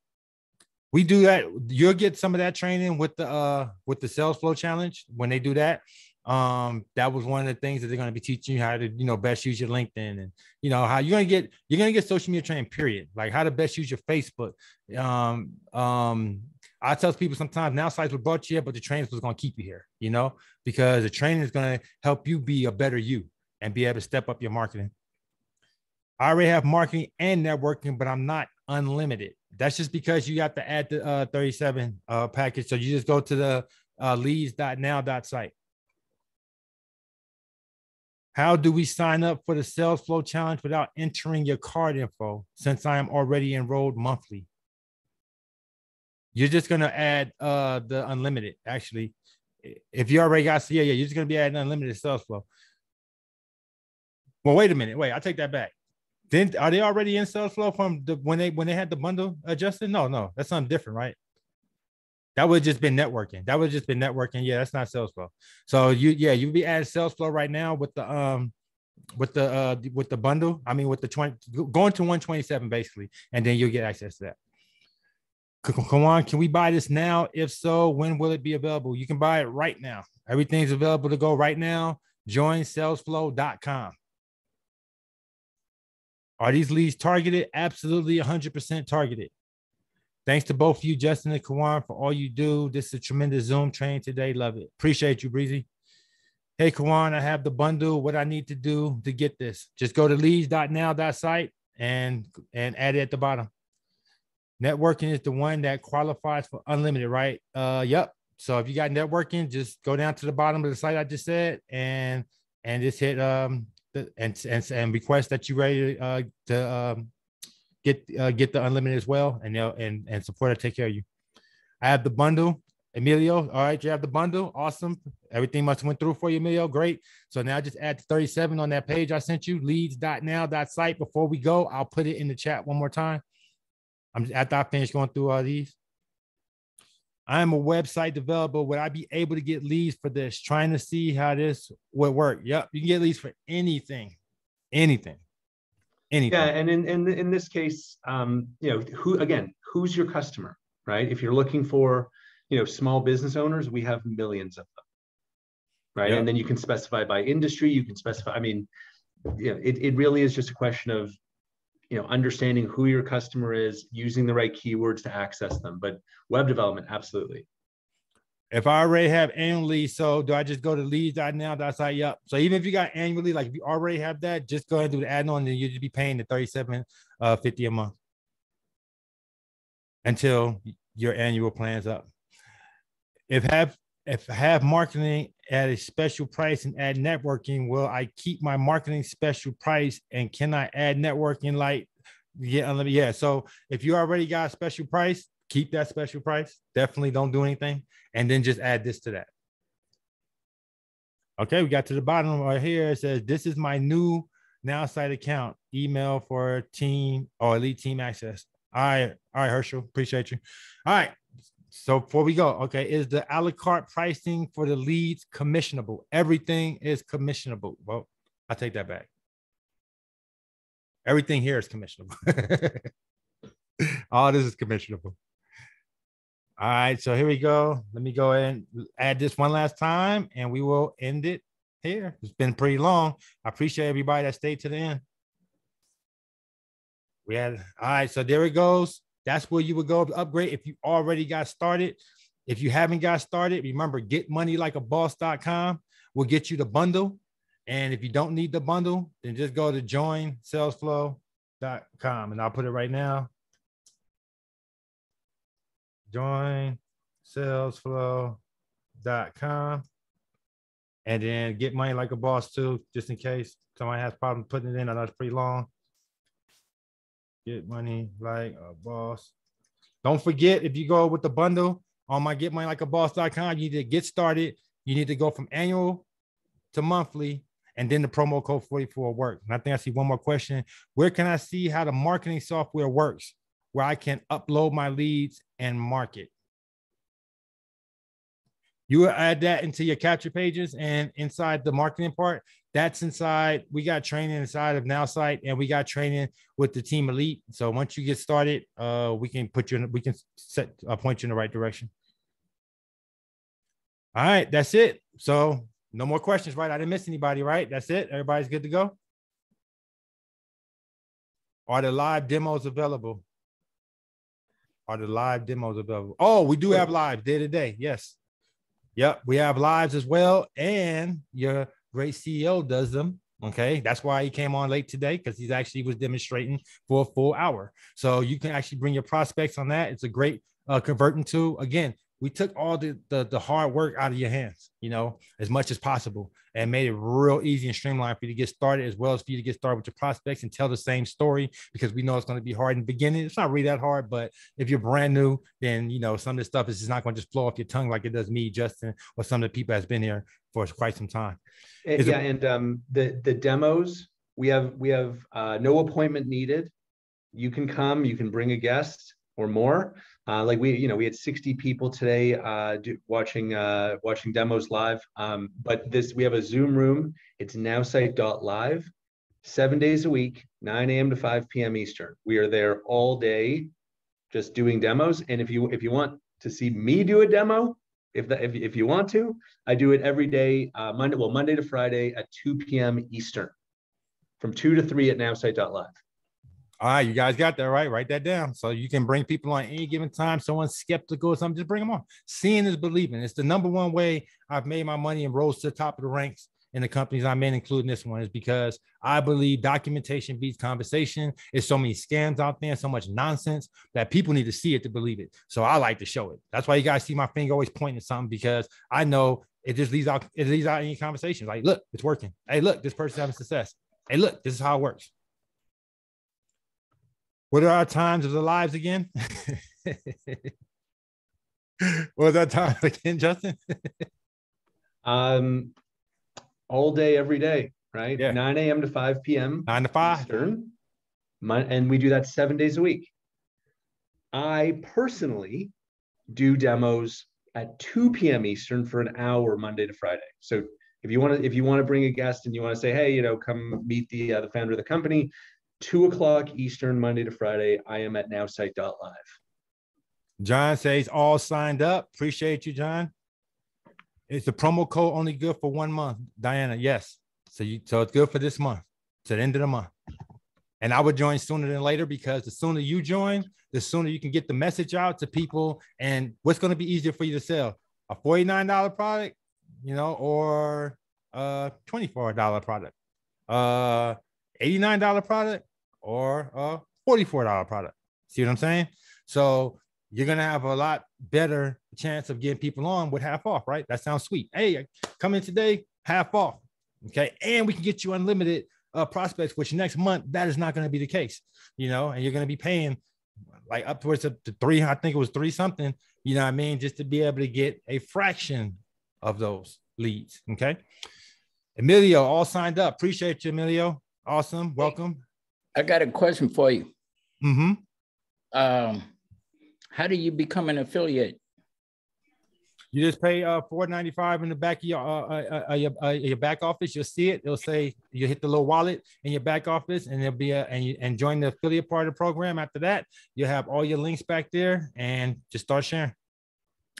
We do that. You'll get some of that training with the Salesflow challenge when they do that. That was one of the things that they're going to be teaching you how to, best use your LinkedIn, and how you're going to get social media training, period. Like how to best use your Facebook. I tell people sometimes Nowsite was brought you here, but the training was going to keep you here, because the training is going to help you be a better you and be able to step up your marketing. I already have marketing and networking, but I'm not unlimited. That's just because you have to add the 37 package. So you just go to the leads.now.site. How do we sign up for the Salesflow Challenge without entering your card info, since I am already enrolled monthly? You're just going to add the unlimited, actually. If you already got, you're just going to be adding unlimited Salesflow. Well, wait a minute. Wait, I'll take that back. Then are they already in Salesflow from when they had the bundle adjusted? No, that's something different, right? That would have just been networking. Yeah, that's not Salesflow. So you'd be adding Salesflow right now with the bundle. I mean, with the 20 going to 127 basically, and then you'll get access to that. Come on, can we buy this now? If so, when will it be available? You can buy it right now. Everything's available to go right now. Join salesflow.com. Are these leads targeted? Absolutely 100% targeted. Thanks to both of you, Justin and Kawan, for all you do. This is a tremendous Zoom training today. Love it. Appreciate you, Breezy. Hey, Kawan, I have the bundle. What I need to do to get this? Just go to leads.now.site and add it at the bottom. Networking is the one that qualifies for unlimited, right? Yep. So if you got networking, just go down to the bottom of the site I just said and just hit and request that you're ready to get the unlimited as well, and support it, take care of you. I have the bundle. Emilio, all right, you have the bundle. Awesome. Everything must have went through for you, Emilio. Great. So now just add 37 on that page I sent you, leads.now.site. Before we go, I'll put it in the chat one more time. After I finish going through all these. I am a website developer. Would I be able to get leads for this? Trying to see how this would work. Yep, you can get leads for anything. Yeah, and in this case, who's your customer, right? If you're looking for, small business owners, we have millions of them, right? Yep. And then you can specify by industry. You can specify. I mean, it really is just a question of, understanding who your customer is, using the right keywords to access them. But web development, absolutely. If I already have annually, so do I just go to leads.now.site? Yep. So even if you got annually, like if you already have that, just go ahead and do the add-on, and you'll just be paying the $37.50 a month until your annual plan's up. If I have marketing at a special price and add networking, will I keep my marketing special price, and can I add networking yeah. So if you already got a special price, keep that special price. Definitely don't do anything. And then just add this to that. Okay, we got to the bottom right here. It says, this is my new Nowsite account. Email for team or elite team access. All right, Herschel. Appreciate you. All right. So before we go, okay, is the a la carte pricing for the leads commissionable? Everything is commissionable. Well, I take that back. Everything here is commissionable. All this is commissionable. All right, so here we go. Let me go ahead and add this one last time, and we will end it here. It's been pretty long. I appreciate everybody that stayed to the end. All right, so there it goes. That's where you would go to upgrade if you already got started. If you haven't got started, remember, getmoneylikeaboss.com will get you the bundle. And if you don't need the bundle, then just go to joinsalesflow.com, and I'll put it right now. Joinsalesflow.com, and then Get Money Like a Boss too, just in case somebody has problems putting it in. I know it's pretty long. Get Money Like a Boss. Don't forget, if you go with the bundle on my getmoneylikeaboss.com, you need to get started. You need to go from annual to monthly, and then the promo code 44 work. And I think I see one more question. Where can I see how the marketing software works, where I can upload my leads and market? You will add that into your capture pages, and inside the marketing part, that's inside. We got training inside of Nowsite, and we got training with the team elite. So once you get started, we can point you in the right direction. All right, that's it. So No more questions, right? I didn't miss anybody, right? That's it. Everybody's good to go. Are the live demos available? Are the live demos available? Oh, we do have live day to day. Yes. Yep. We have lives as well. And your great CEO does them. Okay. That's why he came on late today, because he's actually was demonstrating for a full hour. So you can actually bring your prospects on that. It's a great converting tool. Again, we took all the hard work out of your hands, you know, as much as possible, and made it real easy and streamlined for you to get started, as well as for you to get started with your prospects and tell the same story, because we know it's going to be hard in the beginning. It's not really that hard, but if you're brand new, then, you know, some of this stuff is just not going to just flow off your tongue like it does me, Justin, or some of the people that's been here for quite some time. The demos, we have no appointment needed. You can come, you can bring a guest or more. Like we had 60 people today watching demos live. But we have a Zoom room. It's nowsite.live, 7 days a week, 9 a.m. to 5 p.m. Eastern. We are there all day, just doing demos. And if you want to see me do a demo, if you want to, I do it every day, Monday to Friday at 2 p.m. Eastern, from 2 to 3 at nowsite.live. All right, you guys got that right. Write that down. So you can bring people on any given time. Someone's skeptical or something, just bring them on. Seeing is believing. It's the number one way I've made my money and rose to the top of the ranks in the companies I'm in, including this one, is because I believe documentation beats conversation. There's so many scams out there, so much nonsense, that people need to see it to believe it. So I like to show it. That's why you guys see my finger always pointing at something, because I know it just leaves out any conversation. Like, look, it's working. Hey, look, this person's having success. Hey, look, this is how it works. What are our times of the lives again? What was our time again, Justin? All day, every day, right? Yeah. 9 a.m. to 5 p.m. 9 to 5. Eastern. And we do that 7 days a week. I personally do demos at 2 p.m. Eastern for an hour, Monday to Friday. So if you want to bring a guest and you want to say, hey, come meet the founder of the company, 2 o'clock Eastern, Monday to Friday, I am at nowsite.live. John says all signed up. Appreciate you, John. Is the promo code only good for 1 month? Diana, yes. So it's good for this month, to the end of the month. And I would join sooner than later, because the sooner you join, the sooner you can get the message out to people. And what's going to be easier for you to sell? A $49 product, or a $24 product, $89 product, or a $44 product. See what I'm saying? So you're going to have a lot better chance of getting people on with half off, right? That sounds sweet. Hey, come in today, half off. Okay. And we can get you unlimited prospects, which next month, that is not going to be the case, and you're going to be paying like upwards of 3, I think it was 3 something, just to be able to get a fraction of those leads. Okay. Emilio, all signed up. Appreciate you, Emilio. Awesome. Welcome. I got a question for you. Mm-hmm. How do you become an affiliate? You just pay $4.95 in the back of your back office. You'll see it. It'll say, you hit the little wallet in your back office, and there'll be and join the affiliate part of the program. After that, you'll have all your links back there, and just start sharing.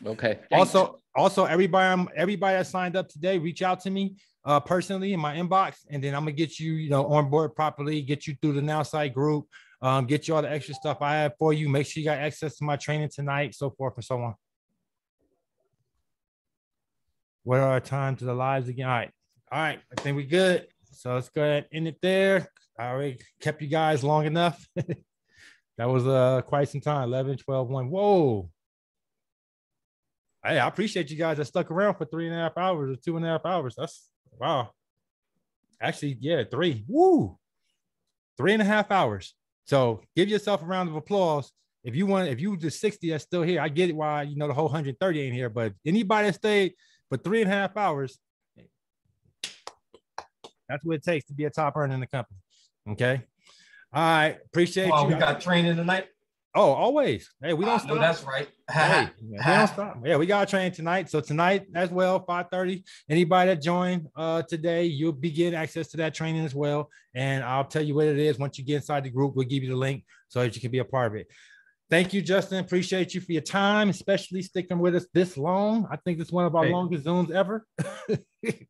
Okay. Thanks. Also, everybody that signed up today, reach out to me personally in my inbox, and then I'm gonna get you, on board properly, get you through the Nowsite group, get you all the extra stuff I have for you. Make sure you got access to my training tonight, so forth and so on. What are our times to the lives again? All right. I think we're good. So let's go ahead and end it there. I already kept you guys long enough. That was quite some time. 11, 12, 1. Whoa. Hey, I appreciate you guys that stuck around for 3.5 hours or 2.5 hours. That's wow. Actually, yeah, 3. Woo. 3.5 hours. So give yourself a round of applause. If you the 60 that's still here, I get it why the whole 130 ain't here. But anybody that stayed for 3.5 hours, that's what it takes to be a top earner in the company. Okay. All right. Appreciate you. We got training tonight. Oh, always. Hey, we don't stop. That's right. Hey, we don't stop. Yeah, we got to train tonight. So tonight as well, 5:30. Anybody that joined today, you'll be getting access to that training as well. And I'll tell you what it is. Once you get inside the group, we'll give you the link so that you can be a part of it. Thank you, Justin. Appreciate you for your time, especially sticking with us this long. I think it's one of our longest Zooms ever.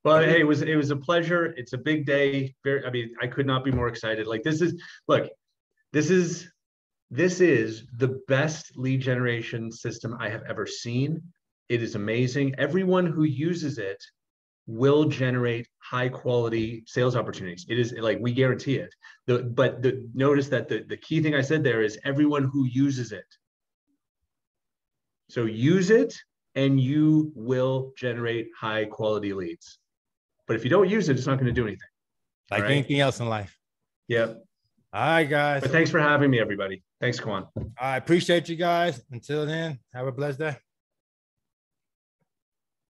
Well, hey, it was a pleasure. It's a big day. I mean, I could not be more excited. Like this is the best lead generation system I have ever seen. It is amazing. Everyone who uses it will generate high quality sales opportunities. It is like, we guarantee it. Notice that the key thing I said there is everyone who uses it. So use it and you will generate high quality leads. But if you don't use it, it's not going to do anything. Like anything else in life. Yep. All right, guys. But thanks for having me, everybody. Thanks, Kwan. I appreciate you guys. Until then, have a blessed day.